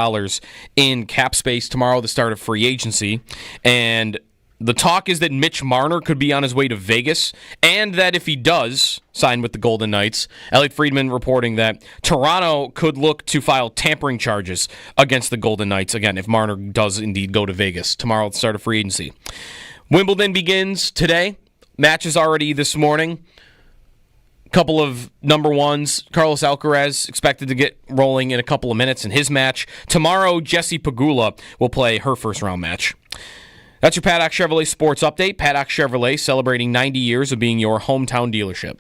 in cap space tomorrow, the start of free agency. And the talk is that Mitch Marner could be on his way to Vegas, and that if he does sign with the Golden Knights, Elliot Friedman reporting that Toronto could look to file tampering charges against the Golden Knights, again, if Marner does indeed go to Vegas tomorrow at the start of free agency. Wimbledon begins today. Matches already this morning. Couple of number ones. Carlos Alcaraz expected to get rolling in a couple of minutes in his match. Tomorrow, Jessie Pegula will play her first-round match. That's your Paddock Chevrolet Sports Update. Paddock Chevrolet celebrating 90 years of being your hometown dealership.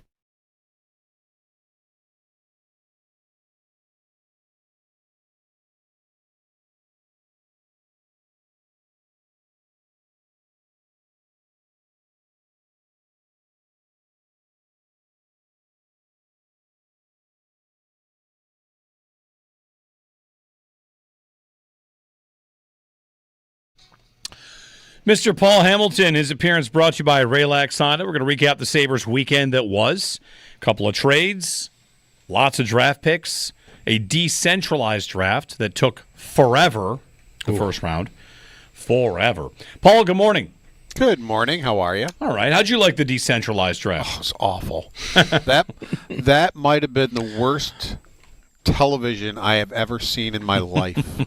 Mr. Paul Hamilton, his appearance brought to you by Raylax Honda. We're going to recap the Sabres weekend that was. A couple of trades, lots of draft picks, a decentralized draft that took forever, the first round. Forever. Paul, good morning. Good morning. How are you? All right. How'd you like the decentralized draft? Oh, it's awful. that might have been the worst television I have ever seen in my life.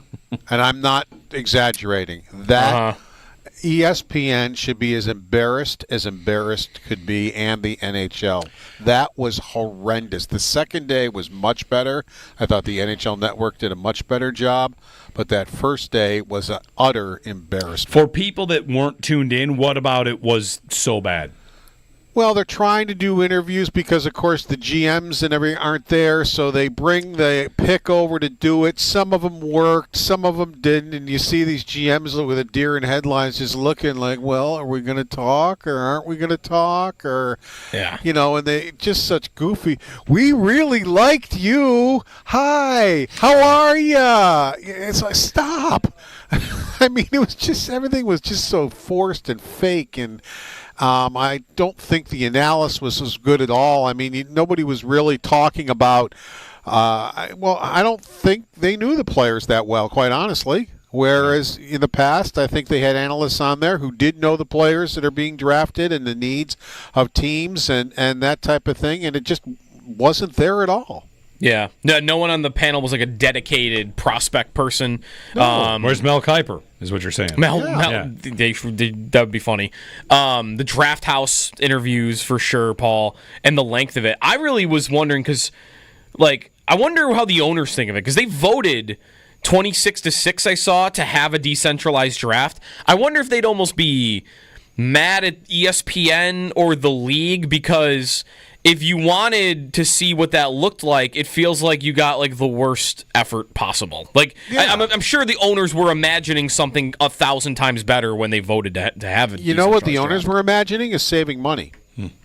And I'm not exaggerating. That ESPN should be as embarrassed could be, and the NHL. That was horrendous. The second day was much better. I thought the NHL Network did a much better job, but that first day was an utter embarrassment. For people that weren't tuned in, what about it was so bad? Well, they're trying to do interviews because, of course, the GMs and everything aren't there, so they bring the pick over to do it. Some of them worked, some of them didn't, and you see these GMs with a deer in headlights just looking like, well, are we going to talk or aren't we going to talk? Or, you know, and they just such goofy, we really liked you. Hi, how are ya? It's like, stop. I mean, it was just, everything was just so forced and fake, and I don't think the analysis was good at all. I mean, nobody was really talking about, I don't think they knew the players that well, quite honestly. Whereas in the past, I think they had analysts on there who did know the players that are being drafted and the needs of teams and that type of thing, and it just wasn't there at all. Yeah. No one on the panel was like a dedicated prospect person. No. Where's Mel Kiper, is what you're saying? That would be funny. The Draft House interviews, for sure, Paul, and the length of it. I really was wondering because, like, I wonder how the owners think of it, because they voted 26-6, I saw, to have a decentralized draft. I wonder if they'd almost be mad at ESPN or the league, because if you wanted to see what that looked like, it feels like you got like the worst effort possible. Like, yeah. I'm sure the owners were imagining something 1,000 times better when they voted to have it. You know what the owners were imagining is saving money.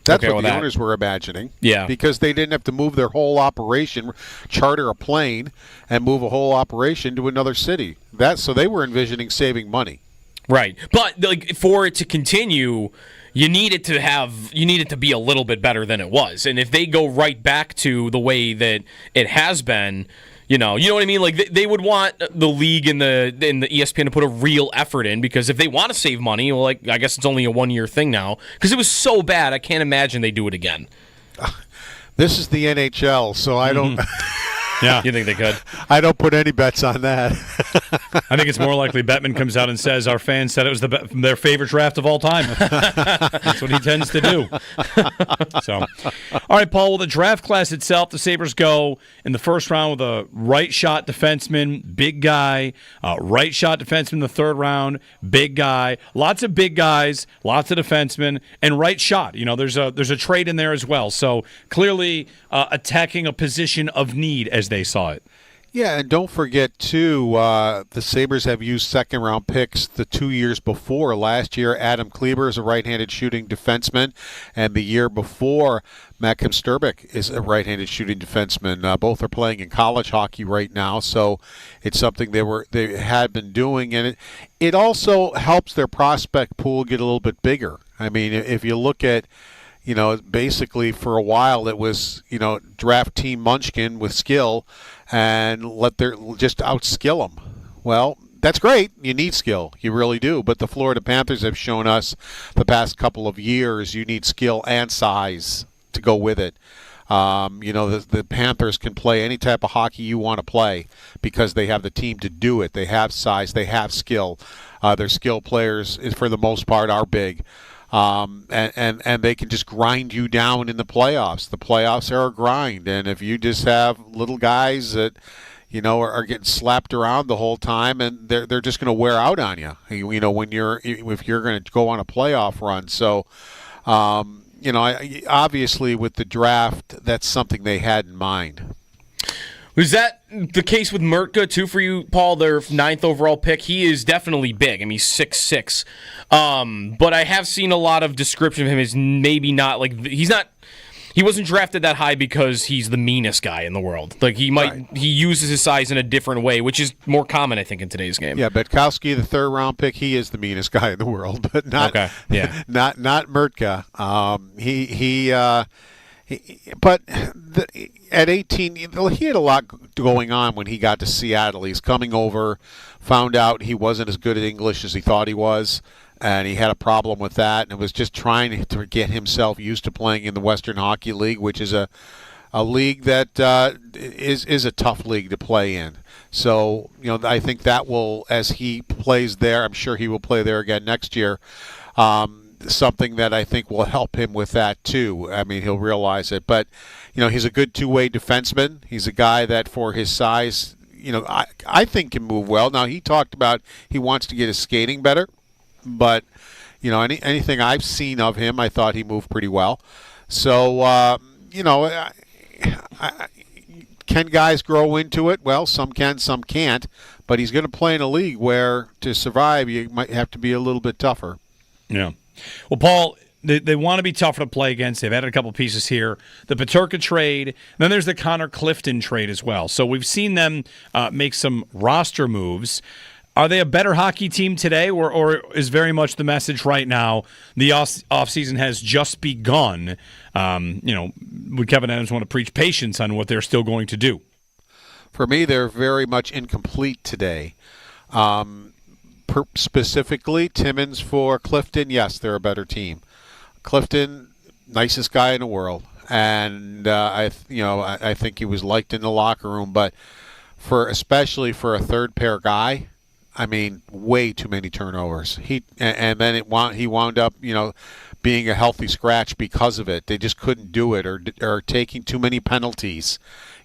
That's what the owners were imagining. Yeah. Because they didn't have to move their whole operation, charter a plane, and move a whole operation to another city. So they were envisioning saving money. Right. But like, for it to continue, you need it to be a little bit better than it was. And if they go right back to the way that it has been, you know what I mean? Like, they would want the league and the ESPN to put a real effort in, because if they want to save money, well, like, I guess it's only a 1-year thing now, because it was so bad, I can't imagine they do it again. This is the NHL, so I don't Yeah. You think they could? I don't put any bets on that. I think it's more likely Bettman comes out and says our fans said it was their favorite draft of all time. That's what he tends to do. So, all right, Paul. Well, the draft class itself, the Sabres go in the first round with a right shot defenseman, big guy. Right shot defenseman in the third round, big guy. Lots of big guys, lots of defensemen, and right shot. There's a trade in there as well. So clearly attacking a position of need as they saw it. Yeah, and don't forget, too, the Sabres have used second-round picks the 2 years before. Last year, Adam Kleber is a right-handed shooting defenseman, and the year before, Malcolm Sturbeck is a right-handed shooting defenseman. Both are playing in college hockey right now, so it's something they had been doing, and it also helps their prospect pool get a little bit bigger. I mean, if you look at, basically for a while it was, draft Team Munchkin with skill and just outskill them. Well, that's great. You need skill. You really do. But the Florida Panthers have shown us the past couple of years you need skill and size to go with it. The Panthers can play any type of hockey you want to play because they have the team to do it. They have size. They have skill. Their skill players, for the most part, are big. And they can just grind you down in the playoffs. The playoffs are a grind, and if you just have little guys that, are getting slapped around the whole time, and they're just going to wear out on you. If you're going to go on a playoff run. So, obviously with the draft, that's something they had in mind. Was that the case with Mertka, too, for you, Paul, their 9th overall pick? He is definitely big. I mean, he's 6'6". But I have seen a lot of description of him as maybe not, he wasn't drafted that high because he's the meanest guy in the world. He uses his size in a different way, which is more common, I think, in today's game. Yeah, Betkowski, the 3rd-round pick, he is the meanest guy in the world, but not not Mertka. But at 18, he had a lot going on when he got to Seattle. He's coming over, found out he wasn't as good at English as he thought he was, and he had a problem with that, and was just trying to get himself used to playing in the Western Hockey League, which is a league that is a tough league to play in. So, I think that will, as he plays there, I'm sure he will play there again next year. Something that I think will help him with that too. I mean, he'll realize it. But, he's a good two-way defenseman. He's a guy that, for his size, I think can move well. Now, he talked about he wants to get his skating better. But, anything I've seen of him, I thought he moved pretty well. So, can guys grow into it? Well, some can, some can't. But he's going to play in a league where, to survive, you might have to be a little bit tougher. Yeah. Well, Paul, they want to be tougher to play against. They've added a couple pieces here. The Peterka trade, then there's the Connor Clifton trade as well. So we've seen them make some roster moves. Are they a better hockey team today, or is very much the message right now the offseason has just begun? Would Kevin Adams want to preach patience on what they're still going to do? For me, they're very much incomplete today. Specifically, Timmins for Clifton, yes, they're a better team. Clifton, nicest guy in the world, and I think he was liked in the locker room. But especially for a third pair guy, I mean, way too many turnovers. He wound up, being a healthy scratch because of it. They just couldn't do it, or taking too many penalties.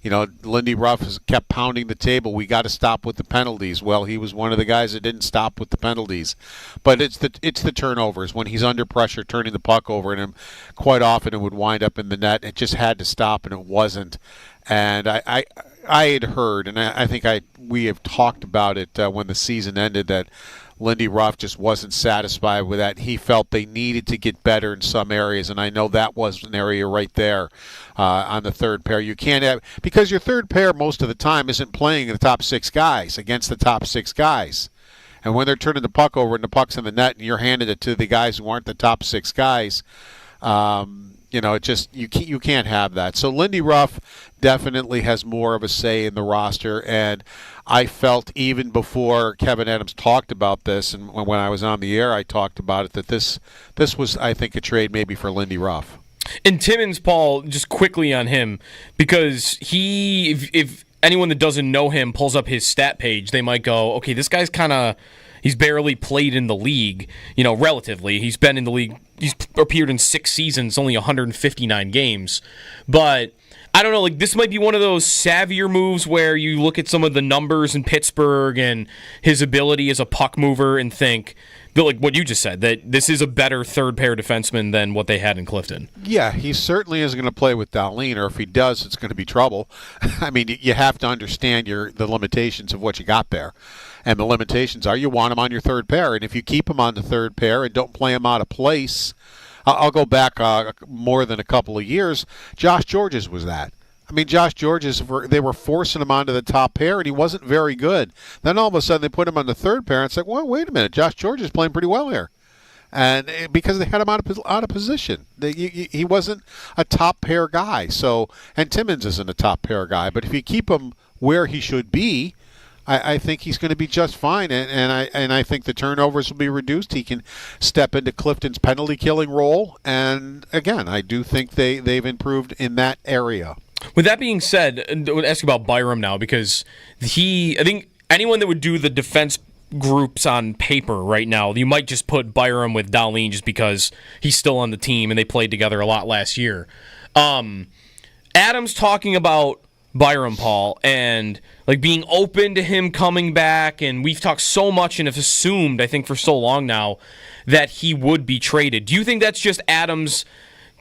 Lindy Ruff has kept pounding the table. We got to stop with the penalties. Well, he was one of the guys that didn't stop with the penalties. But it's the turnovers. When he's under pressure, turning the puck over, and quite often it would wind up in the net. It just had to stop, and it wasn't. And I had heard, and I think we have talked about it when the season ended, that Lindy Ruff just wasn't satisfied with that. He felt they needed to get better in some areas, and I know that was an area right there on the third pair. You can't have, because your third pair most of the time isn't playing the top 6 guys against the top 6 guys. And when they're turning the puck over and the puck's in the net and you're handing it to the guys who aren't the top 6 guys, it just you can't have that. So Lindy Ruff definitely has more of a say in the roster, and I felt even before Kevin Adams talked about this, and when I was on the air, I talked about it, that this was, I think, a trade maybe for Lindy Ruff. And Timmins, Paul, just quickly on him, because if anyone that doesn't know him pulls up his stat page, they might go, okay, this guy's he's barely played in the league, relatively. He's been in the league, he's appeared in 6 seasons, only 159 games. But I don't know, this might be one of those savvier moves where you look at some of the numbers in Pittsburgh and his ability as a puck mover and think, like what you just said, that this is a better third-pair defenseman than what they had in Clifton. Yeah, he certainly isn't going to play with Dahlin, or if he does, it's going to be trouble. I mean, you have to understand the limitations of what you got there. And the limitations are you want him on your third pair, and if you keep him on the third pair and don't play him out of place, I'll go back more than a couple of years. Josh Georges was that. I mean, Josh Georges, they were forcing him onto the top pair, and he wasn't very good. Then all of a sudden they put him on the third pair, and it's like, well, wait a minute, Josh Georges is playing pretty well here. And because they had him out of position. He wasn't a top pair guy. And Timmins isn't a top pair guy. But if you keep him where he should be, I think he's going to be just fine, and I think the turnovers will be reduced. He can step into Clifton's penalty-killing role, and again, I do think they've improved in that area. With that being said, I would ask you about Byram now, because I think anyone that would do the defense groups on paper right now, you might just put Byram with Dahlin just because he's still on the team and they played together a lot last year. Adam's talking about Byram, Paul, and being open to him coming back, and we've talked so much and have assumed, I think for so long now, that he would be traded. Do you think that's just Adam's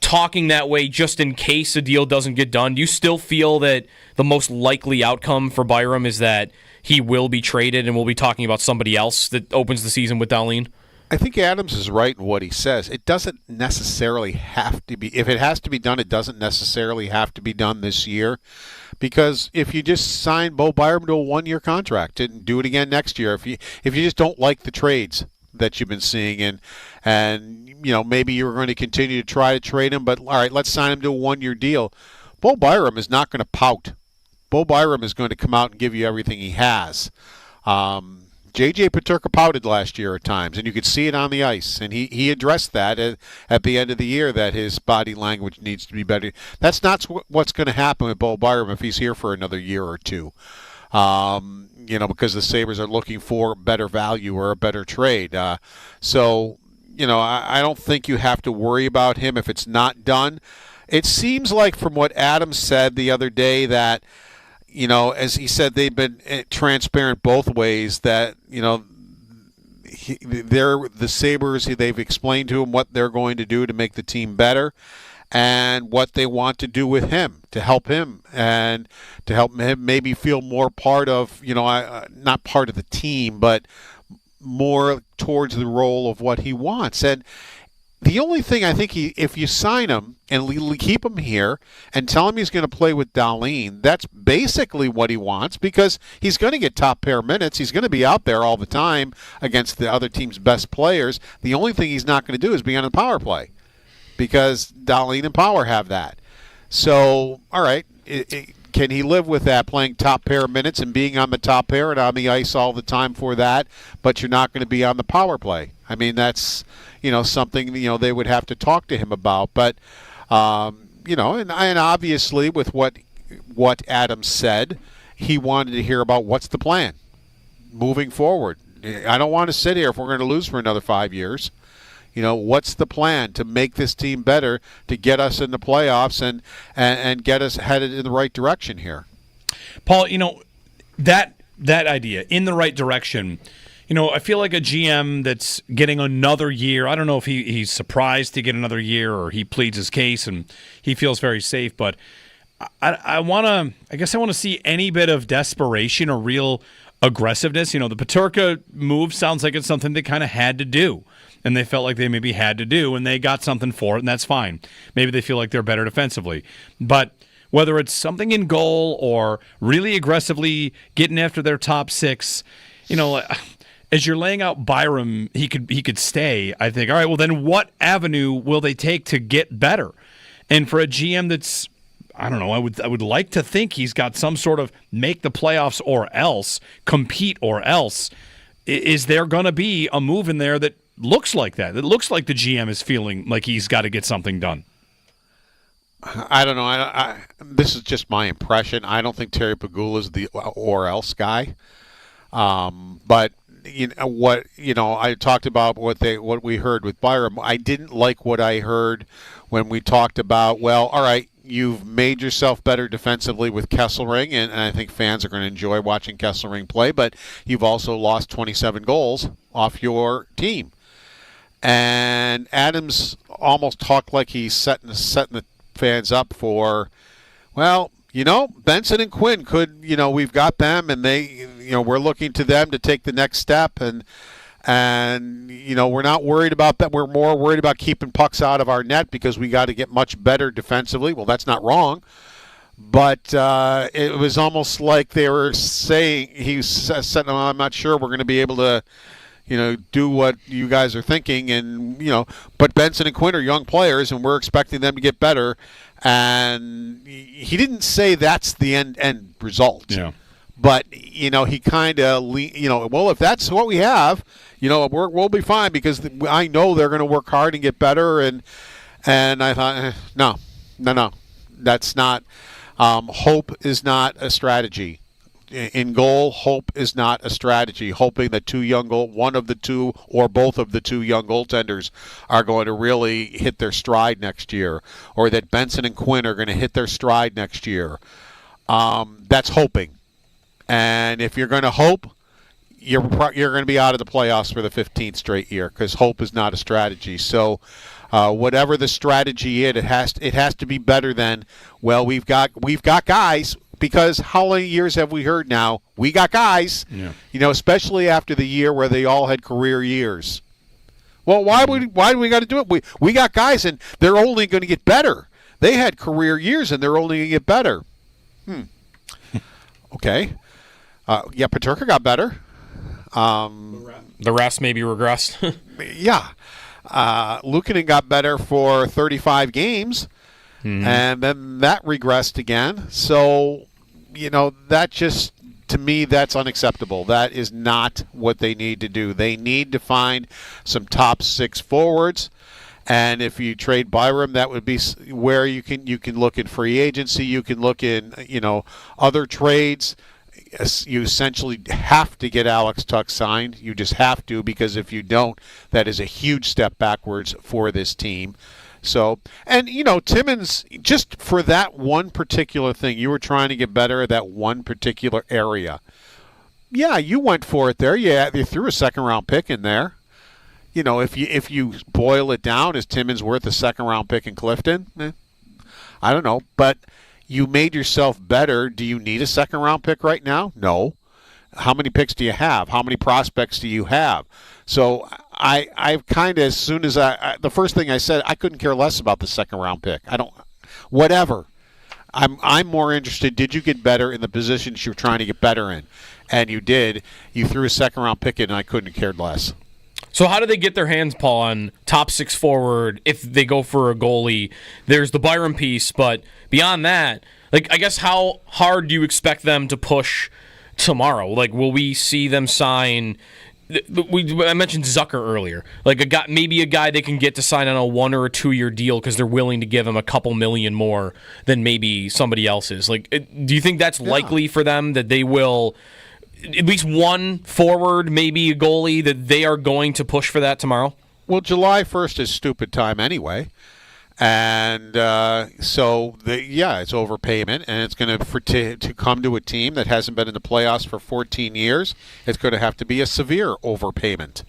talking that way just in case a deal doesn't get done? Do you still feel that the most likely outcome for Byram is that he will be traded and we'll be talking about somebody else that opens the season with Dahlin? I think Adams is right in what he says. It doesn't necessarily have to be. If it has to be done, it doesn't necessarily have to be done this year. Because if you just sign Bo Byram to a 1-year contract and do it again next year, if you just don't like the trades that you've been seeing and maybe you're going to continue to try to trade him, but all right, let's sign him to a 1-year deal. Bo Byram is not going to pout. Bo Byram is going to come out and give you everything he has. J.J. Peterka pouted last year at times, and you could see it on the ice, and he addressed that at the end of the year, that his body language needs to be better. That's not what's going to happen with Bo Byram if he's here for another year or two. Because the Sabres are looking for better value or a better trade. I don't think you have to worry about him if it's not done. It seems like from what Adam said the other day that, as he said, they've been transparent both ways, that, they're the Sabres, they've explained to him what they're going to do to make the team better and what they want to do with him to help him and to help him maybe feel more part of, not part of the team, but more towards the role of what he wants. And the only thing I think if you sign him and keep him here and tell him he's going to play with Dahlin, that's basically what he wants, because he's going to get top pair minutes. He's going to be out there all the time against the other team's best players. The only thing he's not going to do is be on the power play, because Dahlin and Power have that. So, all right, can he live with that, playing top pair minutes and being on the top pair and on the ice all the time for that, but you're not going to be on the power play? I mean, that's, something, they would have to talk to him about. But, and obviously with what Adam said, he wanted to hear about what's the plan moving forward. I don't want to sit here if we're going to lose for another 5 years. What's the plan to make this team better, to get us in the playoffs and get us headed in the right direction here? Paul, that idea, in the right direction, I feel like a GM that's getting another year, I don't know if he's surprised to get another year or he pleads his case and he feels very safe, but I guess I want to see any bit of desperation or real aggressiveness. The Peterka move sounds like it's something they kind of had to do. And they felt like they maybe had to do, and they got something for it, and that's fine. Maybe they feel like they're better defensively. But whether it's something in goal or really aggressively getting after their top six, as you're laying out Byram, he could stay. I think, all right, well, then what avenue will they take to get better? And for a GM that's, I don't know, I would like to think he's got some sort of make the playoffs or else, compete or else. Is there going to be a move in there that looks like that? It looks like the GM is feeling like he's got to get something done. I don't know. This is just my impression. I don't think Terry Pegula is the or else guy. But I talked about what we heard with Byram. I didn't like what I heard when we talked about. Well, all right, you've made yourself better defensively with Kesselring, and I think fans are going to enjoy watching Kesselring play. But you've also lost 27 goals off your team. And Adams almost talked like he's setting the fans up for, well, Benson and Quinn could, we've got them, and they, we're looking to them to take the next step, and we're not worried about that. We're more worried about keeping pucks out of our net because we got to get much better defensively. Well, that's not wrong, but it was almost like they were saying, he said, I'm not sure we're going to be able to, do what you guys are thinking, and but Benson and Quinn are young players, and we're expecting them to get better. And he didn't say that's the end result. Yeah. But he kind of well, if that's what we have, we'll be fine because I know they're going to work hard and get better. And I thought, no, that's not. Hope is not a strategy. In goal, hope is not a strategy. Hoping that one of the two or both of the two young goaltenders are going to really hit their stride next year, or that Benson and Quinn are going to hit their stride next year. That's hoping. And if you're going to hope, you're going to be out of the playoffs for the 15th straight year because hope is not a strategy. So whatever the strategy is, it has to be better than, well, we've got guys. Because how many years have we heard now? We got guys, especially after the year where they all had career years. Well, why do we got to do it? We got guys, and they're only going to get better. They had career years, and they're only going to get better. Okay. Peterka got better. The rest maybe regressed. Yeah. Luukkonen got better for 35 games. And then that regressed again. So, that just, to me, that's unacceptable. That is not what they need to do. They need to find some top six forwards. And if you trade Byram, that would be where you can look in free agency. You can look in, other trades. You essentially have to get Alex Tuch signed. You just have to, because if you don't, that is a huge step backwards for this team. So, and, Timmins, just for that one particular thing, you were trying to get better at that one particular area. Yeah, you went for it there. Yeah, you threw a second-round pick in there. If you boil it down, is Timmins worth a second-round pick in Clifton? I don't know, but you made yourself better. Do you need a second-round pick right now? No. How many picks do you have? How many prospects do you have? So I kind of, as soon as the first thing I said, I couldn't care less about the second round pick. Whatever. I'm more interested. Did you get better in the positions you're trying to get better in? And you did. You threw a second round pick in, and I couldn't have cared less. So how do they get their hands, Paul, on top six forward if they go for a goalie? There's the Byram piece, but beyond that, I guess how hard do you expect them to push tomorrow? Will we see them sign? I mentioned Zucker earlier. Maybe a guy they can get to sign on a 1 or a 2 year deal because they're willing to give him a couple million more than maybe somebody else is. Do you think that's likely for them, that they will at least one forward, maybe a goalie, that they are going to push for that tomorrow? Well, July 1st is stupid time anyway. And so, it's overpayment, and it's going to come to a team that hasn't been in the playoffs for 14 years. It's going to have to be a severe overpayment.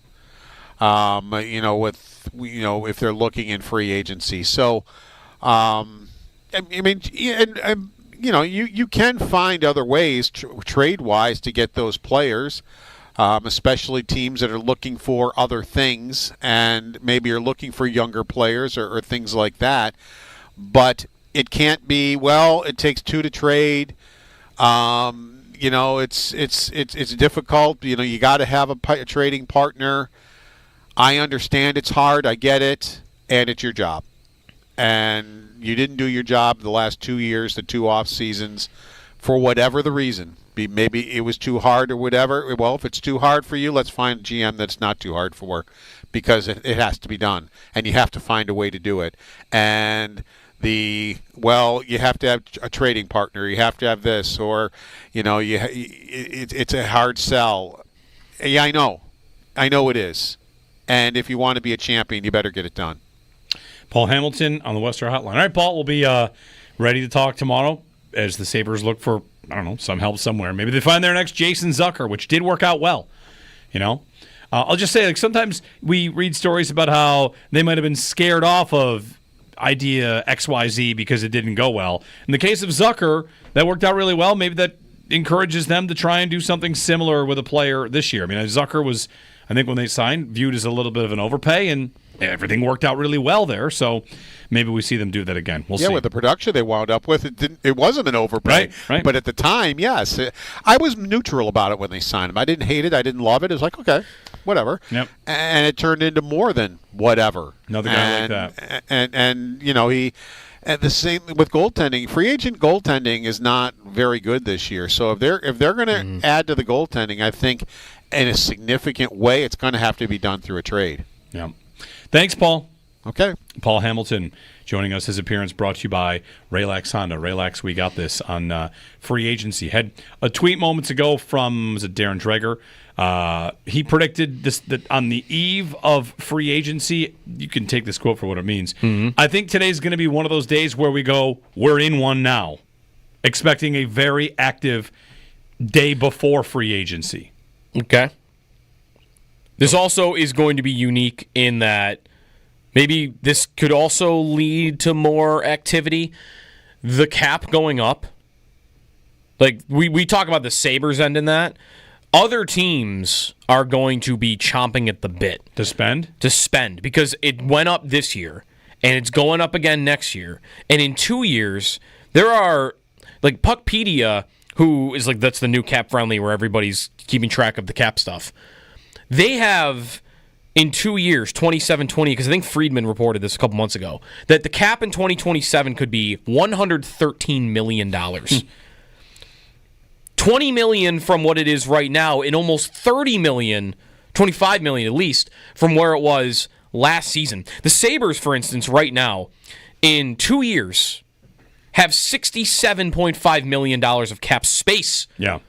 If they're looking in free agency. So, you can find other ways trade-wise to get those players. Especially teams that are looking for other things and maybe are looking for younger players or things like that. But it can't be, it takes two to trade. It's difficult. You got to have a trading partner. I understand it's hard. I get it. And it's your job. And you didn't do your job the last 2 years, the 2 off seasons, for whatever the reason. Maybe it was too hard or whatever. Well, if it's too hard for you, let's find a GM that's not too hard for, because it has to be done, and you have to find a way to do it. And you have to have a trading partner, you have to have this, or it's a hard sell. Yeah, I know it is, and if you want to be a champion, you better get it done. Paul Hamilton on the Western Hotline. All right, Paul, we'll be ready to talk tomorrow as the Sabres look for, I don't know, some help somewhere. Maybe they find their next Jason Zucker, which did work out well. I'll just say, sometimes we read stories about how they might have been scared off of idea XYZ because it didn't go well. In the case of Zucker, that worked out really well. Maybe that encourages them to try and do something similar with a player this year. I mean, Zucker was, I think when they signed, viewed as a little bit of an overpay, and everything worked out really well there. So maybe we see them do that again. We'll see. Yeah, with the production they wound up with, it wasn't an overpay. Right. But at the time, yes. I was neutral about it when they signed him. I didn't hate it. I didn't love it. It was like, okay, whatever. Yep. And it turned into more than whatever. Another guy like that. And he... And the same with goaltending. Free agent goaltending is not very good this year. So if they're going to add to the goaltending, I think in a significant way, it's going to have to be done through a trade. Yeah. Thanks, Paul. Okay. Paul Hamilton joining us. His appearance brought to you by Raylax Honda. Raylax, we got this on free agency. Had a tweet moments ago from, was it Darren Dreger? He predicted this that on the eve of free agency. You can take this quote for what it means. I think today's going to be one of those days where we go, we're in one now, expecting a very active day before free agency. Okay. This also is going to be unique in that maybe this could also lead to more activity. The cap going up. Like, we talk about the Sabres end in that. Other teams are going to be chomping at the bit. To spend? To spend. Because it went up this year, and it's going up again next year. And in 2 years, there are, like, Puckpedia, who is like, that's the new cap friendly where everybody's keeping track of the cap stuff. They have, in 2 years, 27-20, because I think Friedman reported this a couple months ago, that the cap in 2027 could be $113 million. $20 million from what it is right now, and almost $30 million, $25 million at least, from where it was last season. The Sabres, for instance, right now, in 2 years, have $67.5 million of cap space. Yeah.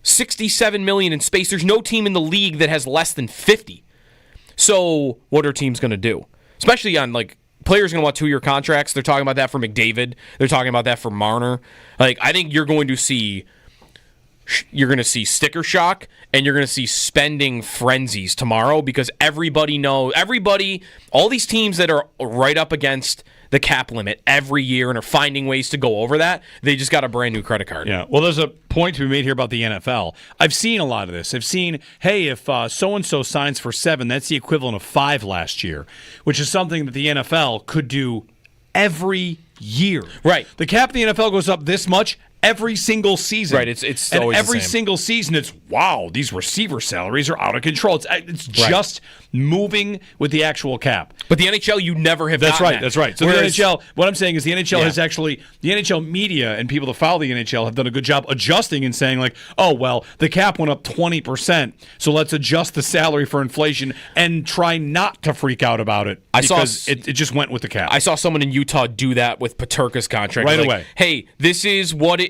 $67 million in space. There's no team in the league that has less than 50. So what are teams going to do? Especially on, like, players are going to want 2-year contracts. They're talking about that for McDavid. They're talking about that for Marner. Like, I think you're going to see sticker shock, and you're going to see spending frenzies tomorrow because all these teams that are right up against the cap limit every year and are finding ways to go over that, they just got a brand new credit card. Yeah. Well, there's a point to be made here about the NFL. I've seen a lot of this. I've seen, hey, if so-and-so signs for 7, that's the equivalent of 5 last year, which is something that the NFL could do every year. Right. The cap of the NFL goes up this much every single season. Right, it's and always every the same. single season it's, wow, these receiver salaries are out of control. It's just moving with the actual cap. But the NHL, you never have That's gotten right, that. that's right. So Whereas, the NHL, what I'm saying is the NHL has Yeah. actually, the NHL media and people that follow the NHL have done a good job adjusting and saying like, oh, well, the cap went up 20%, so let's adjust the salary for inflation and try not to freak out about it because it just went with the cap. I saw someone in Utah do that with Paterka's contract. Right Like, away. Hey,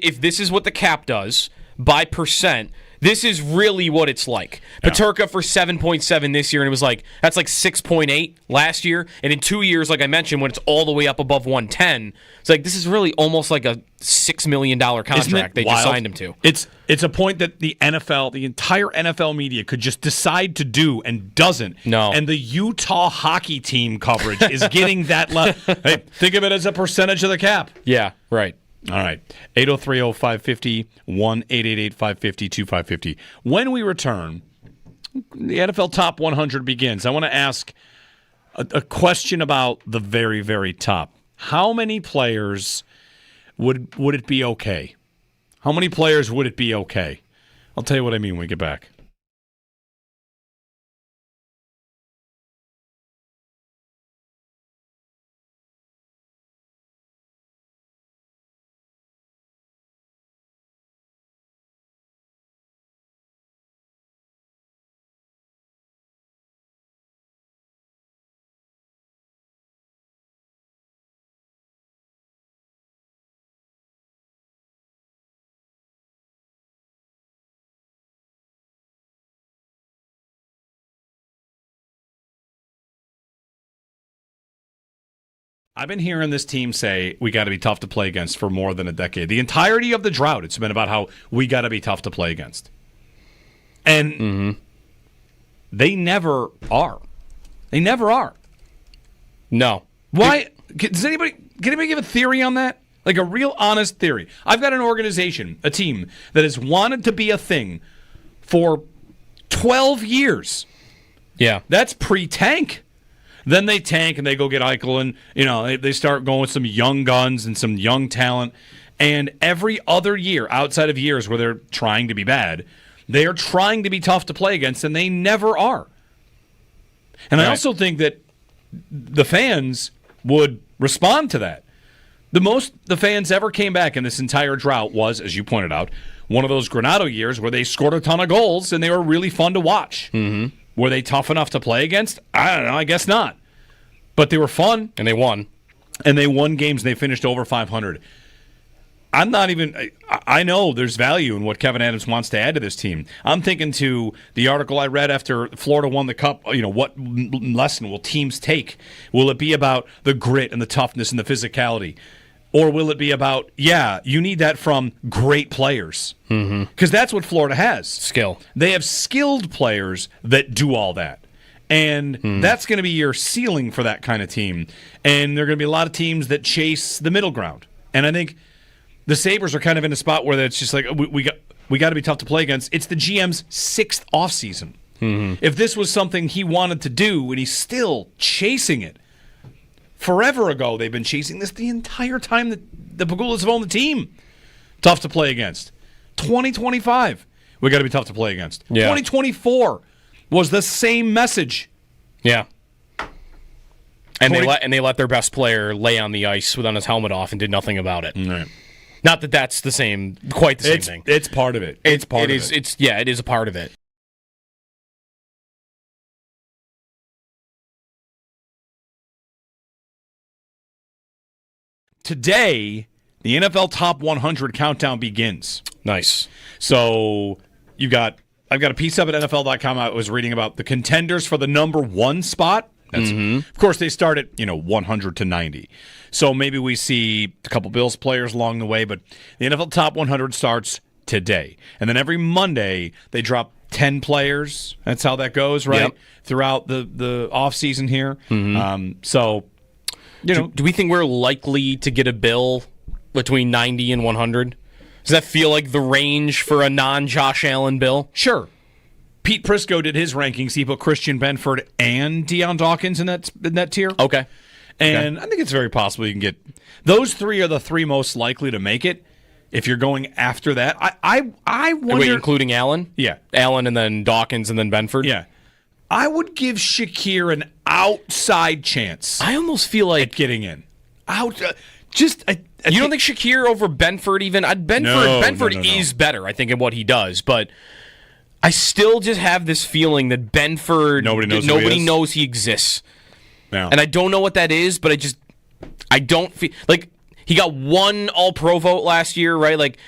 if this is what the cap does by percent, this is really what it's like. Yeah. Paterka for 7.7 this year, and it was like, that's like 6.8 last year. And in 2 years, like I mentioned, when it's all the way up above 110, it's like, this is really almost like a $6 million contract they just signed him to. It's a point that the NFL, the entire NFL media could just decide to do and doesn't. No. And the Utah hockey team coverage is getting that. Hey, think of it as a percentage of the cap. Yeah, right. All right. 803-0550, 1-888-550-2550. When we return, the NFL Top 100 begins. I want to ask a question about the very, very top. How many players would it be okay? How many players would it be okay? I'll tell you what I mean when we get back. I've been hearing this team say we got to be tough to play against for more than a decade. The entirety of the drought, it's been about how we got to be tough to play against. And they never are. They never are. No. Why? Can anybody give a theory on that? Like a real honest theory. I've got an organization, a team, that has wanted to be a thing for 12 years. Yeah. That's pre-tank. Then they tank and they go get Eichel and, they start going with some young guns and some young talent. And every other year, outside of years where they're trying to be bad, they are trying to be tough to play against, and they never are. And I also think that the fans would respond to that. The most the fans ever came back in this entire drought was, as you pointed out, one of those Granato years where they scored a ton of goals and they were really fun to watch. Mm-hmm. Were they tough enough to play against? I don't know. I guess not. But they were fun. And they won. And they won games and they finished over 500. I'm not even – I know there's value in what Kevin Adams wants to add to this team. I'm thinking to the article I read after Florida won the Cup, what lesson will teams take? Will it be about the grit and the toughness and the physicality? Or will it be about, you need that from great players? Because that's what Florida has. Skill. They have skilled players that do all that. And that's going to be your ceiling for that kind of team. And there are going to be a lot of teams that chase the middle ground. And I think the Sabres are kind of in a spot where it's just like, we got to be tough to play against. It's the GM's 6th offseason. If this was something he wanted to do and he's still chasing it, forever ago, they've been chasing this the entire time that the Pagulas have owned the team. Tough to play against. 2025, we got to be tough to play against. Yeah. 2024 was the same message. Yeah. And they let their best player lay on the ice without his helmet off and did nothing about it. Right. Not that that's quite the same thing. It's part of it. It is a part of it. Today, the NFL Top 100 countdown begins. Nice. So I've got a piece up at NFL.com. I was reading about the contenders for the number 1 spot. Of course, they start at 100 to 90. So maybe we see a couple Bills players along the way, but the NFL Top 100 starts today. And then every Monday, they drop 10 players. That's how that goes, right? Yep. Throughout the offseason here. Do we think we're likely to get a Bill between 90 and 100? Does that feel like the range for a non-Josh Allen Bill? Sure. Pete Prisco did his rankings. He put Christian Benford and Deion Dawkins in that tier. Okay. And I think it's very possible you can get – those three are the three most likely to make it if you're going after that. I wonder – Wait, including Allen? Yeah. Allen and then Dawkins and then Benford? Yeah. I would give Shakir an outside chance. I almost feel like at getting in. You don't think Shakir over Benford even? Benford is better, I think, in what he does, but I still just have this feeling that Benford nobody knows he exists. No. And I don't know what that is, but I don't feel like he got one All-Pro vote last year, right? Like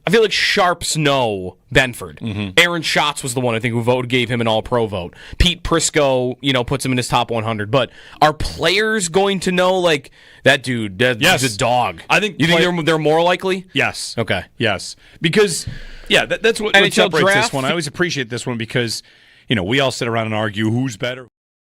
I feel like Sharps know Benford. Aaron Schatz was the one I think who gave him an All-Pro vote. Pete Prisco, puts him in his top 100. But are players going to know like that dude? He's a dog. I think you think they're more likely. Yes. Okay. Yes. Because that's what separates this one. I always appreciate this one because we all sit around and argue who's better.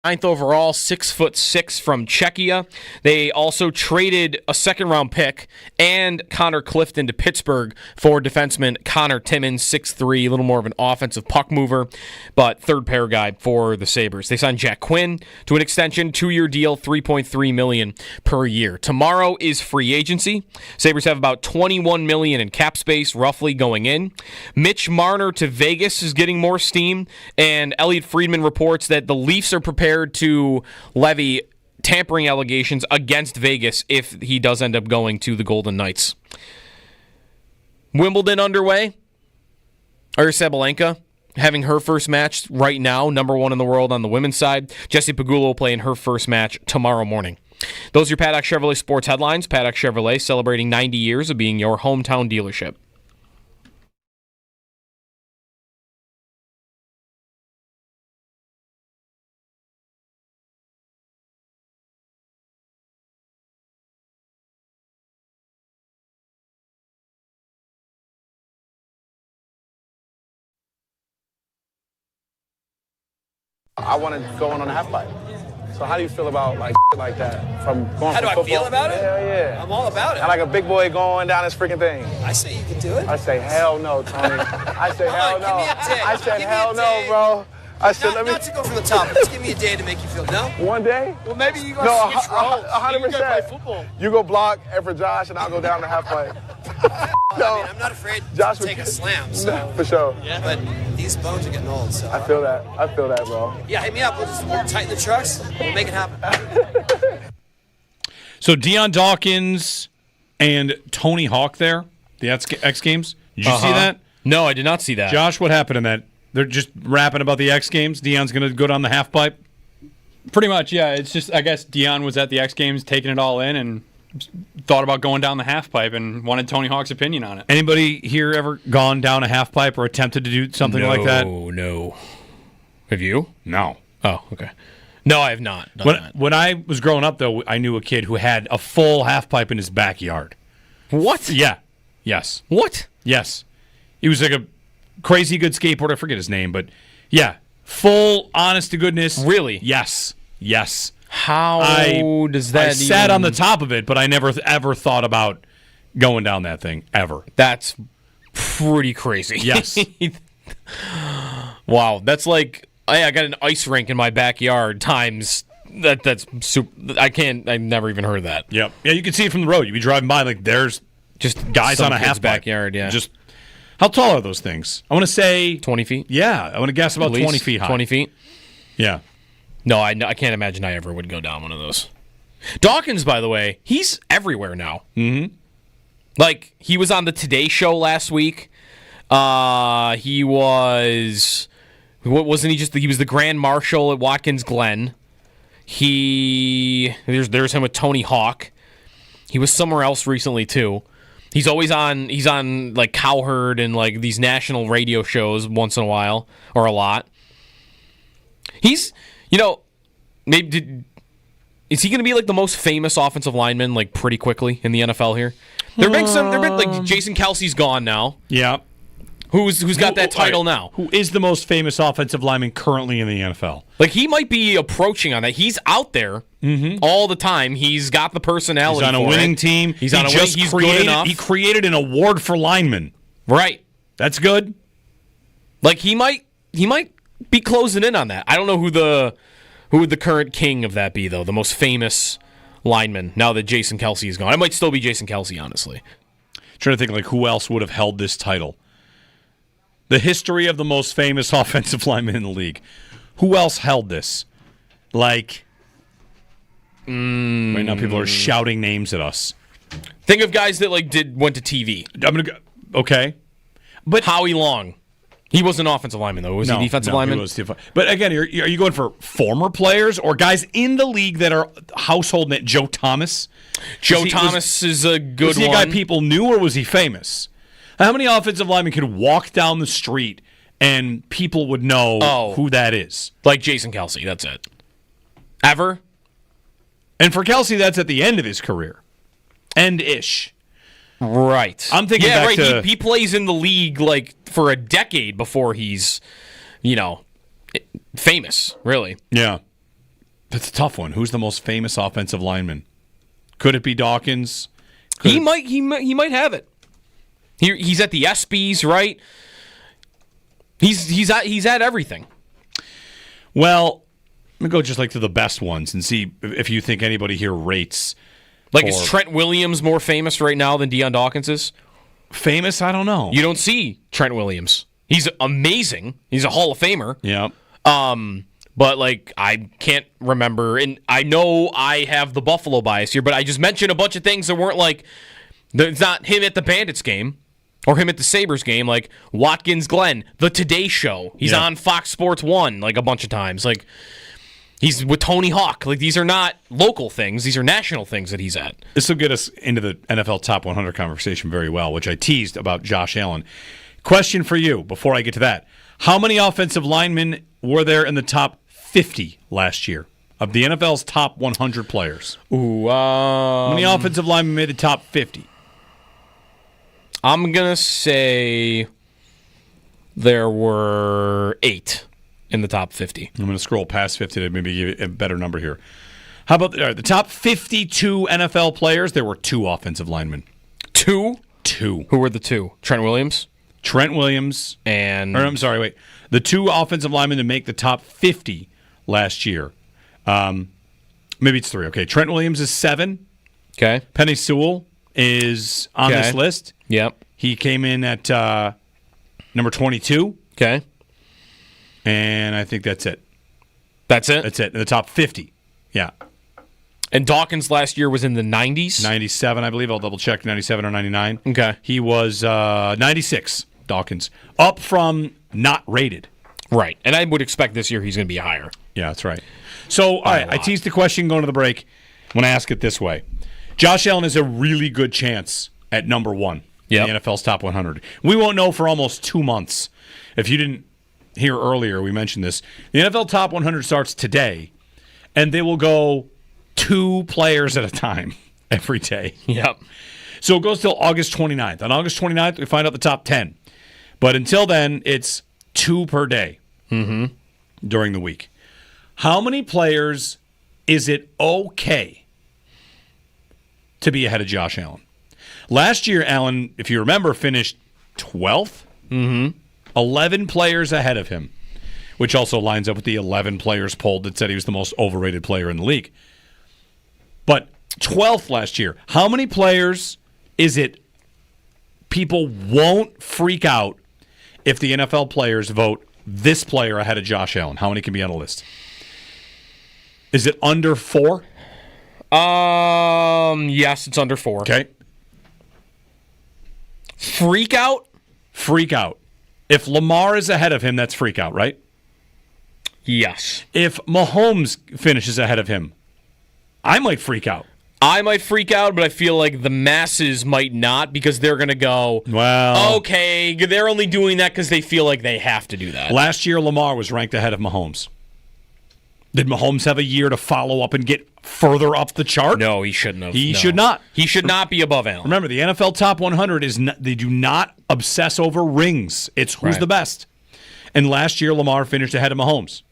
9th overall, 6'6" from Czechia. They also traded a second-round pick and Connor Clifton to Pittsburgh for defenseman Connor Timmins, 6'3", a little more of an offensive puck mover, but third-pair guy for the Sabres. They signed Jack Quinn to an extension, 2-year deal, $3.3 million per year. Tomorrow is free agency. Sabres have about $21 million in cap space, roughly, going in. Mitch Marner to Vegas is getting more steam, and Elliot Friedman reports that the Leafs are prepared to levy tampering allegations against Vegas if he does end up going to the Golden Knights. Wimbledon underway. Arya Sabalenka having her first match right now, number 1 in the world on the women's side. Jessie Pegula will play in her first match tomorrow morning. Those are your Paddock Chevrolet sports headlines. Paddock Chevrolet celebrating 90 years of being your hometown dealership. I wanted going on a half pipe. So how do you feel about like that? From going How from do I feel about it? Hell yeah. I'm all about it. I'm like a big boy going down this freaking thing. I say you can do it. I say hell no, Tony. I say hell no. Give me a day. I said Give me hell a no, day. bro. I said Not to go from the top. Just give me a day to make you feel. No? One day? Well, maybe you go No, switch roles. 100%. You go play football. You go block for Josh, and I'll go down the half pipe. No, I mean, I'm not afraid Josh to take a slam. So. No, for sure. Yeah. But these bones are getting old. So. I feel that. I feel that, bro. Yeah, hit me up. We'll tighten the trucks. We'll make it happen. So Deion Dawkins and Tony Hawk there, the X Games. Did you see that? No, I did not see that. Josh, what happened in that? They're just rapping about the X Games. Deion's going to go down the half pipe. Pretty much, yeah. It's just, I guess Deion was at the X Games taking it all in and thought about going down the half pipe and wanted Tony Hawk's opinion on it. Anybody here ever gone down a half pipe or attempted to do something like that? No. Have you? No. Oh, okay. No, I have not done that. When I was growing up, though, I knew a kid who had a full half pipe in his backyard. What? Yeah. Yes. What? Yes. He was like a crazy good skateboarder. I forget his name, but yeah. Full, honest to goodness. Really? Yes. Yes. How does that I sat on the top of it, but I never ever thought about going down that thing, ever. That's pretty crazy. Yes. Wow. That's like, hey, I got an ice rink in my backyard times. That's super. I've never even heard of that. Yep. Yeah, you can see it from the road. You'd be driving by, like, there's just guys some on a kid's half backyard, yeah. Just, how tall are those things? I want to say 20 feet. Yeah, I want to guess about At least 20 feet high. 20 feet? Yeah. No, I can't imagine I ever would go down one of those. Dawkins, by the way, he's everywhere now. Mm-hmm. Like, he was on the Today Show last week. He was... What wasn't he just? He was the Grand Marshal at Watkins Glen. There's him with Tony Hawk. He was somewhere else recently too. He's always on. He's on like Cowherd and like these national radio shows once in a while or a lot. He's, maybe is he going to be like the most famous offensive lineman like pretty quickly in the NFL here? There've been like Jason Kelsey's gone now. Yeah. Who's got that title now? Who is the most famous offensive lineman currently in the NFL? Like, he might be approaching on that. He's out there all the time. He's got the personality. He's on a winning team. He's on a winning. He's good enough. He created an award for linemen. Right. That's good. Like, he might be closing in on that. I don't know who would the current king of that be, though, the most famous lineman now that Jason Kelsey is gone. It might still be Jason Kelsey, honestly. Trying to think like who else would have held this title. The history of the most famous offensive lineman in the league. Who else held this? Like, right now people are shouting names at us. Think of guys that went to TV. I'm gonna go. Okay, but Howie Long, he was an offensive lineman though. Was he defensive lineman? He was but again, are you going for former players or guys in the league that are household name? Joe Thomas. Joe Thomas is a good one. Was he a guy people knew or was he famous? How many offensive linemen could walk down the street and people would know who that is? Like Jason Kelsey, that's it. Ever? And for Kelsey, that's at the end of his career. End-ish. Right. I'm thinking back to... He plays in the league like for a decade before he's, famous, really. Yeah. That's a tough one. Who's the most famous offensive lineman? Could it be Dawkins? He might have it. He's at the ESPYs, right? He's at everything. Well, let me go just to the best ones and see if you think anybody here rates. Is Trent Williams more famous right now than Deion Dawkins is? Famous? I don't know. You don't see Trent Williams. He's amazing. He's a Hall of Famer. Yeah. But I can't remember, and I know I have the Buffalo bias here, but I just mentioned a bunch of things that weren't it's not him at the Bandits game. Or him at the Sabres game, like Watkins Glen, the Today Show. He's on Fox Sports 1 a bunch of times. He's with Tony Hawk. These are not local things. These are national things that he's at. This will get us into the NFL Top 100 conversation very well, which I teased about Josh Allen. Question for you before I get to that. How many offensive linemen were there in the top 50 last year of the NFL's top 100 players? How many offensive linemen made the top 50? I'm going to say there were 8 in the top 50. I'm going to scroll past 50 to maybe give you a better number here. How about the top 52 NFL players? There were 2 offensive linemen. 2? 2. Who were the 2? Trent Williams? And... Or, I'm sorry, wait. The 2 offensive linemen to make the top 50 last year. Maybe it's 3. Okay, Trent Williams is 7. Okay. Penei Sewell is on this list. Yep. He came in at number 22. Okay. And I think that's it. That's it? That's it. In the top 50. Yeah. And Dawkins last year was in the 90s? 97, I believe. I'll double check. 97 or 99. Okay. He was 96, Dawkins. Up from not rated. Right. And I would expect this year he's going to be higher. Yeah, that's right. So, all right, I teased the question going to the break when I ask it this way. Josh Allen has a really good chance at number 1 in the NFL's top 100. We won't know for almost 2 months. If you didn't hear earlier, we mentioned this. The NFL top 100 starts today, and they will go 2 players at a time every day. Yep. So it goes till August 29th. On August 29th, we find out the top 10. But until then, it's 2 per day during the week. How many players is it okay to be ahead of Josh Allen? Last year, Allen, if you remember, finished 12th. 11 players ahead of him, which also lines up with the 11 players polled that said he was the most overrated player in the league. But 12th last year. How many players is it people won't freak out if the NFL players vote this player ahead of Josh Allen? How many can be on a list? Is it under 4? Yes, it's under 4. Okay. Freak out? Freak out. If Lamar is ahead of him, that's freak out, right? Yes. If Mahomes finishes ahead of him, I might freak out. I might freak out, but I feel like the masses might not because they're going to go, well, okay, they're only doing that because they feel like they have to do that. Last year, Lamar was ranked ahead of Mahomes. Did Mahomes have a year to follow up and get further up the chart? No, he shouldn't have. He should not. He should not be above Allen. Remember, the NFL Top 100 is they do not obsess over rings. It's who's the best. And last year, Lamar finished ahead of Mahomes.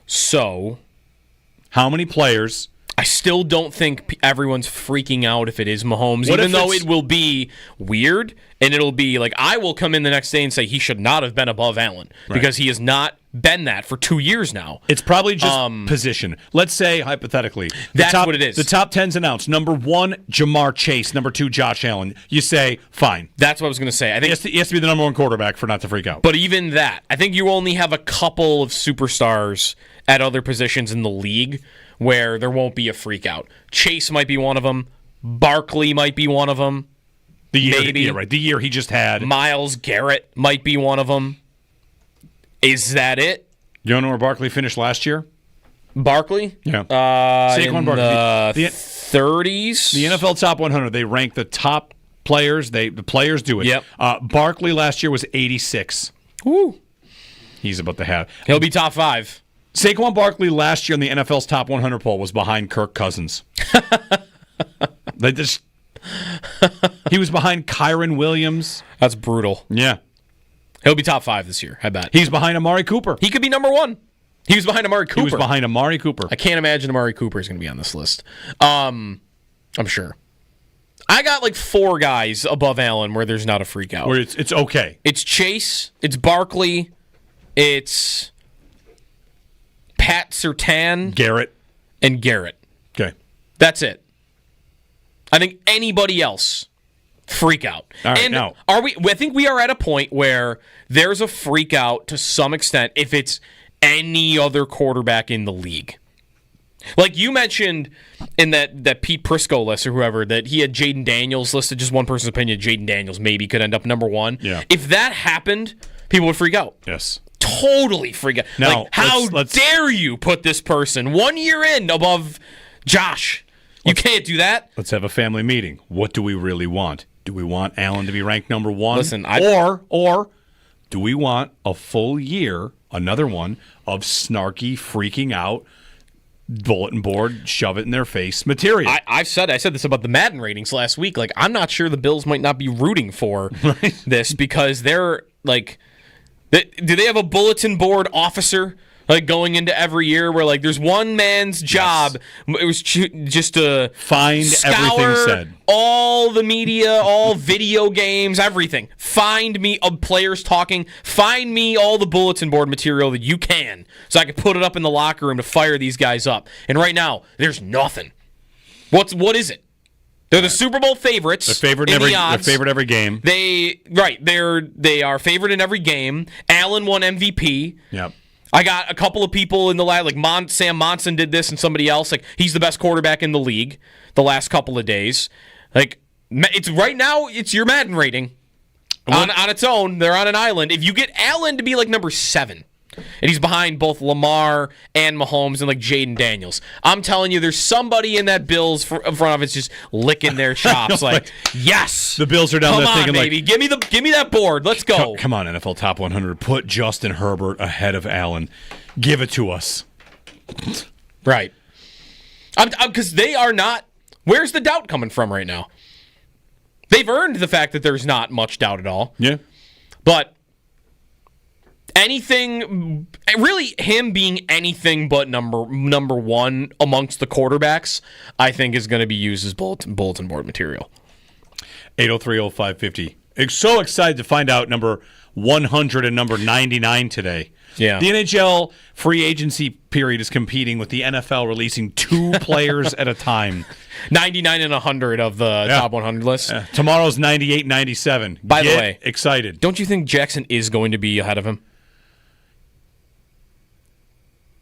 So, how many players? I still don't think everyone's freaking out if it is Mahomes, even though it will be weird, and it'll be like, I will come in the next day and say he should not have been above Allen because he has not been that for 2 years now. It's probably just position. Let's say, hypothetically, that's what it is. The top 10's announced. Number 1, Jamar Chase. Number 2, Josh Allen. You say, fine. That's what I was going to say. I think he has to be the number 1 quarterback for not to freak out. But even that, I think you only have a couple of superstars at other positions in the league where there won't be a freak out. Chase might be one of them. Barkley might be one of them. The year, maybe. Yeah, right. The year he just had. Myles Garrett might be one of them. Is that it? You know where Barkley finished last year? Barkley? Yeah. Saquon Barkley. The 30s? The NFL Top 100, they rank the top players. The players do it. Yep. Barkley last year was 86. Woo. He's about to have. He'll be top 5. Saquon Barkley last year in the NFL's Top 100 poll was behind Kirk Cousins. He was behind Kyron Williams. That's brutal. Yeah. He'll be top 5 this year, I bet. He's behind Amari Cooper. He could be number 1. He was behind Amari Cooper. He was behind Amari Cooper. I can't imagine Amari Cooper is going to be on this list. I'm sure. I got like 4 guys above Allen where there's not a freak out. Where it's okay. It's Chase. It's Barkley. It's Pat Surtain. Garrett. And Garrett. Okay. That's it. I think anybody else, freak out. All right, and now. I think we are at a point where there's a freak out to some extent if it's any other quarterback in the league. Like you mentioned in that Pete Prisco list or whoever, that he had Jaden Daniels listed, just one person's opinion, Jaden Daniels maybe could end up number 1. Yeah. If that happened, people would freak out. Yes. Totally freak out. Now, like, how dare you put this person 1 year in above Josh? You can't do that. Let's have a family meeting. What do we really want? Do we want Allen to be ranked number 1? Listen, or do we want a full year, another one, of snarky, freaking out, bulletin board, shove it in their face material? I said this about the Madden ratings last week. Like, I'm not sure the Bills might not be rooting for this because they're like Do they have a bulletin board officer like going into every year where like there's one man's job? Yes. It was just to find everything said, all the media, all video games, everything. Find me players talking. Find me all the bulletin board material that you can, so I can put it up in the locker room to fire these guys up. And right now, there's nothing. What is it? They're the Super Bowl favorites. They're favored in every game. They are favored in every game. Allen won MVP. Yep. I got a couple of people in the lab, like Sam Monson did this, and somebody else. Like he's the best quarterback in the league the last couple of days. Like it's right now, it's your Madden rating on its own. They're on an island. If you get Allen to be like number 7. And he's behind both Lamar and Mahomes and like Jaden Daniels. I'm telling you, there's somebody in that Bills front office just licking their chops. like, yes, the Bills are down there thinking, baby, like, give me that board. Let's go. Come on, NFL Top 100. Put Justin Herbert ahead of Allen. Give it to us. Right. Because they are not. Where's the doubt coming from right now? They've earned the fact that there's not much doubt at all. Yeah. But anything, really, him being anything but number one amongst the quarterbacks, I think is going to be used as bulletin board material. 803-0550. So excited to find out number 100 and number 99 today. Yeah. The NHL free agency period is competing with the NFL releasing 2 players at a time. 99 and 100 of the top 100 list. Yeah. Tomorrow's 98, 97. By the way, excited. Don't you think Jackson is going to be ahead of him?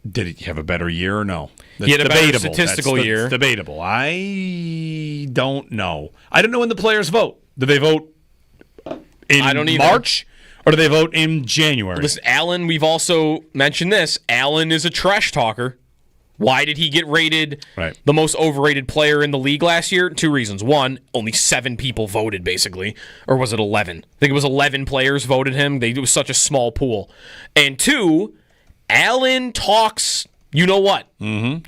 Did he have a better year or no? He had a better statistical year. That's debatable. I don't know. I don't know when the players vote. Do they vote in March or do they vote in January? Listen, Allen, we've also mentioned this. Allen is a trash talker. Why did he get rated the most overrated player in the league last year? 2 reasons. 1, only 7 people voted, basically. Or was it 11? I think it was 11 players voted him. It was such a small pool. And 2, Allen talks, you know what,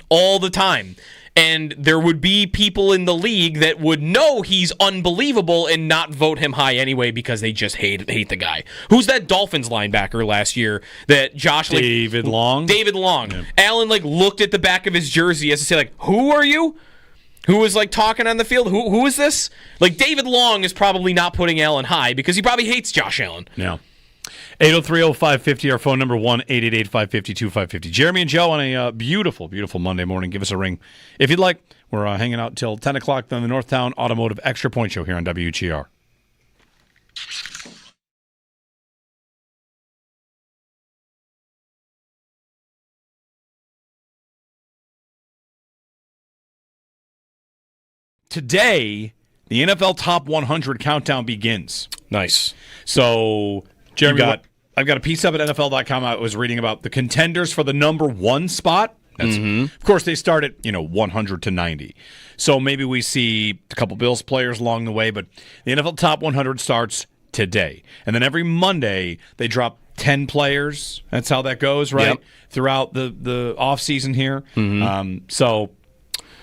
all the time. And there would be people in the league that would know he's unbelievable and not vote him high anyway because they just hate the guy. Who's that Dolphins linebacker last year that Josh... David Long? David Long. Yeah. Allen looked at the back of his jersey as to say, who are you? Who was talking on the field? Who is this? David Long is probably not putting Allen high because he probably hates Josh Allen. Yeah. 803-0550, our phone number 1-888-550-2550. Jeremy and Joe on a beautiful, beautiful Monday morning. Give us a ring if you'd like. We're hanging out till 10 o'clock on the Northtown Automotive Extra Point Show here on WGR. Today, the NFL Top 100 countdown begins. Nice. So, Jeremy, I've got a piece up at NFL.com. I was reading about the contenders for the number 1 spot. That's, of course, they start at 100 to 90. So maybe we see a couple Bills players along the way, but the NFL Top 100 starts today. And then every Monday, they drop 10 players. That's how that goes, right? Yep. Throughout the offseason here. So,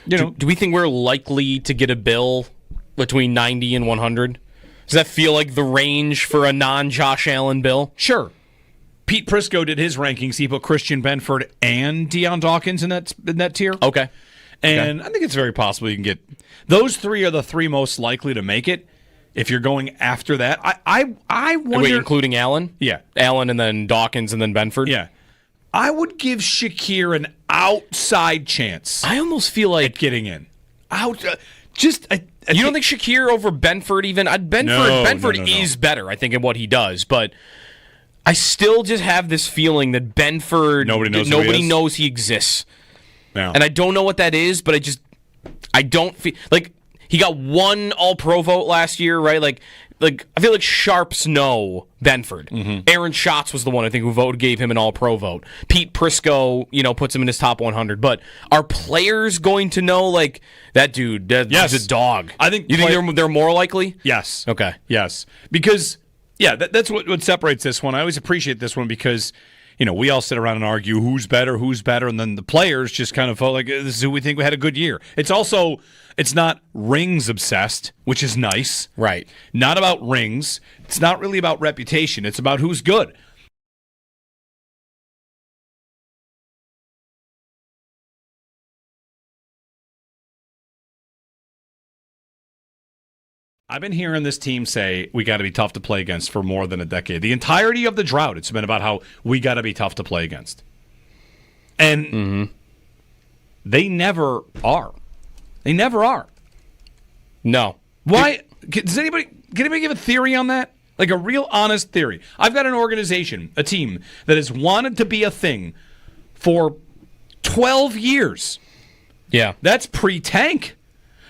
do we think we're likely to get a Bill between 90 and 100? Does that feel like the range for a non-Josh Allen Bill? Sure. Pete Prisco did his rankings. He put Christian Benford and Deion Dawkins in that tier. Okay. And I think it's very possible you can get... Those 3 are the 3 most likely to make it if you're going after that. I wonder... Wait, including Allen? Yeah. Allen and then Dawkins and then Benford? Yeah. I would give Shakir an outside chance. I almost feel like... getting in. You don't think Shakir over Benford even? Benford is better, I think, in what he does, but I still just have this feeling that Benford, nobody knows he exists. Yeah. And I don't know what that is, but I don't feel like he got 1 All-Pro vote last year, right? Like I feel like Sharps know Benford. Aaron Schatz was the one I think who gave him an All-Pro vote. Pete Prisco, puts him in his top 100. But are players going to know that dude? That's a dog. I think you think they're more likely. Yes. Okay. Yes, because that's what separates this one. I always appreciate this one because we all sit around and argue who's better, and then the players just kind of felt like this is who we think we had a good year. It's not rings obsessed, which is nice. Right. Not about rings. It's not really about reputation. It's about who's good. I've been hearing this team say we got to be tough to play against for more than a decade. The entirety of the drought, it's been about how we got to be tough to play against. And they never are. They never are. No. Why? Does anybody give a theory on that? Like a real honest theory. I've got an organization, a team, that has wanted to be a thing for 12 years. Yeah. That's pre-tank.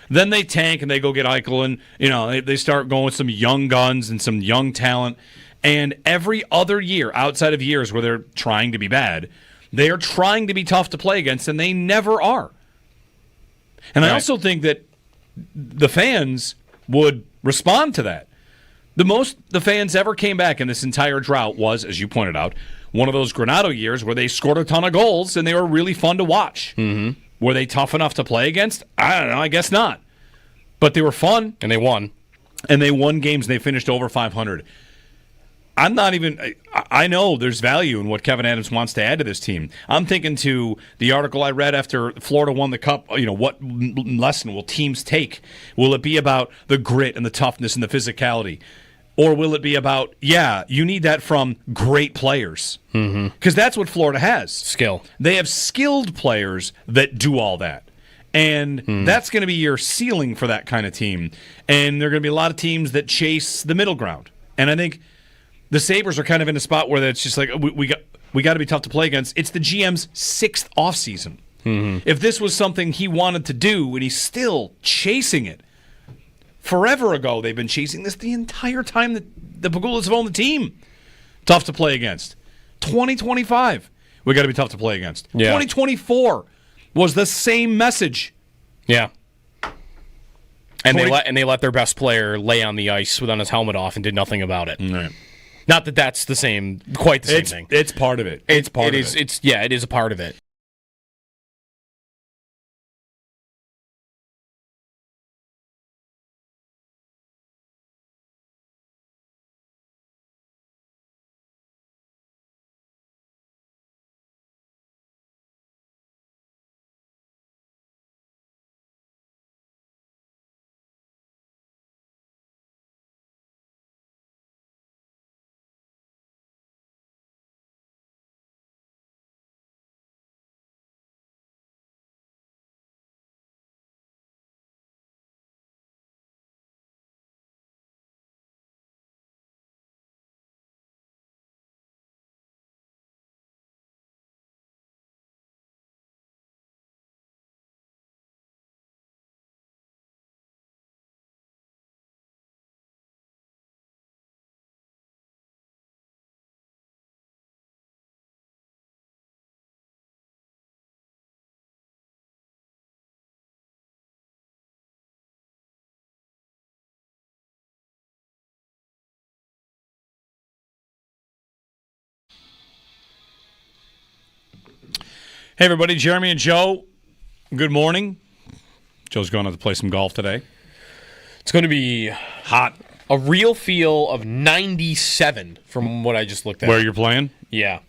Then they tank and they go get Eichel and, they start going with some young guns and some young talent. And every other year, outside of years where they're trying to be bad, they are trying to be tough to play against, and they never are. And I also think that the fans would respond to that. The most the fans ever came back in this entire drought was, as you pointed out, one of those Granato years where they scored a ton of goals and they were really fun to watch. Mm-hmm. Were they tough enough to play against? I don't know. I guess not. But they were fun. And they won. And they won games and they finished over 500. I'm not even – I know there's value in what Kevin Adams wants to add to this team. I'm thinking to the article I read after Florida won the Cup, what lesson will teams take? Will it be about the grit and the toughness and the physicality? Or will it be about, you need that from great players? Because that's what Florida has. Skill. They have skilled players that do all that. And that's going to be your ceiling for that kind of team. And there are going to be a lot of teams that chase the middle ground. And I think the Sabres are kind of in a spot where it's just like, we got to be tough to play against. It's the GM's 6th offseason. If this was something he wanted to do and he's still chasing it, forever ago, they've been chasing this the entire time that the Pagulas have owned the team. Tough to play against. 2025, we got to be tough to play against. Yeah. 2024 was the same message. Yeah. And they let their best player lay on the ice without his helmet off and did nothing about it. Right. Not that that's quite the same thing. It's part of it. It is a part of it. Hey, everybody. Jeremy and Joe, good morning. Joe's going out to play some golf today. It's going to be hot. A real feel of 97 from what I just looked at. Where you're playing? Yeah.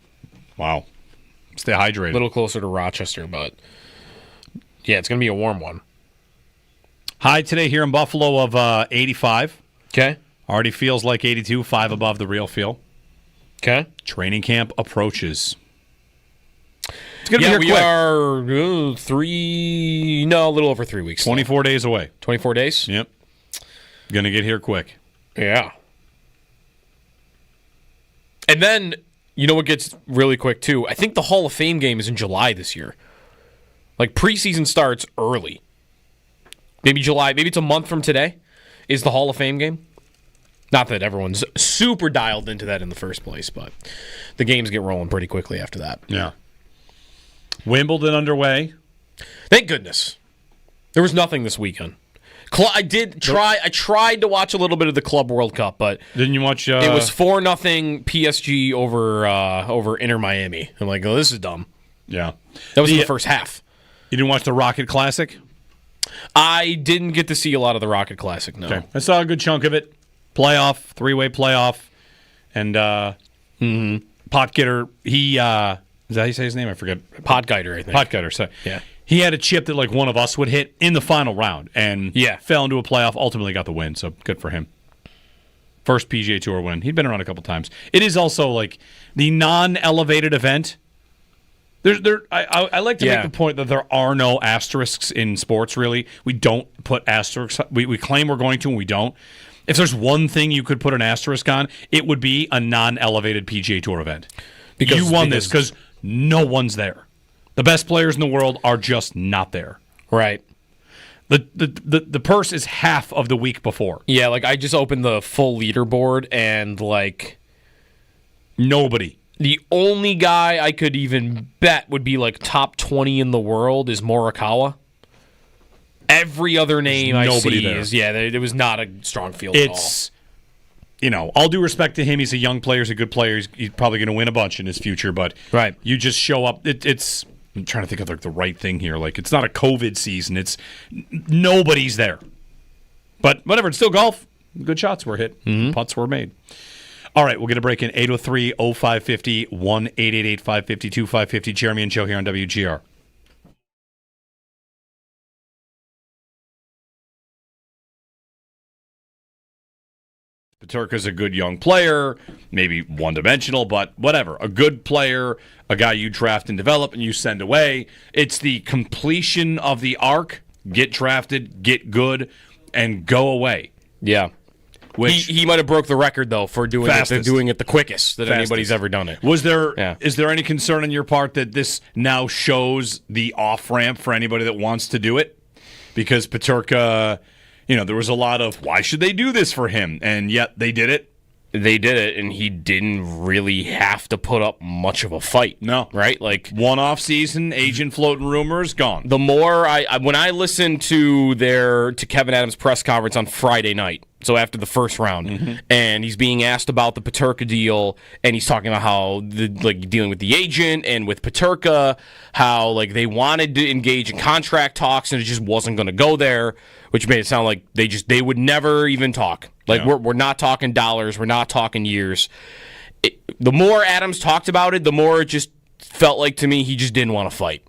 Wow. Stay hydrated. A little closer to Rochester, but yeah, it's going to be a warm one. High today here in Buffalo of 85. Okay. Already feels like 82, 5 above the real feel. Okay. Training camp approaches. It's going to be we quick. are a little over 3 weeks. 24 days away. 24 days? Yep. Going to get here quick. Yeah. And then, you know what gets really quick, too? I think the Hall of Fame game is in July this year. Like, preseason starts early. Maybe July. Maybe it's a month from today is the Hall of Fame game. Not that everyone's super dialed into that in the first place, but the games get rolling pretty quickly after that. Yeah. Wimbledon underway. Thank goodness. There was nothing this weekend. I tried to watch a little bit of the Club World Cup, but didn't you watch? It was 4-0 PSG over Inter Miami. I'm like, oh, this is dumb. Yeah, that was in the first half. You didn't watch the Rocket Classic? I didn't get to see a lot of the Rocket Classic. No, okay. I saw a good chunk of it. Playoff, 3-way playoff, and Potgieter. He is that how you say his name? I forget. Potgieter, I think. Potgieter. So yeah, he had a chip that like one of us would hit in the final round, and fell into a playoff. Ultimately, got the win. So good for him. First PGA Tour win. He'd been around a couple times. It is also like the non-elevated event. I like to make the point that there are no asterisks in sports. Really, we don't put asterisks. We claim we're going to, and we don't. If there's one thing you could put an asterisk on, it would be a non-elevated PGA Tour event. Because you won this because no one's there. The best players in the world are just not there. Right. The purse is half of the week before. Yeah, like I just opened the full leaderboard and like nobody. The only guy I could even bet would be like top 20 in the world is Morikawa. Every other name I see is it was not a strong field at all. You know, all due respect to him, he's a young player, he's a good player, he's probably going to win a bunch in his future, but you just show up. I'm trying to think of like the right thing here. Like, it's not a COVID season. It's nobody's there. But whatever, it's still golf. Good shots were hit. Putts were made. All right, we'll get a break in 803-0550, 1-888-550-2550. Jeremy and Joe here on WGR. Peterka's a good young player, maybe one-dimensional, but whatever. A good player, a guy you draft and develop and you send away. It's the completion of the arc. Get drafted, get good, and go away. Yeah. Which he might have broke the record, though, for doing it the quickest that anybody's ever done it. Is there any concern on your part that this now shows the off-ramp for anybody that wants to do it? Because Peterka... there was a lot of, why should they do this for him? And yet they did it. They did it, and he didn't really have to put up much of a fight. No. Right? Like, one off season, agent floating rumors, gone. The more when I listened to Kevin Adams' press conference on Friday night, so after the first round, and he's being asked about the Peterka deal, and he's talking about how dealing with the agent and with Peterka, how like they wanted to engage in contract talks and it just wasn't going to go there, which made it sound like they would never even talk. Like we're not talking dollars, we're not talking years. The more Adams talked about it, the more it just felt like to me he just didn't want to fight.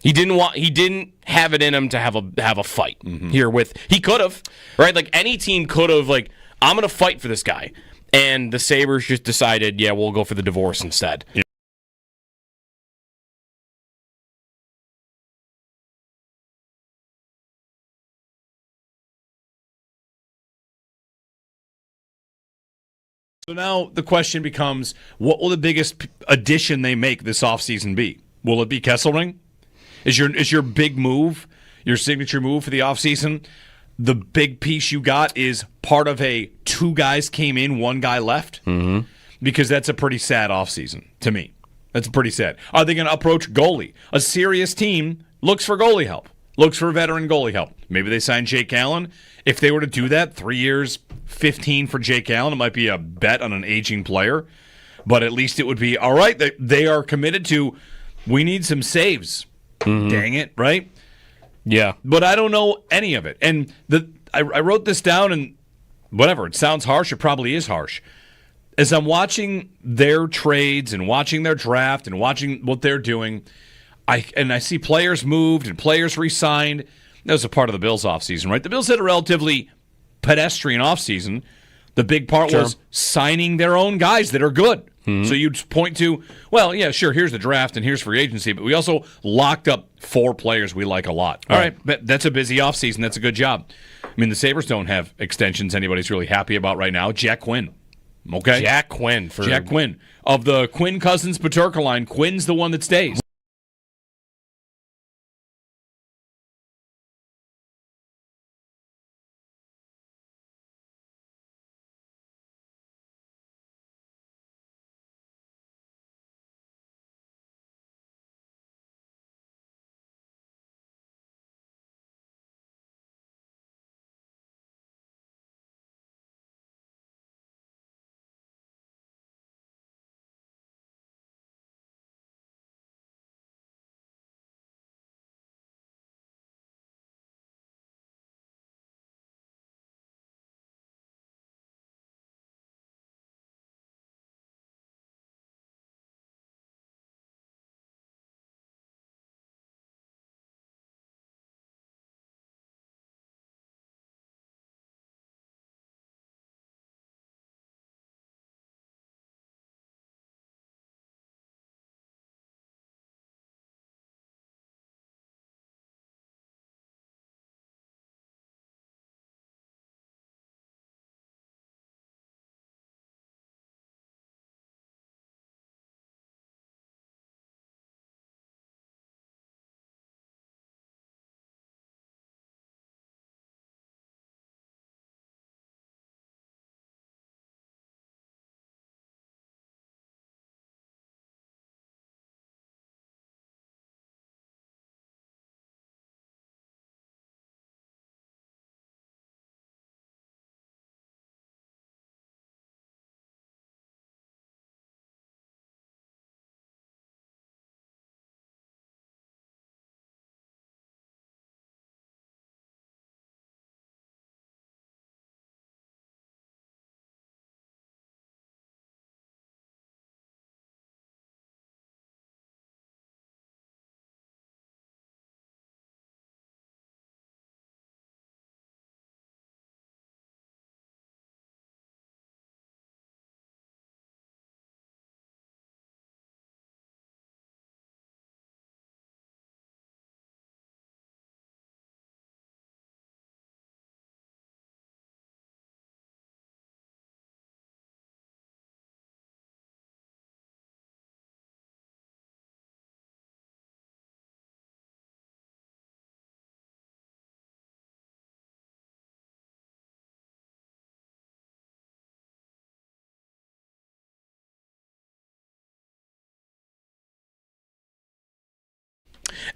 He didn't have it in him to have a fight here with. He could have, right? Like any team could have, like, I'm going to fight for this guy. And the Sabres just decided, we'll go for the divorce instead. Yeah. So now the question becomes, what will the biggest addition they make this offseason be? Will it be Kesselring? Is your big move, your signature move for the offseason, the big piece you got is part of a 2 guys came in, 1 guy left? Mm-hmm. Because that's a pretty sad offseason to me. That's pretty sad. Are they going to approach goalie? A serious team looks for goalie help, looks for veteran goalie help. Maybe they sign Jake Allen. If they were to do that, 3 years, 15 for Jake Allen, it might be a bet on an aging player. But at least it would be, all right, they are committed to, we need some saves. Mm-hmm. Dang it, right? Yeah. But I don't know any of it. And I wrote this down, and whatever, it sounds harsh, it probably is harsh. As I'm watching their trades and watching their draft and watching what they're doing, I see players moved and players re-signed. That was a part of the Bills' offseason, right? The Bills had a relatively pedestrian offseason. The big part was signing their own guys that are good. Mm-hmm. So you'd point to, well, yeah, sure, here's the draft and here's free agency, but we also locked up 4 players we like a lot. All right, that's a busy offseason. That's a good job. I mean, the Sabres don't have extensions anybody's really happy about right now. Jack Quinn. Okay? Jack Quinn. Of the Quinn Cousins Peterka line, Quinn's the one that stays.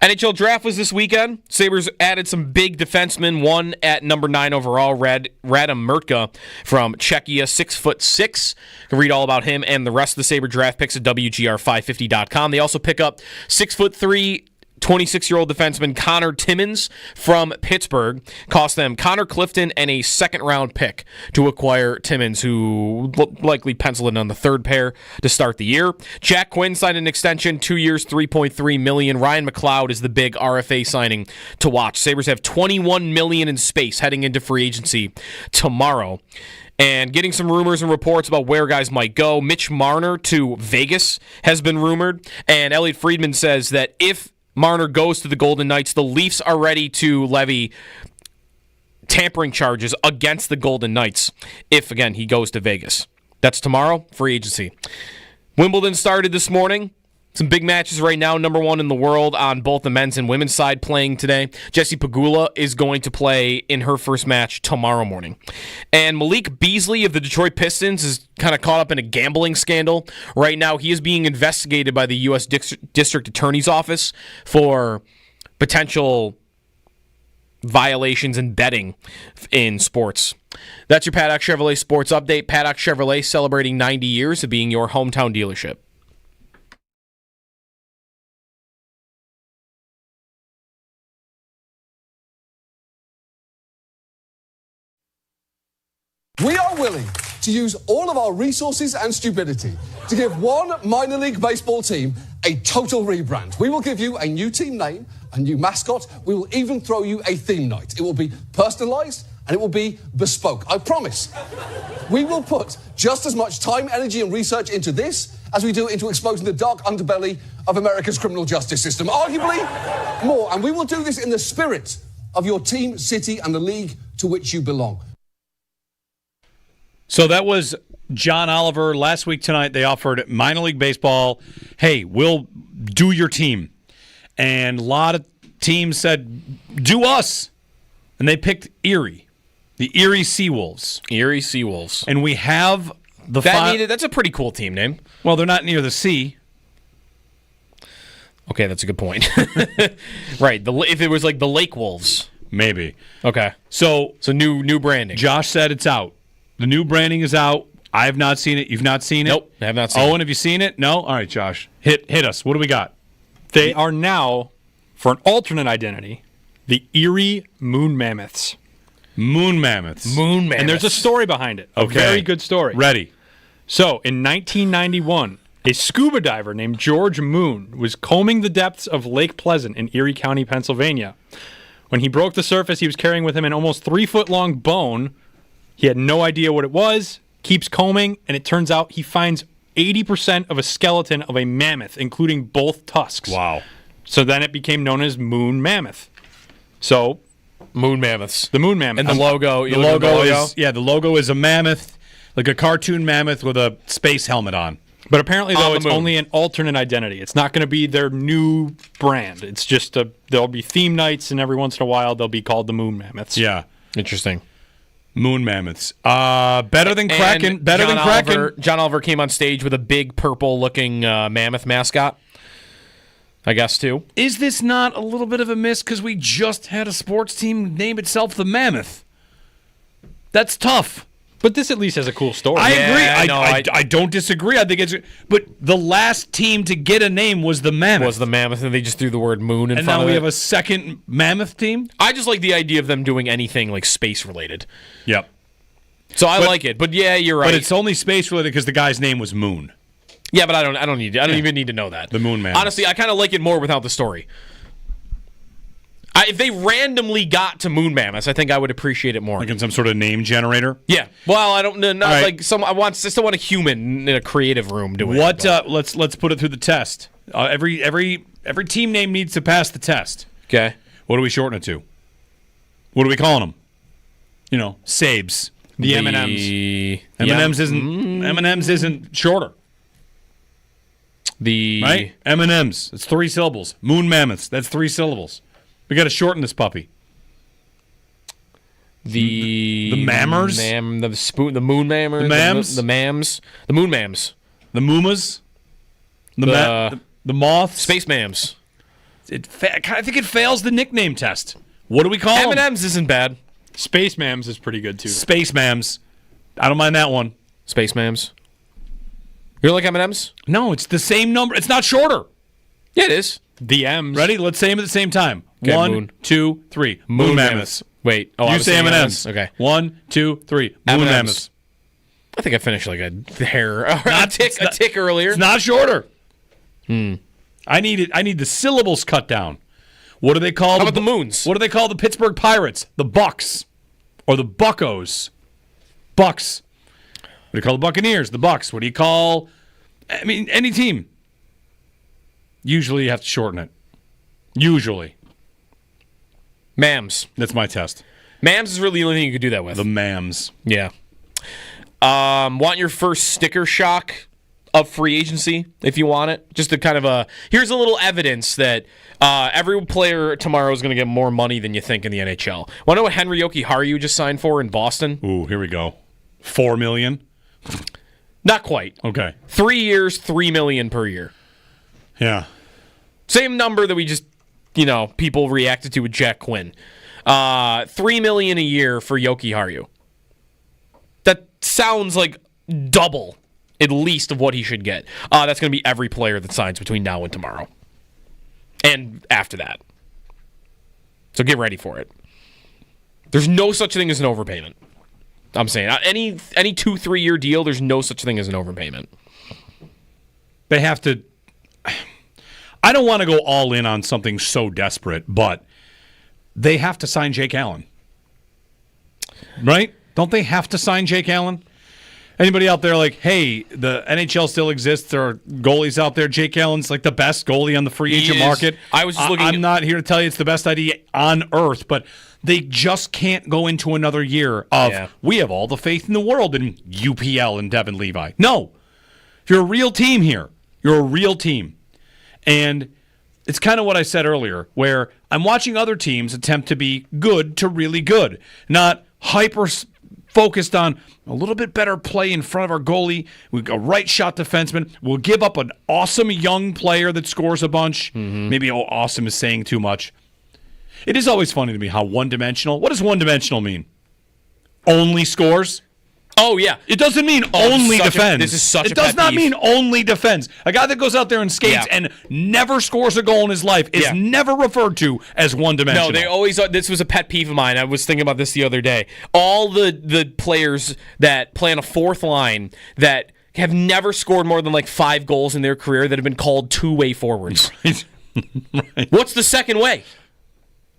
NHL draft was this weekend. Sabres added some big defensemen. One at number 9 overall, Radim Murtka from Czechia, 6'6". You can read all about him and the rest of the Sabre draft picks at WGR550.com. They also pick up 6'3", 26-year-old defenseman Connor Timmins from Pittsburgh. Cost them Connor Clifton and a second-round pick to acquire Timmins, who likely penciled in on the third pair to start the year. Jack Quinn signed an extension, 2 years, $3.3 million. Ryan McLeod is the big RFA signing to watch. Sabres have $21 million in space heading into free agency tomorrow. And getting some rumors and reports about where guys might go. Mitch Marner to Vegas has been rumored, and Elliot Friedman says that if Marner goes to the Golden Knights, the Leafs are ready to levy tampering charges against the Golden Knights if, again, he goes to Vegas. That's tomorrow, free agency. Wimbledon started this morning. Some big matches right now. Number 1 in the world on both the men's and women's side playing today. Jessie Pegula is going to play in her first match tomorrow morning. And Malik Beasley of the Detroit Pistons is kind of caught up in a gambling scandal. Right now, he is being investigated by the U.S. District Attorney's Office for potential violations and betting in sports. That's your Paddock Chevrolet Sports Update. Paddock Chevrolet celebrating 90 years of being your hometown dealership. We are willing to use all of our resources and stupidity to give one minor league baseball team a total rebrand. We will give you a new team name, a new mascot. We will even throw you a theme night. It will be personalized and it will be bespoke. I promise. We will put just as much time, energy, and research into this as we do into exposing the dark underbelly of America's criminal justice system. Arguably more. And we will do this in the spirit of your team, city, and the league to which you belong. So that was John Oliver. Last week tonight, they offered minor league baseball. Hey, we'll do your team. And a lot of teams said, do us. And they picked Erie, the Erie Seawolves. Erie Seawolves. And we have the that's a pretty cool team name. Well, they're not near the sea. Okay, that's a good point. Right. If it was like the Lake Wolves. Maybe. Okay. So new branding. Josh said it's out. The new branding is out. I have not seen it. You've not seen it? Nope, I have not seen it. Owen, have you seen it? No? All right, Josh. Hit us. What do we got? They are now, for an alternate identity, the Erie Moon Mammoths. Moon Mammoths. And there's a story behind it. Okay. A very good story. Ready. So, in 1991, a scuba diver named George Moon was combing the depths of Lake Pleasant in Erie County, Pennsylvania. When he broke the surface, he was carrying with him an almost 3-foot-long bone. He had no idea what it was, keeps combing, and it turns out he finds 80% of a skeleton of a mammoth, including both tusks. Wow. So then it became known as Moon Mammoth. So, Moon Mammoths. The Moon Mammoth. And the logo. The logo is a mammoth, like a cartoon mammoth with a space helmet on. But apparently, though, it's only an alternate identity. It's not going to be their new brand. It's just there'll be theme nights, and every once in a while, they'll be called the Moon Mammoths. Yeah. Interesting. Moon Mammoths. Better than Kraken. John Oliver came on stage with a big purple-looking mammoth mascot, I guess, too. Is this not a little bit of a miss because we just had a sports team name itself the Mammoth? That's tough. But this at least has a cool story. I agree. I don't disagree. I think it's. But the last team to get a name was the Mammoth. And they just threw the word moon in front of it. And now we have a second Mammoth team? I just like the idea of them doing anything like space-related. Yep. So I like it. But yeah, you're right. But it's only space-related because the guy's name was Moon. Yeah, but I don't even need to know that. The Moon Mammoth. Honestly, I kind of like it more without the story. If they randomly got to Moon Mammoths, I think I would appreciate it more. Like in some sort of name generator? Yeah. Well, I don't know. Not right. like some. I still want a human in a creative room doing it. Let's put it through the test. Every team name needs to pass the test. Okay. What do we shorten it to? What are we calling them? Sabes. The M&Ms. M&Ms isn't shorter. Right? M&Ms. It's 3 syllables. Moon Mammoths. That's 3 syllables. We got to shorten this puppy. The mammers? The moon mammers? The mams? The mams? The moon mams? The moomas? The moths? Space mams. I think it fails the nickname test. What do we call them? M&M's isn't bad. Space Mams is pretty good, too. Space Mams. I don't mind that one. Space Mams. You like M&M's? No, it's the same number. It's not shorter. Yeah, it is. The M's. Ready? Let's say them at the same time. Okay, 1, 2, 3. Moon Mammoths. Wait. Oh, you say M&M's. Okay. 1, 2, 3. Moon Mammoths. I think I finished like a hair, a tick earlier. It's not shorter. I need the syllables cut down. What do they call? How about the Moons? What do they call the Pittsburgh Pirates? The Bucks, or the Buccos? Bucks. What do you call the Buccaneers? The Bucks. What do you call? I mean, any team. Usually, you have to shorten it. Usually. Mams. That's my test. Mams is really the only thing you could do that with. The Mams. Yeah. Want your first sticker shock of free agency if you want it? Just to kind of here's a little evidence that every player tomorrow is going to get more money than you think in the NHL. Want to know what Henry Jokiharju just signed for in Boston? Ooh, here we go. $4 million? Not quite. Okay. 3 years, $3 million per year. Yeah. Same number that we just, people reacted to with Jack Quinn. $3 million a year for Jokiharju. That sounds like double, at least, of what he should get. That's going to be every player that signs between now and tomorrow. And after that. So get ready for it. There's no such thing as an overpayment. I'm saying any 2-3 year deal, there's no such thing as an overpayment. They have to. I don't want to go all in on something so desperate, but they have to sign Jake Allen. Right? Don't they have to sign Jake Allen? Anybody out there like, hey, the NHL still exists. There are goalies out there. Jake Allen's like the best goalie on the free agent market. I was just looking. I'm not here to tell you it's the best idea on earth, but they just can't go into another year of we have all the faith in the world in UPL and Devin Levi. No. If you're a real team here, you're a real team. And it's kind of what I said earlier, where I'm watching other teams attempt to be good to really good, not hyper focused on a little bit better play in front of our goalie. We go right shot defenseman. We'll give up an awesome young player that scores a bunch. Maybe awesome is saying too much. It is always funny to me how one-dimensional. What does one-dimensional mean? Only scores? Oh, yeah. It doesn't mean only defends. This is such It a does pet not peeve. mean only defends. A guy that goes out there and skates and never scores a goal in his life is never referred to as one-dimensional. No, they always. This was a pet peeve of mine. I was thinking about this the other day. All the players that play on a fourth line that have never scored more than like 5 goals in their career that have been called two-way forwards. Right. What's the second way?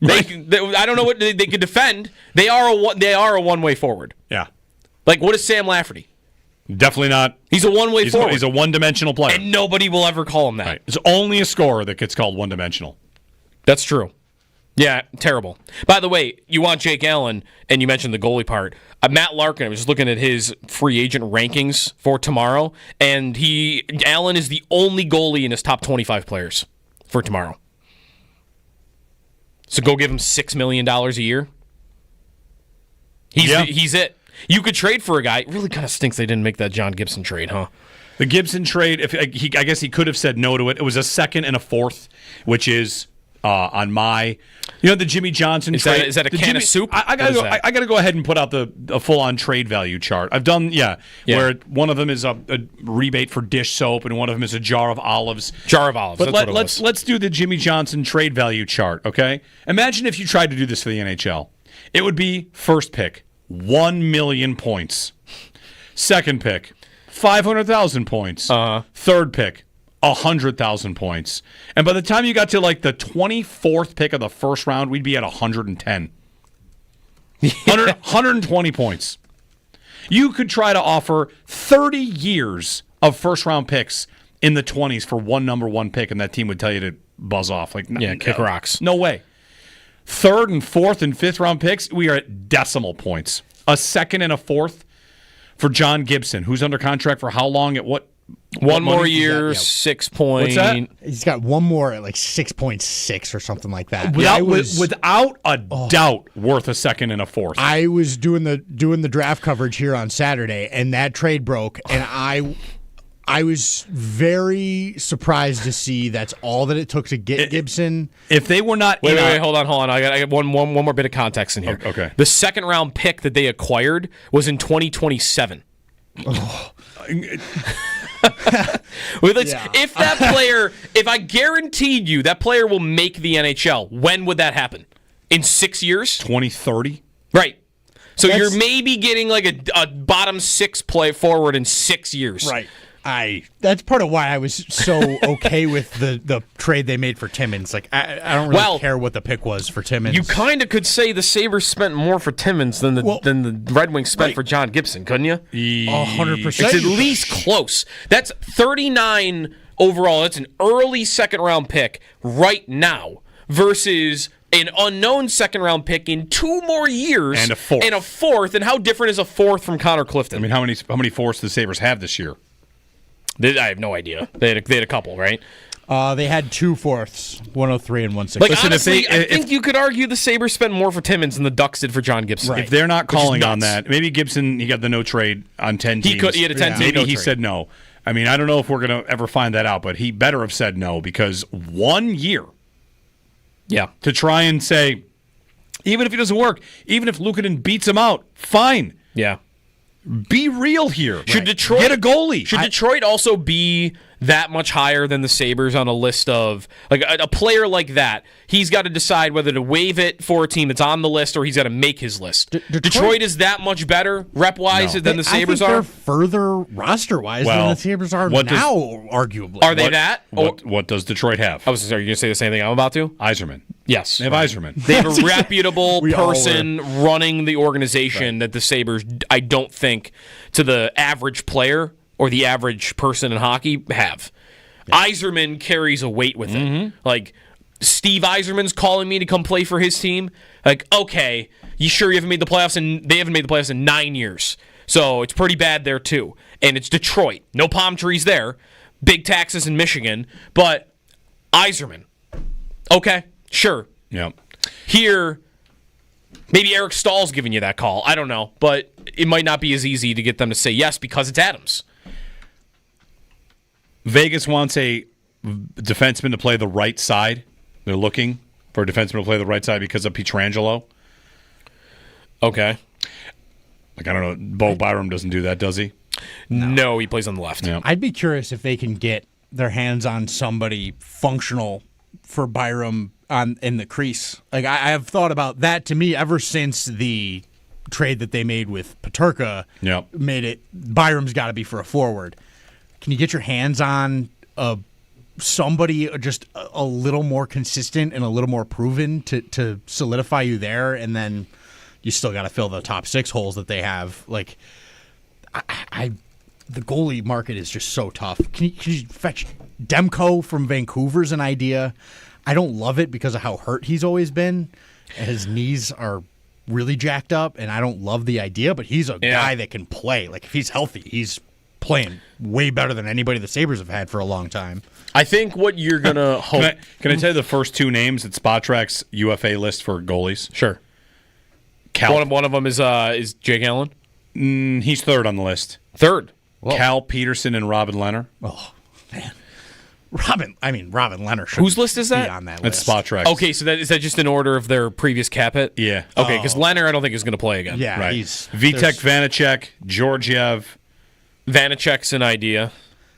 They, I don't know what they could defend. They are a one-way forward. Yeah. Like, what is Sam Lafferty? Definitely not. He's a one-way forward. He's a one-dimensional player. And nobody will ever call him that. Right. It's only a scorer that gets called one-dimensional. That's true. Yeah, terrible. By the way, you want Jake Allen, and you mentioned the goalie part. Matt Larkin, I was just looking at his free agent rankings for tomorrow, and Allen is the only goalie in his top 25 players for tomorrow. So go give him $6 million a year. He's it. You could trade for a guy. It really kind of stinks they didn't make that John Gibson trade, huh? The Gibson trade, I guess he could have said no to it. It was a second and a fourth, which is on my, the Jimmy Johnson trade. Is that a can of soup? I gotta go ahead and put out a full-on trade value chart. I've done, where one of them is a rebate for dish soap and one of them is a jar of olives. But let's do the Jimmy Johnson trade value chart, okay? Imagine if you tried to do this for the NHL. It would be first pick, 1 million points. Second pick, 500,000 points. Third pick, 100,000 points. And by the time you got to like the 24th pick of the first round, we'd be at 110. 120 points. You could try to offer 30 years of first round picks in the 20s for one number one pick, and that team would tell you to buzz off. Kick rocks. No way. Third and fourth and fifth round picks, we are at decimal points. A second and a fourth for John Gibson, who's under contract for how long at what? One more year, 6 point. What's that? He's got one more at like 6.6 or something like that. Without a doubt, worth a second and a fourth. I was doing the draft coverage here on Saturday, and that trade broke, and I I was very surprised to see that's all that it took to get Gibson. If they were not... Wait, hold on. I got one more bit of context in here. Okay. The second-round pick that they acquired was in 2027. Oh. If that player, if I guaranteed you that player will make the NHL, when would that happen? In 6 years? 2030? Right. So you're maybe getting like a bottom 6 play forward in 6 years. Right. That's part of why I was so okay with the trade they made for Timmins. Like I don't really care what the pick was for Timmins. You kind of could say the Sabres spent more for Timmins than the Red Wings spent for John Gibson, couldn't you? 100%. It's at least close. That's 39 overall. That's an early second-round pick right now versus an unknown second-round pick in 2 more years. And a fourth. And how different is a fourth from Connor Clifton? I mean, how many fourths do the Sabres have this year? I have no idea. They had a couple, right? They had 2 fourths, 103 and 160. Like, honestly, I think you could argue the Sabres spent more for Timmins than the Ducks did for John Gibson. Right. If they're not calling on that, maybe Gibson, he got the no trade on 10 teams. He had a 10 team Maybe no he trade. said no. I mean, I don't know if we're going to ever find that out, but he better have said no because 1 year to try and say, even if it doesn't work, even if Luukkonen beats him out, fine. Yeah. Be real here. Should Detroit get a goalie? Should Detroit also be that much higher than the Sabres on a list of like a player like that? He's got to decide whether to waive it for a team that's on the list or he's got to make his list. Detroit is that much better rep-wise than the Sabres I think are. they're further roster-wise than the Sabres are now, arguably. Are they that? What does Detroit have? Are you going to say the same thing I'm about to? Yzerman. Yes. They have Yzerman. They have a reputable person running the organization that the Sabres, I don't think, to the average player or the average person in hockey have. Yeah. Yzerman carries a weight with it. Like, Steve Yzerman's calling me to come play for his team. Like, okay, you sure you haven't made the playoffs? And they haven't made the playoffs in 9 years. So it's pretty bad there, too. And it's Detroit. No palm trees there. Big taxes in Michigan. But Yzerman. Okay, sure. Yeah. Here, maybe Eric Stahl's giving you that call. I don't know. But it might not be as easy to get them to say yes because it's Adams. Vegas wants a defenseman to play the right side. They're looking for a defenseman to play the right side because of Pietrangelo. Okay. Like, I don't know. Bo Byram doesn't do that, does he? No, he plays on the left. Yeah. I'd be curious if they can get their hands on somebody functional for Byram in the crease. Like, I have thought about that to me ever since the trade that they made with Peterka made it. Byram's got to be for a forward. Can you get your hands on somebody just a little more consistent and a little more proven to solidify you there, and then you still got to fill the top 6 holes that they have. Like, the goalie market is just so tough. Can you fetch Demko from Vancouver's an idea? I don't love it because of how hurt he's always been. His knees are really jacked up, and I don't love the idea, but he's a guy that can play. Like, if he's healthy, he's playing way better than anybody the Sabres have had for a long time. I think what you're going to hope... Can I tell you the first 2 names at Spotrac's UFA list for goalies? Sure. One of them is Jake Allen? He's 3rd on the list. 3rd? Whoa. Cal Peterson and Robin Leonard. Oh, man. Robin Leonard should Whose list is that? Be on that list. That's Spotrac. Okay, so is that just in order of their previous cap hit? Yeah. Okay, because Leonard I don't think is going to play again. Yeah, right. Vitek Vanacek, Georgiev. Vanacek's an idea.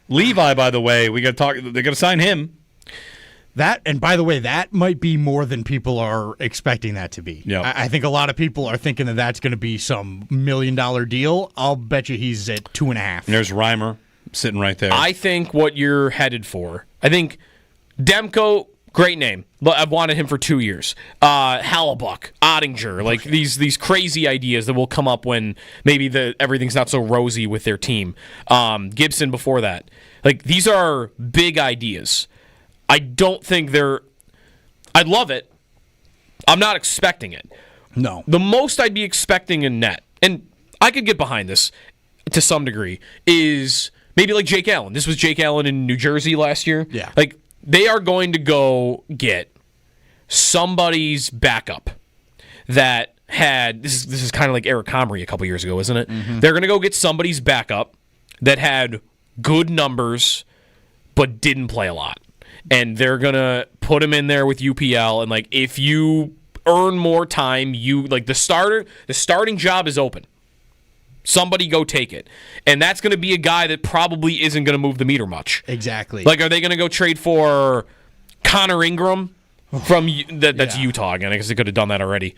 Levi, by the way, we got to talk. They're going to sign him. That, and by the way, that might be more than people are expecting that to be. Yep. I think a lot of people are thinking that that's going to be some $1 million deal. I'll bet you he's at 2.5. And there's Reimer sitting right there. I think what you're headed for. I think Demko, great name. I've wanted him for 2 years. Hallebuck, Ottinger, like these crazy ideas that will come up when maybe everything's not so rosy with their team. Gibson before that. Like, these are big ideas. I don't think I'd love it. I'm not expecting it. No. The most I'd be expecting in net, and I could get behind this to some degree, is maybe like Jake Allen. This was Jake Allen in New Jersey last year. Yeah. Like, they are going to go get somebody's backup that had this is kind of like Eric Comrie a couple years ago, isn't it? Mm-hmm. They're going to go get somebody's backup that had good numbers, but didn't play a lot. And they're going to put him in there with UPL. And, like, if you earn more time, the starting job is open. Somebody go take it. And that's going to be a guy that probably isn't going to move the meter much. Exactly. Like, are they going to go trade for Connor Ingram from that's Utah again? I guess they could have done that already.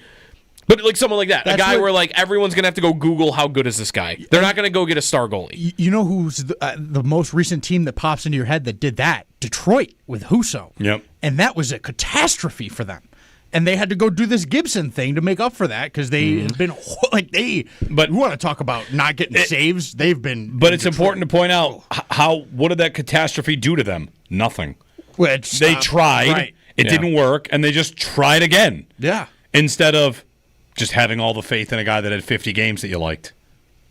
But like someone like that, a guy where like everyone's gonna have to go Google how good is this guy. They're not gonna go get a star goalie. You know who's the most recent team that pops into your head that did that? Detroit with Husso. Yep. And that was a catastrophe for them. And they had to go do this Gibson thing to make up for that because they have been But you want to talk about not getting saves? They've been. But it's important to point out what did that catastrophe do to them? Nothing. Which they tried. Right. It didn't work, and they just tried again. Yeah. Instead of just having all the faith in a guy that had 50 games that you liked.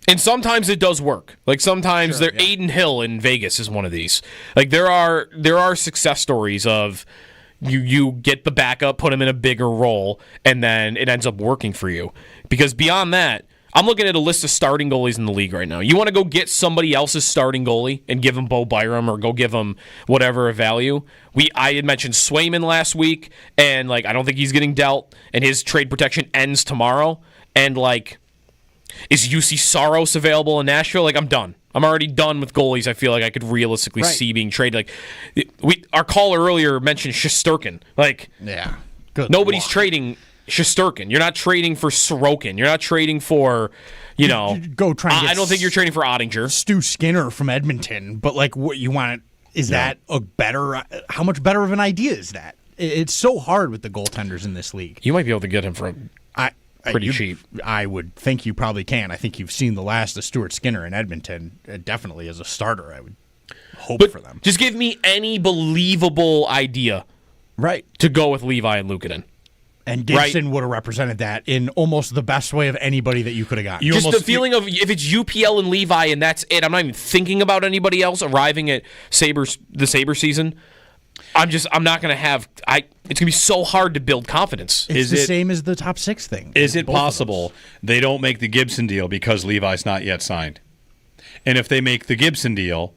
And sometimes it does work. Like sometimes Aiden Hill in Vegas is one of these. Like there are success stories of you get the backup, put him in a bigger role, and then it ends up working for you. Because beyond that, I'm looking at a list of starting goalies in the league right now. You want to go get somebody else's starting goalie and give him Bo Byram or go give him whatever of value. I had mentioned Swayman last week, and like I don't think he's getting dealt, and his trade protection ends tomorrow. And like, is UC Saros available in Nashville? Like I'm done. I'm already done with goalies. I feel like I could realistically see being traded. Like our caller earlier mentioned Shesterkin. Like nobody's trading Shesterkin. You're not trading for Sorokin. You're not trading for, go try and get I don't think you're trading for Ottinger. Stu Skinner from Edmonton, but like what you want is that a better? How much better of an idea is that? It's so hard with the goaltenders in this league. You might be able to get him for pretty cheap. I would think you probably can. I think you've seen the last of Stuart Skinner in Edmonton. Definitely as a starter, I would hope for them. Just give me any believable idea, to go with Levi and Luukkonen. And Gibson would have represented that in almost the best way of anybody that you could have gotten. Just the feeling of if it's UPL and Levi and that's it, I'm not even thinking about anybody else arriving at the Sabre season. I'm not going to have. It's going to be so hard to build confidence. It's the same as the top 6 thing. Is it possible they don't make the Gibson deal because Levi's not yet signed? And if they make the Gibson deal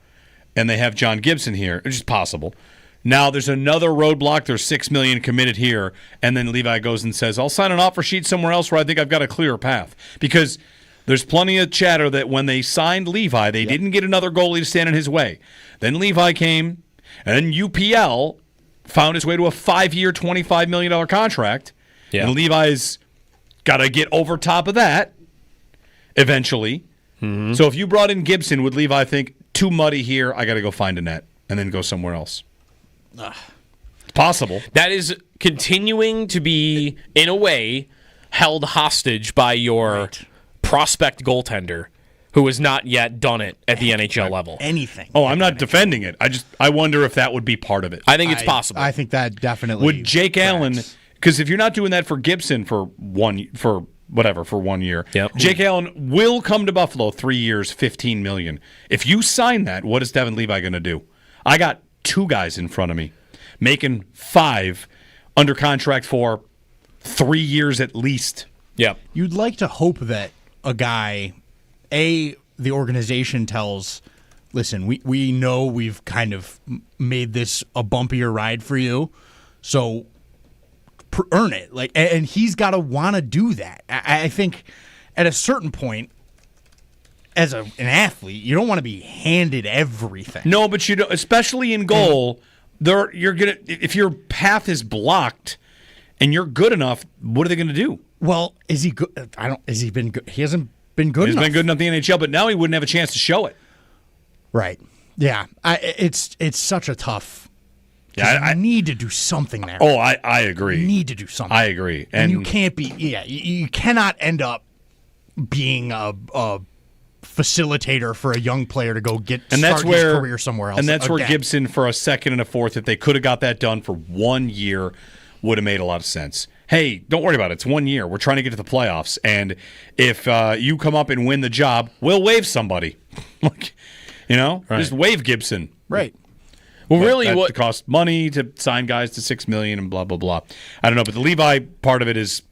and they have John Gibson here, which is possible. Now there's another roadblock. There's $6 million committed here, and then Levi goes and says, "I'll sign an offer sheet somewhere else where I think I've got a clearer path." Because there's plenty of chatter that when they signed Levi, they didn't get another goalie to stand in his way. Then Levi came, and then UPL found his way to a 5-year, $25 million contract, and Levi's got to get over top of that eventually. Mm-hmm. So if you brought in Gibson, would Levi think too muddy here? I got to go find a net and then go somewhere else. It's possible. That is continuing to be, in a way, held hostage by your prospect goaltender who has not yet done it at the NHL level. Anything. Oh, I'm not defending it. I wonder if that would be part of it. I think it's possible. I think that definitely would. Jake Allen, because if you're not doing that for Gibson for 1 year, Jake Allen will come to Buffalo 3 years, $15 million. If you sign that, what is Devin Levi going to do? I got 2 guys in front of me making 5 under contract for 3 years at least. Yeah. You'd like to hope that a guy, the organization tells, listen, we know we've kind of made this a bumpier ride for you, so earn it. Like, and he's got to want to do that. I think at a certain point, as an athlete, you don't want to be handed everything. No, but you don't, especially in goal. You're gonna, if your path is blocked and you're good enough, what are they going to do? Well, is he good? Has he been good? He hasn't been good enough. He's been good enough in the NHL, but now he wouldn't have a chance to show it. Right. Yeah. It's such a tough. Yeah, you need to do something there. Oh, I agree. You need to do something. I agree, and you can't be. Yeah, you cannot end up being a facilitator for a young player to go start his career somewhere else. And that's where Gibson for a second and a fourth, if they could have got that done for 1 year, would have made a lot of sense. Hey, don't worry about it. It's 1 year. We're trying to get to the playoffs, and if you come up and win the job, we'll waive somebody. Just waive Gibson. Right. Well, really, what costs money to sign guys to $6 million and blah blah blah. I don't know, but the Levi part of it is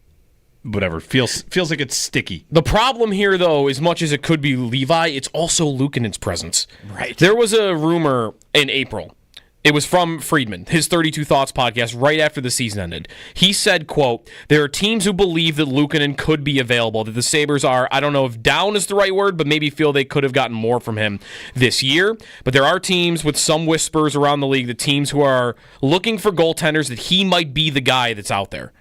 whatever. Feels like it's sticky. The problem here, though, as much as it could be Levi, it's also Luukkonen's presence. Right. There was a rumor in April. It was from Friedman, his 32 Thoughts podcast, right after the season ended. He said, quote, there are teams who believe that Luukkonen could be available, that the Sabres are, I don't know if down is the right word, but maybe feel they could have gotten more from him this year. But there are teams with some whispers around the league, the teams who are looking for goaltenders, that he might be the guy that's out there.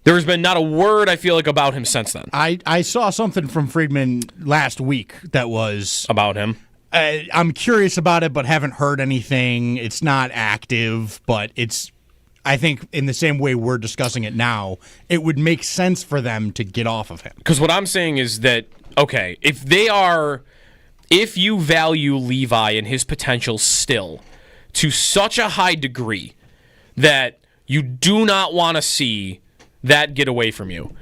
There's been not a word, I feel like, about him since then. I saw something from Friedman last week that was about him. I'm curious about it, but haven't heard anything. It's not active, but it's, I think, in the same way we're discussing it now, it would make sense for them to get off of him. Because what I'm saying is that, okay, if you value Levi and his potential still to such a high degree that you do not want to see that get away from you,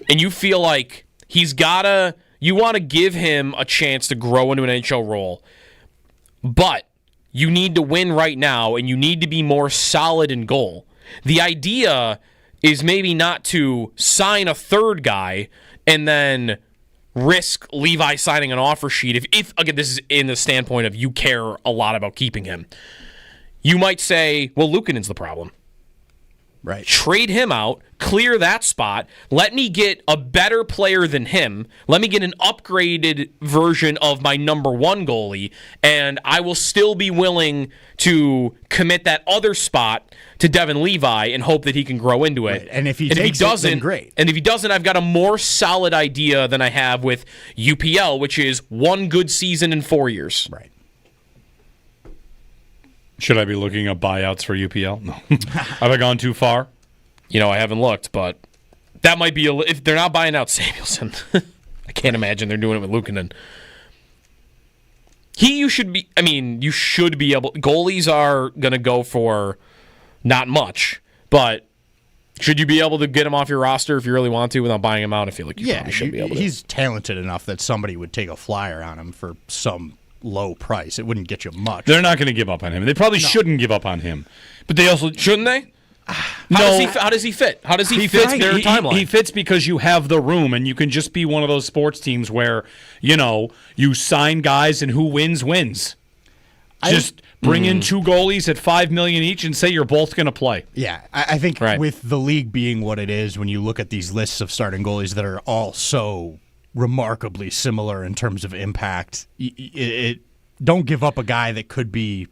and you feel like you want to give him a chance to grow into an NHL role, but you need to win right now, and you need to be more solid in goal. The idea is maybe not to sign a third guy and then risk Levi signing an offer sheet. If again, this is in the standpoint of you care a lot about keeping him. You might say, well, Luukkonen's the problem. Right. Trade him out, clear that spot, let me get a better player than him, let me get an upgraded version of my number one goalie, and I will still be willing to commit that other spot to Devin Levi and hope that he can grow into it. Right. And if he doesn't, then great. And if he doesn't, I've got a more solid idea than I have with UPL, which is one good season in 4 years. Right. Should I be looking up buyouts for UPL? No. Have I gone too far? I haven't looked, but that might be if they're not buying out Samuelson. I can't imagine they're doing it with Luukkonen. You should be able. Goalies are going to go for not much, but should you be able to get him off your roster if you really want to without buying him out? I feel like you probably should be able to. He's talented enough that somebody would take a flyer on him for some low price. It wouldn't get you much. They're not going to give up on him. They probably shouldn't give up on him. But they also shouldn't they? How does he fit? How does he fit their timeline? He fits because you have the room, and you can just be one of those sports teams where you sign guys, and who wins wins. Just bring in two goalies at $5 million each, and say you're both going to play. Yeah, I think with the league being what it is, when you look at these lists of starting goalies that are all so remarkably similar in terms of impact, don't give up a guy that could be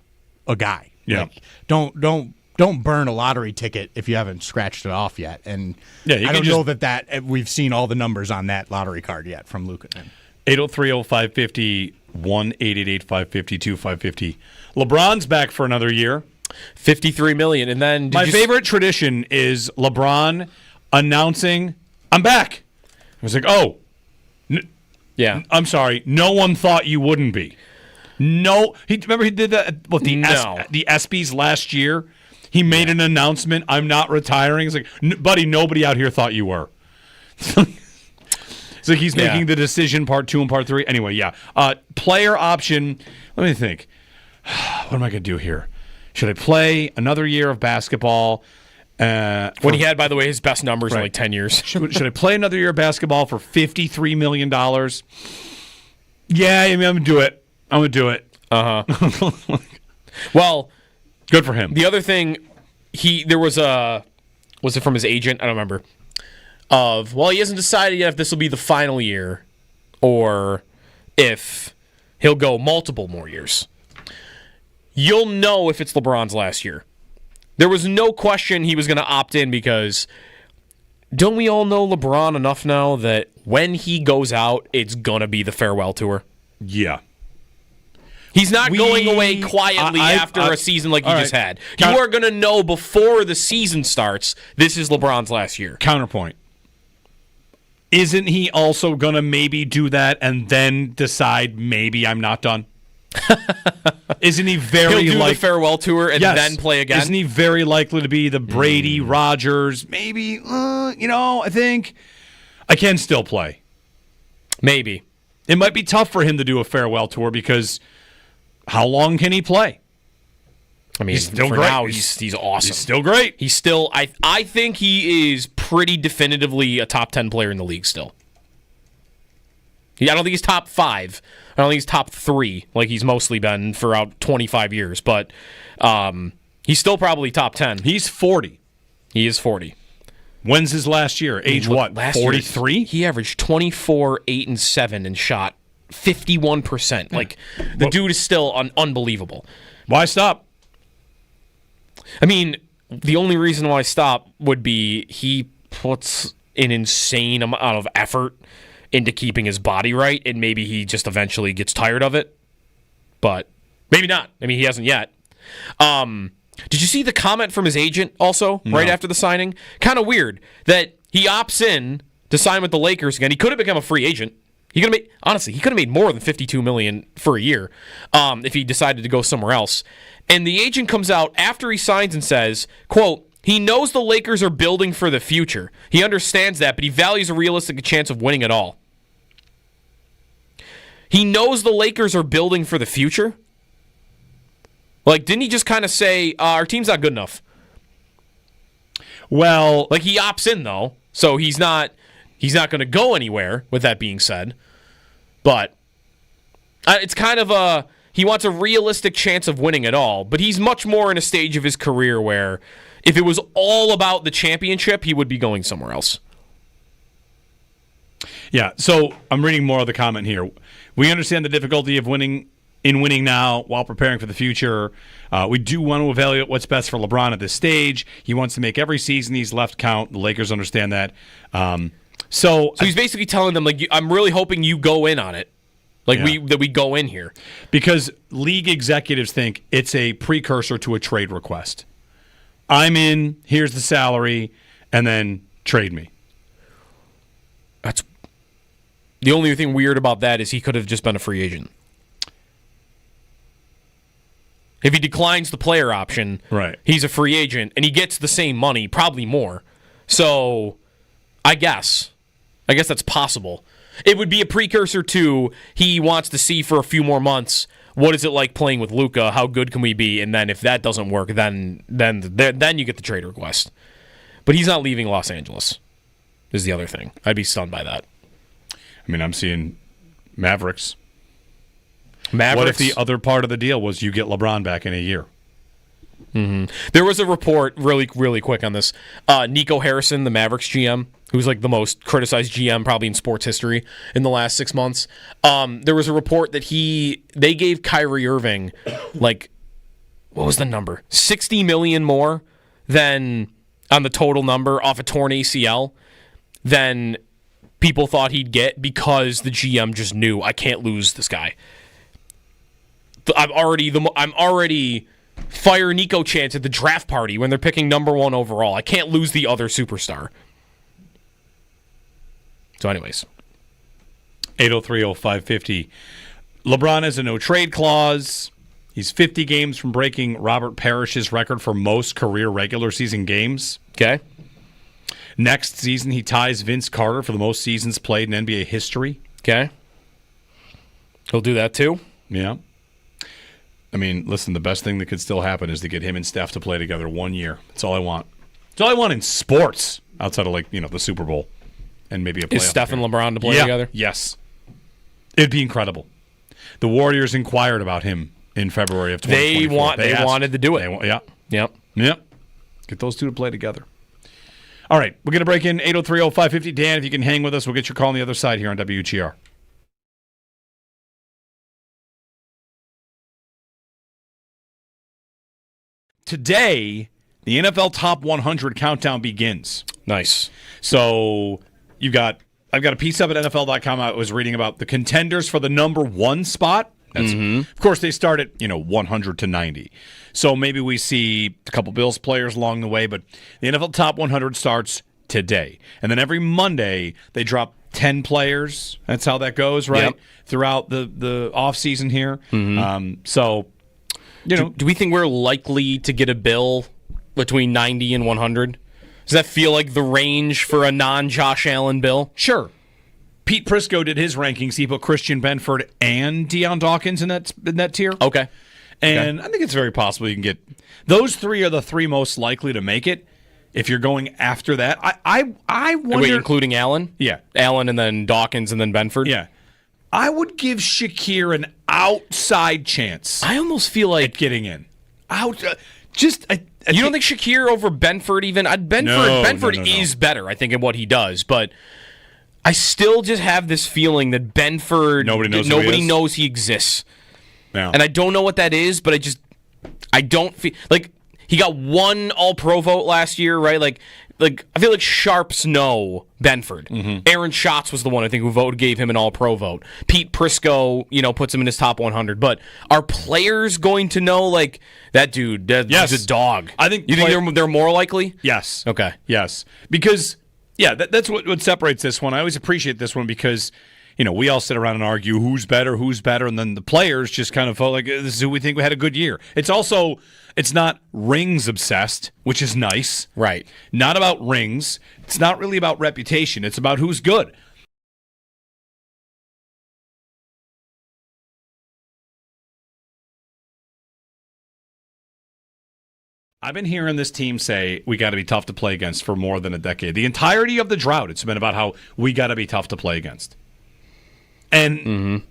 a guy. Yeah. Don't burn a lottery ticket if you haven't scratched it off yet. And I don't know that we've seen all the numbers on that lottery card yet from Luukkonen. 803-0550, 1-888-550-2550. LeBron's back for another year. $53 million. And then my favorite tradition is LeBron announcing, I'm back. I was like, yeah. I'm sorry. No one thought you wouldn't be. No. Remember he did that with the ESPYs last year? He made an announcement, I'm not retiring. It's like, buddy, nobody out here thought you were. It's like he's making the decision, part 2 and part 3. Anyway, yeah. Player option. Let me think. What am I going to do here? Should I play another year of basketball? When he had, by the way, his best numbers in like 10 years. Should I play another year of basketball for $53 million? Yeah, I'm going to do it. I'm going to do it. Uh-huh. Well, good for him. The other thing, there was it from his agent? I don't remember. He hasn't decided yet if this will be the final year or if he'll go multiple more years. You'll know if it's LeBron's last year. There was no question he was going to opt in because don't we all know LeBron enough now that when he goes out, it's going to be the farewell tour? Yeah. He's not going away quietly after a season like he just had. You are going to know before the season starts, this is LeBron's last year. Counterpoint. Isn't he also going to maybe do that and then decide maybe I'm not done? Isn't he very He'll do the farewell tour and then play again? Isn't he very likely to be the Brady, Rodgers, maybe, I think I can still play. Maybe. It might be tough for him to do a farewell tour because how long can he play? I mean, he's still for great. Now, he's awesome. He's still great. He's still, I think he is pretty definitively a top 10 player in the league still. I don't think he's top 5. I don't think he's top 3 like he's mostly been for about 25 years. But he's still probably top 10. He's 40. He is 40. When's his last year? Age what? 43? He averaged 24, 8, and 7 and shot 51%. Like, the dude is still unbelievable. Why stop? I mean, the only reason why stop would be he puts an insane amount of effort into keeping his body right, and maybe he just eventually gets tired of it. But maybe not. I mean, he hasn't yet. Did you see the comment from his agent also right after the signing? Kind of weird that he opts in to sign with the Lakers again. He could have become a free agent. He could have made more than $52 million for a year if he decided to go somewhere else. And the agent comes out after he signs and says, quote, he knows the Lakers are building for the future. He understands that, but he values a realistic chance of winning it all. He knows the Lakers are building for the future? Like, didn't he just kind of say, our team's not good enough? Well, like, he opts in, though, so he's not going to go anywhere, with that being said. But it's kind of he wants a realistic chance of winning it all, but he's much more in a stage of his career where if it was all about the championship, he would be going somewhere else. Yeah, so I'm reading more of the comment here. We understand the difficulty of winning now while preparing for the future. We do want to evaluate what's best for LeBron at this stage. He wants to make every season he's left count. The Lakers understand that. So he's basically telling them, like, I'm really hoping you go in on it. Like, that we go in here. Because league executives think it's a precursor to a trade request. I'm in, here's the salary, and then trade me. That's the only thing weird about that is he could have just been a free agent. If he declines the player option, right, he's a free agent, and he gets the same money, probably more. So, I guess that's possible. It would be a precursor to he wants to see for a few more months, what is it like playing with Luka? How good can we be? And then if that doesn't work, then you get the trade request. But he's not leaving Los Angeles, is the other thing. I'd be stunned by that. I mean, I'm seeing Mavericks. What if the other part of the deal was you get LeBron back in a year? Mm-hmm. There was a report, really, really quick on this. Nico Harrison, the Mavericks GM, who's like the most criticized GM probably in sports history in the last 6 months. There was a report that they gave Kyrie Irving, like, what was the number? $60 million more than on the total number off a torn ACL than people thought he'd get because the GM just knew, I can't lose this guy. I'm already fire Nico chance at the draft party when they're picking number 1 overall. I can't lose the other superstar. So anyways. 803-0550. LeBron has a no-trade clause. He's 50 games from breaking Robert Parrish's record for most career regular season games. Okay. Next season, he ties Vince Carter for the most seasons played in NBA history. Okay. He'll do that too? Yeah. I mean, listen, the best thing that could still happen is to get him and Steph to play together 1 year. That's all I want. That's all I want in sports outside of, like, the Super Bowl and maybe a playoff. Is Steph and LeBron to play together? Yes. It'd be incredible. The Warriors inquired about him in February of 2024. They wanted to do it. Yep. Get those two to play together. All right, we're going to break in 803-0550. Dan, if you can hang with us, we'll get your call on the other side here on WGR. Today, the NFL Top 100 countdown begins. Nice. So I've got a piece up at NFL.com. I was reading about the contenders for the number 1 spot. Of course, they start at 100 to 90. So maybe we see a couple Bills players along the way, but the NFL Top 100 starts today. And then every Monday, they drop 10 players. That's how that goes, right? Yep. Throughout the offseason here. So... Do we think we're likely to get a Bill between 90 and 100? Does that feel like the range for a non-Josh Allen Bill? Sure. Pete Prisco did his rankings. He put Christian Benford and Deion Dawkins in that tier. Okay. And I think it's very possible you can get... Those 3 are the 3 most likely to make it. if you're going after that, I wonder. Wait, including Allen? Yeah. Allen and then Dawkins and then Benford? Yeah. I would give Shakir an outside chance. I almost feel like getting in. You don't think Shakir over Benford even? Benford is better, I think, in what he does, but I still just have this feeling that Benford, nobody knows he exists. No. And I don't know what that is, but I don't feel like he got one All-Pro vote last year, right? Like I feel like Sharps know Benford. Mm-hmm. Aaron Schatz was the one I think who gave him an All-Pro vote. Pete Prisco, puts him in his top 100. But are players going to know like that dude? He's a dog. I think you think they're more likely. Yes. Okay. Yes, because that's what separates this one. I always appreciate this one because we all sit around and argue who's better, and then the players just kind of felt like this is who we think we had a good year. It's not rings obsessed, which is nice. Right. Not about rings. It's not really about reputation. It's about who's good. I've been hearing this team say we got to be tough to play against for more than a decade. The entirety of the drought, it's been about how we got to be tough to play against. And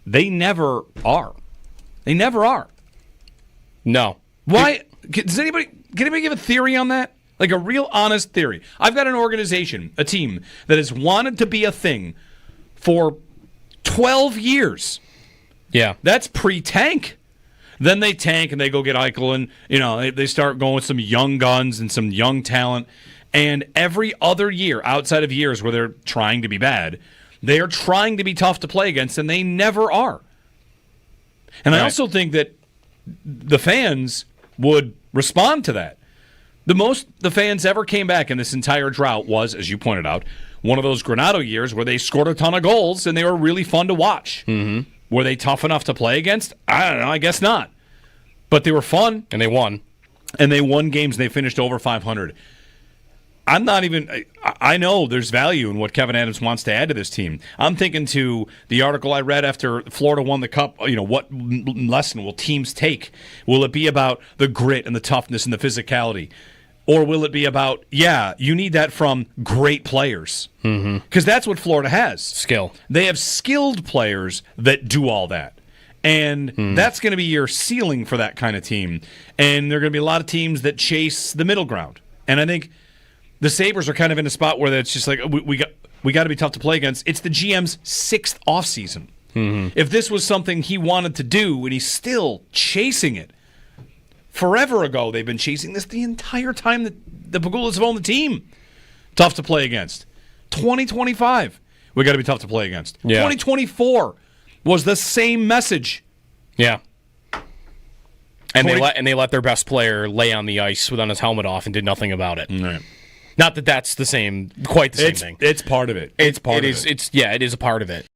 they never are. They never are. No. Why? Can anybody give a theory on that? Like a real honest theory. I've got an organization, a team, that has wanted to be a thing for 12 years. Yeah. That's pre-tank. Then they tank and they go get Eichel and, they start going with some young guns and some young talent. And every other year, outside of years where they're trying to be bad, they are trying to be tough to play against, and they never are. And I also think that the fans would respond to that. The most the fans ever came back in this entire drought was, as you pointed out, one of those Granato years where they scored a ton of goals and they were really fun to watch. Mm-hmm. Were they tough enough to play against? I don't know. I guess not. But they were fun. And they won. And they won games and they finished over 500. I'm not even – I know there's value in what Kevin Adams wants to add to this team. I'm thinking to the article I read after Florida won the Cup, what lesson will teams take? Will it be about the grit and the toughness and the physicality? Or will it be about, you need that from great players? Because that's what Florida has. Skill. They have skilled players that do all that. And that's going to be your ceiling for that kind of team. And there are going to be a lot of teams that chase the middle ground. And I think – the Sabres are kind of in a spot where it's just like we got to be tough to play against. It's the GM's 6th offseason. If this was something he wanted to do and he's still chasing it, forever ago they've been chasing this the entire time that the Pagulas have owned the team. Tough to play against. 2025, we got to be tough to play against. Yeah. 2024 was the same message. Yeah. And they let their best player lay on the ice without his helmet off and did nothing about it. Right. Not that that's quite the same thing. It's part of it. It is a part of it.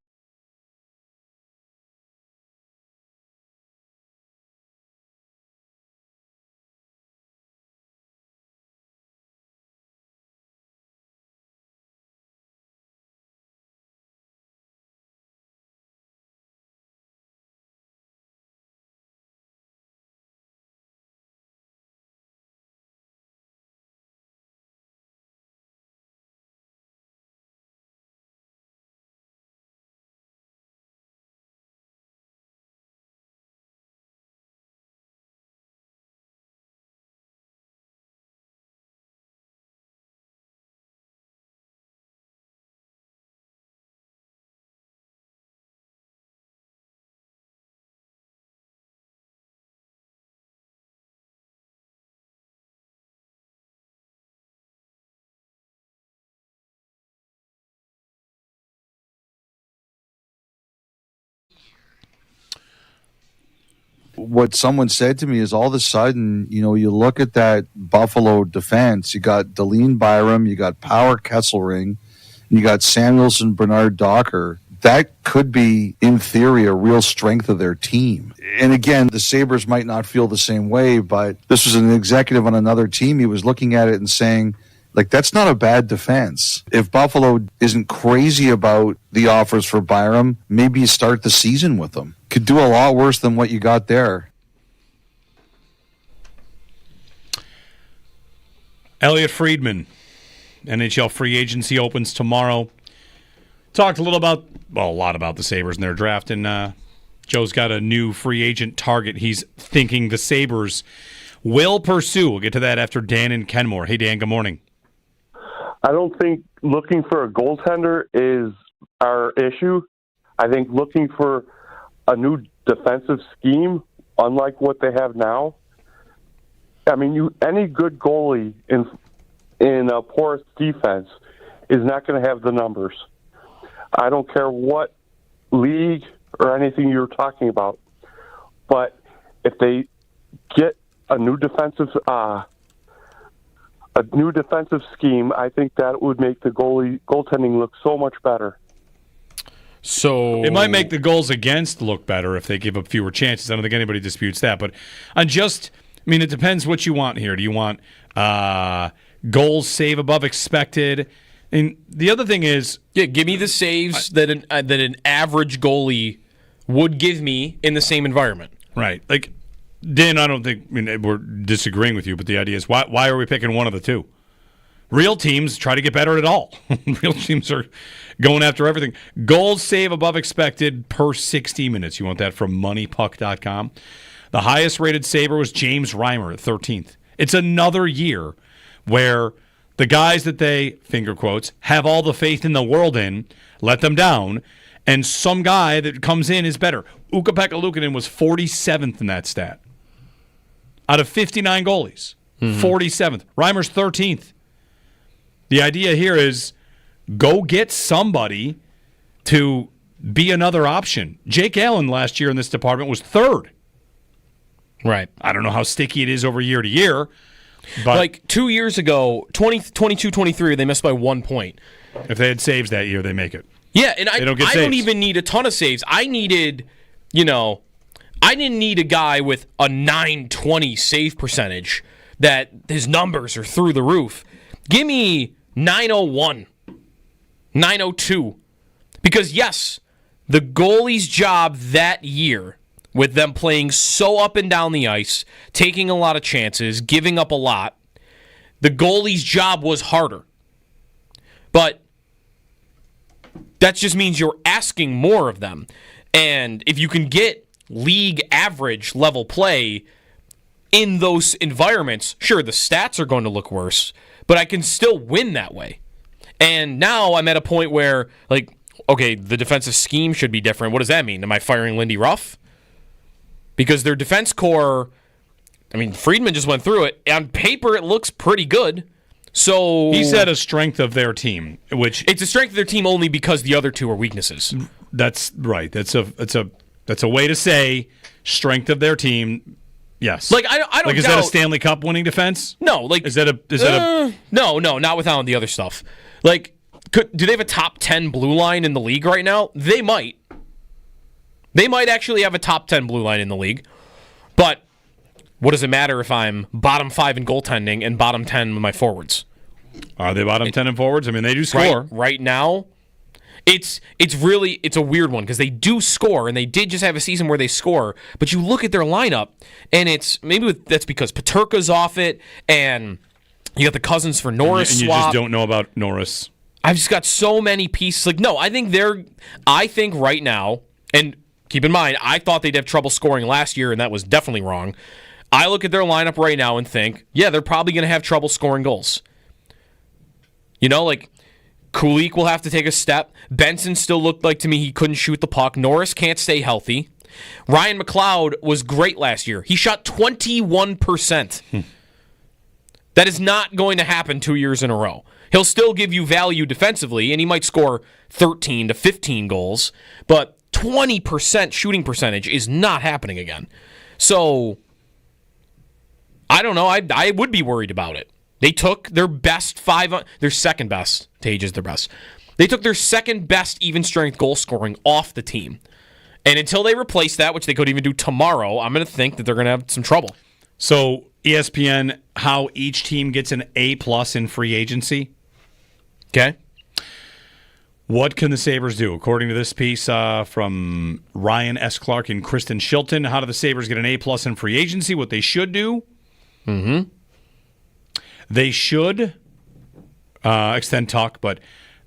What someone said to me is all of a sudden, you look at that Buffalo defense, you got Deline Byram, you got Power Kesselring, and you got Samuelson, Bernard Docker. That could be, in theory, a real strength of their team. And again, the Sabres might not feel the same way, but this was an executive on another team. He was looking at it and saying, that's not a bad defense. If Buffalo isn't crazy about the offers for Byram, maybe you start the season with them. Could do a lot worse than what you got there. Elliot Friedman, NHL free agency opens tomorrow. Talked a lot about the Sabres and their draft, and Joe's got a new free agent target he's thinking the Sabres will pursue. We'll get to that after Dan and Kenmore. Hey, Dan, good morning. I don't think looking for a goaltender is our issue. I think looking for a new defensive scheme, unlike what they have now. I mean, any good goalie in a porous defense is not going to have the numbers. I don't care what league or anything you're talking about, but if they get a new defensive scheme, I think that would make the goaltending look so much better. So it might make the goals against look better if they give up fewer chances. I don't think anybody disputes that. But it depends what you want here. Do you want goals save above expected? And the other thing is, give me the saves that an average goalie would give me in the same environment. Right. Like, Dan, I don't think we're disagreeing with you, but the idea is why are we picking one of the two? Real teams try to get better at all. Real teams are going after everything. Goals save above expected per 60 minutes. You want that from moneypuck.com. The highest rated saver was James Reimer at 13th. It's another year where the guys that they, finger quotes, have all the faith in the world in, let them down, and some guy that comes in is better. Ukko-Pekka Luukkonen was 47th in that stat. Out of 59 goalies, 47th. Reimer's 13th. The idea here is go get somebody to be another option. Jake Allen last year in this department was third. Right. I don't know how sticky it is over year to year. But like 2 years ago, 22-23, they missed by 1 point. If they had saves that year, they make it. Yeah, and I don't even need a ton of saves. I didn't need a guy with a 920 save percentage that his numbers are through the roof. Give me 901, 902. Because, yes, the goalie's job that year, with them playing so up and down the ice, taking a lot of chances, giving up a lot, the goalie's job was harder. But that just means you're asking more of them. And if you can get league average level play in those environments, sure, the stats are going to look worse, but I can still win that way. And now I'm at a point where, okay, the defensive scheme should be different. What does that mean? Am I firing Lindy Ruff? Because their defense core, Friedman just went through it. On paper, it looks pretty good. So he said a strength of their team, which it's a strength of their team only because the other two are weaknesses. That's right. That's a way to say strength of their team. Yes. I don't. Is that a Stanley Cup winning defense? No. No, not without the other stuff. Do they have a top 10 blue line in the league right now? They might. They might actually have a top 10 blue line in the league. But what does it matter if I'm bottom 5 in goaltending and bottom 10 with my forwards? Are they bottom 10 in forwards? They do score. Right now, it's a weird one because they do score, and they did just have a season where they score. But you look at their lineup, and that's because Peterka's off it, and you got the Cousins for Norris and you swap. just don't know about Norris. I've just got so many pieces. I think right now, and keep in mind, I thought they'd have trouble scoring last year, and that was definitely wrong. I look at their lineup right now and think, yeah, they're probably going to have trouble scoring goals. Kulik will have to take a step. Benson still looked like to me he couldn't shoot the puck. Norris can't stay healthy. Ryan McLeod was great last year. He shot 21%. That is not going to happen 2 years in a row. He'll still give you value defensively, and he might score 13 to 15 goals, but 20% shooting percentage is not happening again. So I don't know. I would be worried about it. They took their best their second best. Tage is their best. They took their second best even strength goal scoring off the team. And until they replace that, which they could even do tomorrow, I'm going to think that they're going to have some trouble. So ESPN, how each team gets an A+ in free agency. Okay. What can the Sabres do? According to this piece from Ryan S. Clark and Kristen Shilton, how do the Sabres get an A+ in free agency? What they should do? They should extend Tuck, but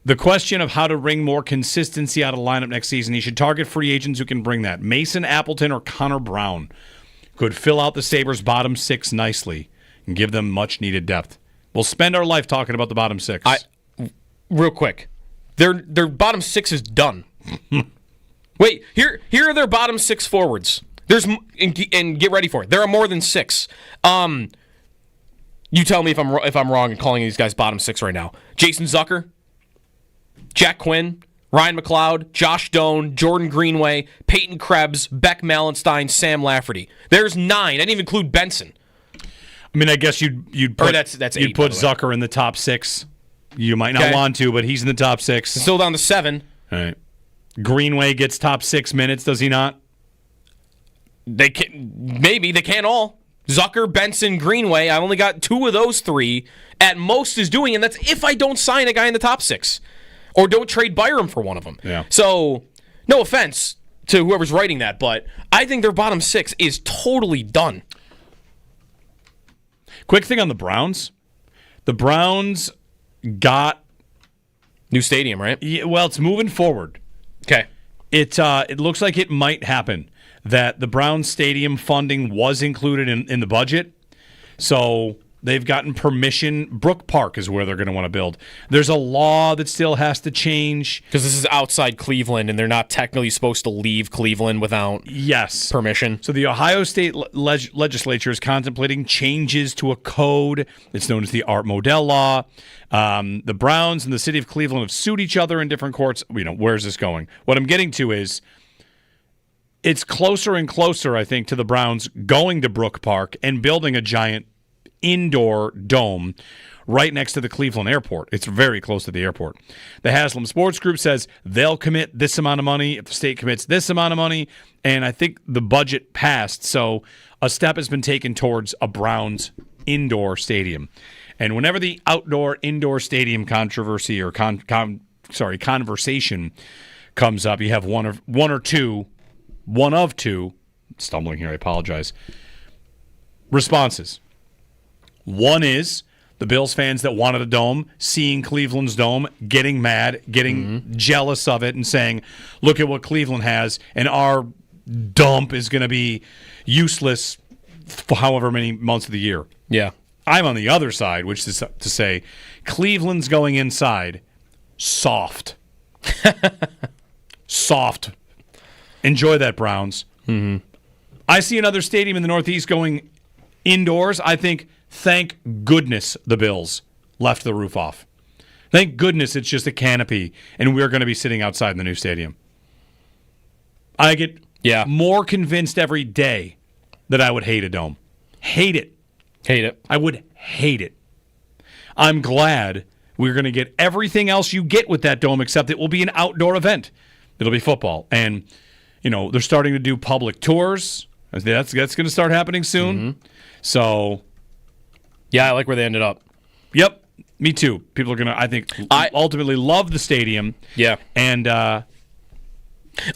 the question of how to wring more consistency out of the lineup next season, he should target free agents who can bring that. Mason Appleton or Connor Brown could fill out the Sabres' bottom six nicely and give them much-needed depth. We'll spend our life talking about the bottom six. Real quick, their bottom six is done. Wait, here are their bottom six forwards. And get ready for it. There are more than six. You tell me if I'm wrong in calling these guys bottom six right now. Jason Zucker, Jack Quinn, Ryan McLeod, Josh Doan, Jordan Greenway, Peyton Krebs, Beck Malenstein, Sam Lafferty. There's 9. I didn't even include Benson. I mean, I guess you'd put that's 8, you'd put Zucker in the top 6. You might not want to, but he's in the top 6. Still down to 7. All right. Greenway gets top 6 minutes, does he not? They can't all. Zucker, Benson, Greenway. I only got 2 of those 3 at most is doing, and that's if I don't sign a guy in the top 6 or don't trade Byram for one of them. Yeah. So, no offense to whoever's writing that, but I think their bottom 6 is totally done. Quick thing on the Browns. The Browns got new stadium, right? Yeah, well, it's moving forward. Okay. It looks like it might happen that the Browns stadium funding was included in the budget. So they've gotten permission. Brook Park is where they're going to want to build. There's a law that still has to change. Because this is outside Cleveland, and they're not technically supposed to leave Cleveland without permission. So the Ohio State legislature is contemplating changes to a code. It's known as the Art Modell Law. The Browns and the city of Cleveland have sued each other in different courts. Where's this going? What I'm getting to is it's closer and closer, I think, to the Browns going to Brook Park and building a giant indoor dome right next to the Cleveland airport. It's very close to the airport. The Haslam Sports Group says they'll commit this amount of money if the state commits this amount of money, and I think the budget passed, so a step has been taken towards a Browns indoor stadium. And whenever the outdoor-indoor stadium controversy or conversation comes up, you have one of two, stumbling here, I apologize, responses. One is the Bills fans that wanted a dome, seeing Cleveland's dome, getting mad, getting jealous of it, and saying, look at what Cleveland has, and our dump is going to be useless for however many months of the year. Yeah. I'm on the other side, which is to say Cleveland's going inside soft. Soft. Enjoy that, Browns. Mm-hmm. I see another stadium in the Northeast going indoors. I think, thank goodness the Bills left the roof off. Thank goodness it's just a canopy, and we're going to be sitting outside in the new stadium. I get more convinced every day that I would hate a dome. Hate it. Hate it. I would hate it. I'm glad we're going to get everything else you get with that dome, except it will be an outdoor event. It'll be football. And they're starting to do public tours. That's going to start happening soon. Mm-hmm. So, yeah, I like where they ended up. Yep, me too. People are going to, I think, ultimately love the stadium. Yeah, and I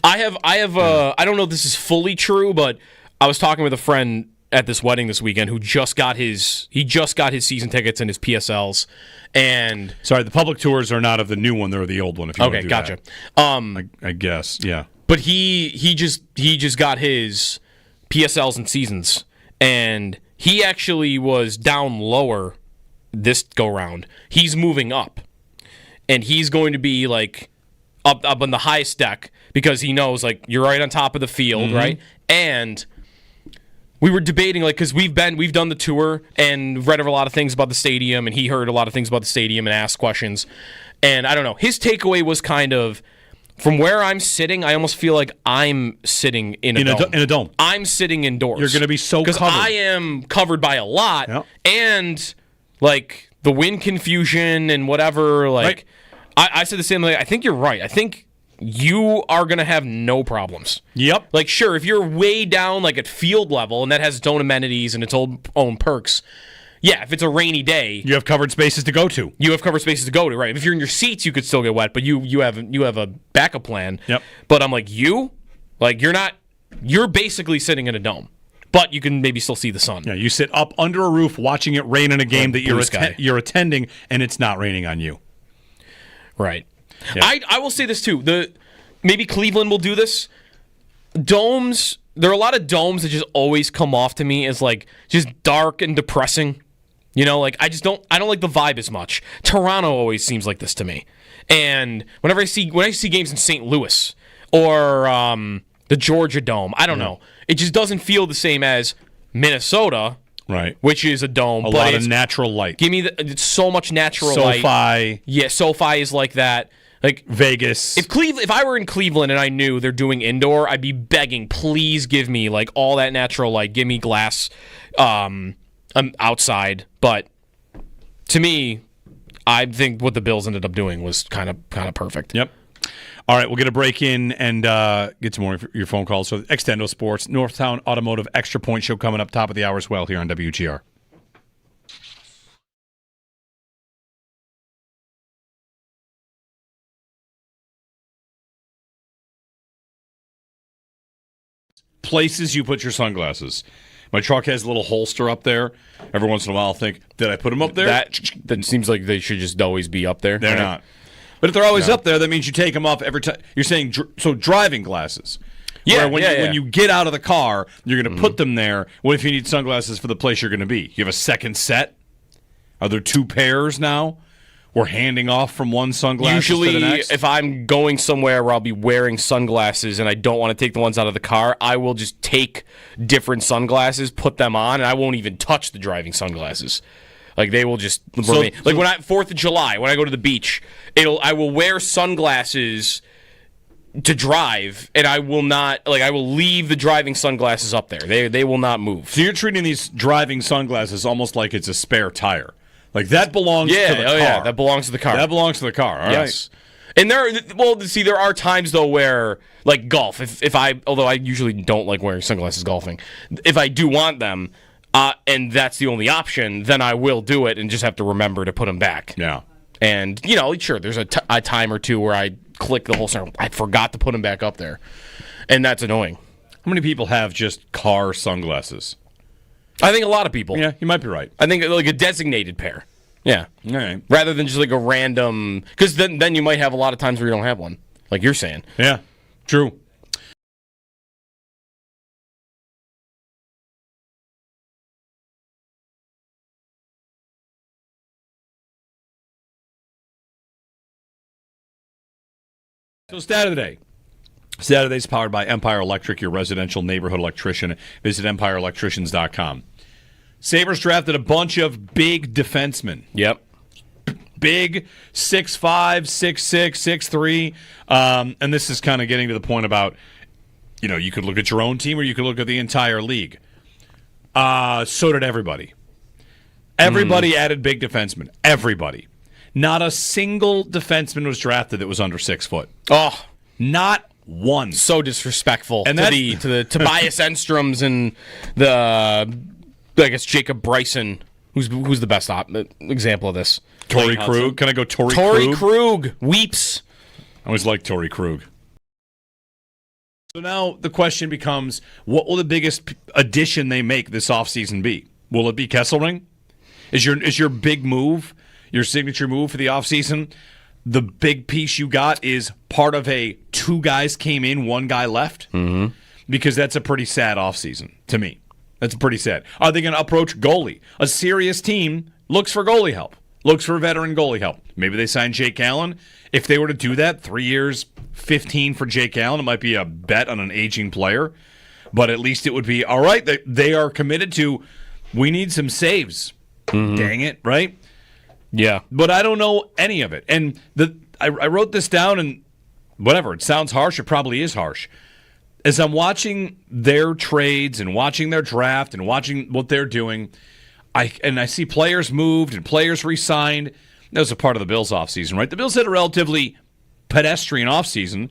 don't know if this is fully true, but I was talking with a friend at this wedding this weekend who just got his season tickets and his PSLs. And sorry, the public tours are not of the new one; they're the old one. If you want to do gotcha. That. I guess, yeah. But he just got his PSLs and seasons, and he actually was down lower this go round. He's moving up, and he's going to be like up on the highest deck because he knows like you're right on top of the field, right? And we were debating because we've done the tour and read a lot of things about the stadium, and he heard a lot of things about the stadium and asked questions. And I don't know, his takeaway was kind of, from where I'm sitting, I almost feel like I'm sitting in a dome. In a dome. I'm sitting indoors. You're going to be so covered. Because I am covered by a lot, and like the wind confusion and whatever. Like I said the same thing. I think you're right. I think you are going to have no problems. Yep. Like, sure, if you're way down like at field level, and that has its own amenities and its own perks, yeah, if it's a rainy day, you have covered spaces to go to. Right? If you're in your seats, you could still get wet, but you have a backup plan. Yep. But I'm like, you're basically sitting in a dome. but you can maybe still see the sun. Yeah, you sit up under a roof watching it rain in a game that Blue sky. you're attending, and it's not raining on you. Right. Yeah. I will say this too. Maybe Cleveland will do this. Domes. There are a lot of domes that just always come off to me as like just dark and depressing. You know, like I don't like the vibe as much. Toronto always seems like this to me. And when I see games in St. Louis or the Georgia Dome, I don't know. It just doesn't feel the same as Minnesota, right? Which is a dome, A lot of natural light. Give me it's so much natural light. SoFi. Yeah, SoFi is like that. Like Vegas. If I were in Cleveland and I knew they're doing indoor, I'd be begging, please give me like all that natural light. Give me glass outside. But to me, I think what the Bills ended up doing was kind of perfect. Yep. All right, we'll get a break in and get some more of your phone calls. So Extendo Sports, Northtown Automotive Extra Point Show coming up top of the hour as well here on WGR. Places you put your sunglasses. My truck has a little holster up there. Every once in a while I'll think, did I put them up there? That seems like they should just always be up there. They're not. But if they're always up there, that means you take them off every time. You're saying, so driving glasses. Yeah, when you get out of the car, you're going to put them there. What if you need sunglasses for the place you're going to be? You have a second set? Are there two pairs now? We're handing off from one sunglasses to the next? If I'm going somewhere where I'll be wearing sunglasses and I don't want to take the ones out of the car, I will just take different sunglasses, put them on, and I won't even touch the driving sunglasses. Like they will just remain. Like when 4th of July, when I go to the beach, I will wear sunglasses to drive, and I will not I will leave the driving sunglasses up there. They will not move. So you're treating these driving sunglasses almost like it's a spare tire. Like that belongs to the car. Yeah, that belongs to the car. That belongs to the car. All yes. Right. And there are times though where like golf, although I usually don't like wearing sunglasses golfing, if I do want them, and that's the only option, then I will do it and just have to remember to put them back. Yeah. And, sure, there's a time or two where I click the whole song. I forgot to put them back up there. And that's annoying. How many people have just car sunglasses? I think a lot of people. Yeah, you might be right. I think like a designated pair. Yeah. All right. Rather than just like a random... Because then you might have a lot of times where you don't have one, like you're saying. Yeah, true. So stat of the day. Saturday's powered by Empire Electric, your residential neighborhood electrician. Visit EmpireElectricians.com. Sabres drafted a bunch of big defensemen. Yep. Big, 6'5", 6'6", 6'3". And this is kind of getting to the point about, you could look at your own team or you could look at the entire league. So did everybody. Everybody added big defensemen. Everybody. Not a single defenseman was drafted that was under 6 foot. Oh, not one. So disrespectful to the Tobias Enstroms and the I guess Jacob Bryson, who's the best example of this. Torrey Krug. Can I go Torrey Krug? Torrey Krug weeps. I always liked Torrey Krug. So now the question becomes, what will the biggest addition they make this offseason be? Will it be Kesselring? Is your big move, your signature move for the offseason, the big piece you got is part of a 2 guys came in, 1 guy left? Mm-hmm. Because that's a pretty sad offseason to me. That's pretty sad. Are they going to approach goalie? A serious team looks for goalie help, looks for veteran goalie help. Maybe they sign Jake Allen. If they were to do that, 3 years, 15 for Jake Allen, it might be a bet on an aging player. But at least it would be, all right, they are committed to, we need some saves. Mm-hmm. Dang it, right? Yeah. But I don't know any of it. And I wrote this down, and whatever, it sounds harsh. It probably is harsh. As I'm watching their trades and watching their draft and watching what they're doing, I see players moved and players re-signed. That was a part of the Bills' offseason, right? The Bills had a relatively pedestrian offseason.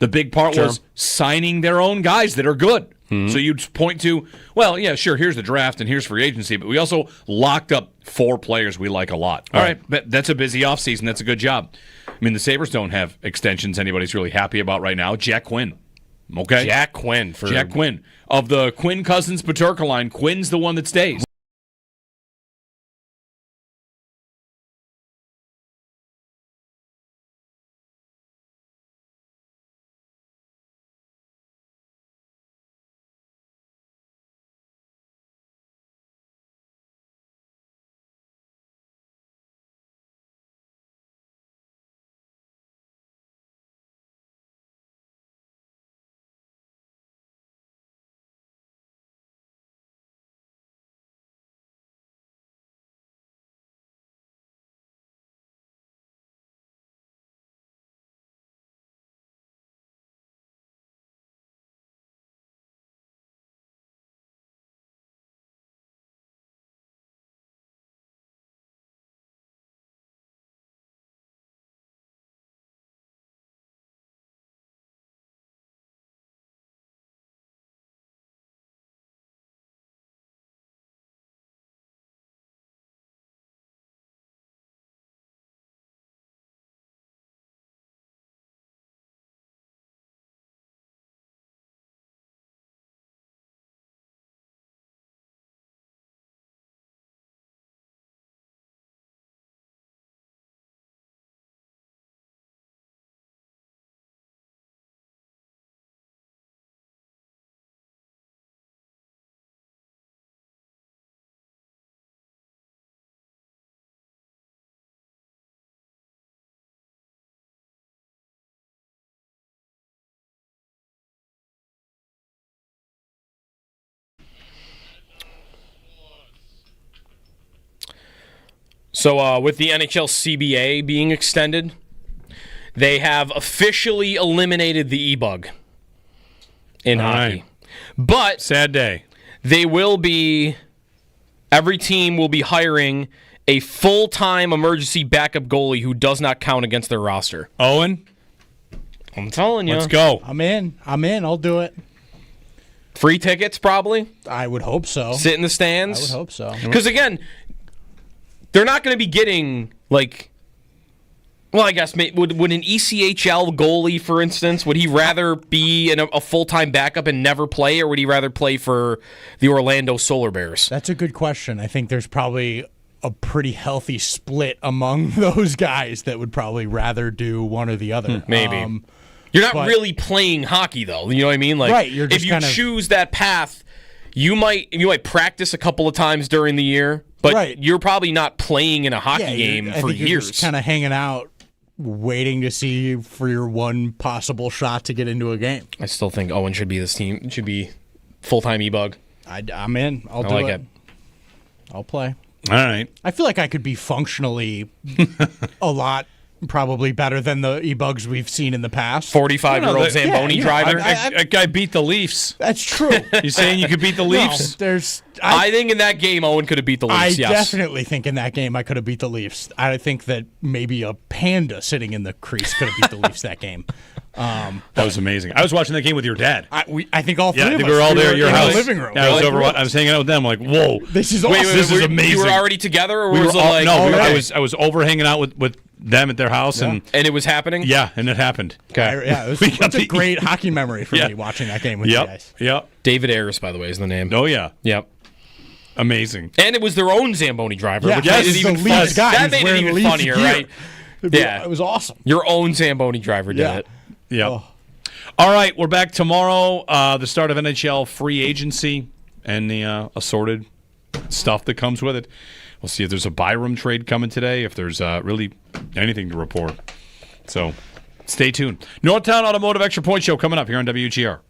The big part was signing their own guys that are good. Mm-hmm. So you'd point to, well, yeah, sure, here's the draft and here's free agency, but we also locked up 4 players we like a lot. All right, but that's a busy offseason. That's a good job. I mean, the Sabres don't have extensions anybody's really happy about right now. Jack Quinn. Okay. Jack Quinn. Jack Quinn. Of the Quinn Cousins Paterka line, Quinn's the one that stays. So with the NHL CBA being extended, they have officially eliminated the e-bug in hockey. But sad day. They will be, every team will be hiring a full-time emergency backup goalie who does not count against their roster. Owen? I'm telling you. Let's go. I'm in. I'll do it. Free tickets, probably? I would hope so. Sit in the stands? I would hope so. Because, again, they're not going to be getting, like, well, I guess, would an ECHL goalie, for instance, would he rather be a full-time backup and never play, or would he rather play for the Orlando Solar Bears? That's a good question. I think there's probably a pretty healthy split among those guys that would probably rather do one or the other. Maybe. You're not really playing hockey, though. You know what I mean? Like, right. You're just if you choose that path, you might practice a couple of times during the year, but you're probably not playing in a hockey game for years. You're just kind of hanging out, waiting to see for your one possible shot to get into a game. I still think Owen should be this team. It should be full-time e-bug. I'm in. I'll do it. I'll play. All right. I feel like I could be functionally a lot probably better than the e-bugs we've seen in the past. 45-year-old Zamboni driver. That guy beat the Leafs. That's true. You saying you could beat the Leafs? No, I think in that game, Owen could have beat the Leafs, I definitely think in that game I could have beat the Leafs. I think that maybe a panda sitting in the crease could have beat the Leafs that game. That was amazing. I was watching that game with your dad. I think all three of us. We were all there at your house. In the living room. Yeah, I was hanging out with them. I'm like, whoa, this is awesome. This is amazing. You were already together, or we was were it like? No, I was over hanging out with them at their house, and it was happening. Yeah, and it happened. Okay, it's a great hockey memory for me watching that game with you guys. Yep. David Ayers, by the way, is the name. Oh yeah. Yep. Amazing. And it was their own Zamboni driver, which yes, made it even funnier. That made it even funnier, right? Yeah, it was awesome. Your own Zamboni driver did it. Yep. Oh. All right, we're back tomorrow. The start of NHL free agency and the assorted stuff that comes with it. We'll see if there's a Byram trade coming today, if there's really anything to report. So stay tuned. Northtown Automotive Extra Point Show coming up here on WGR.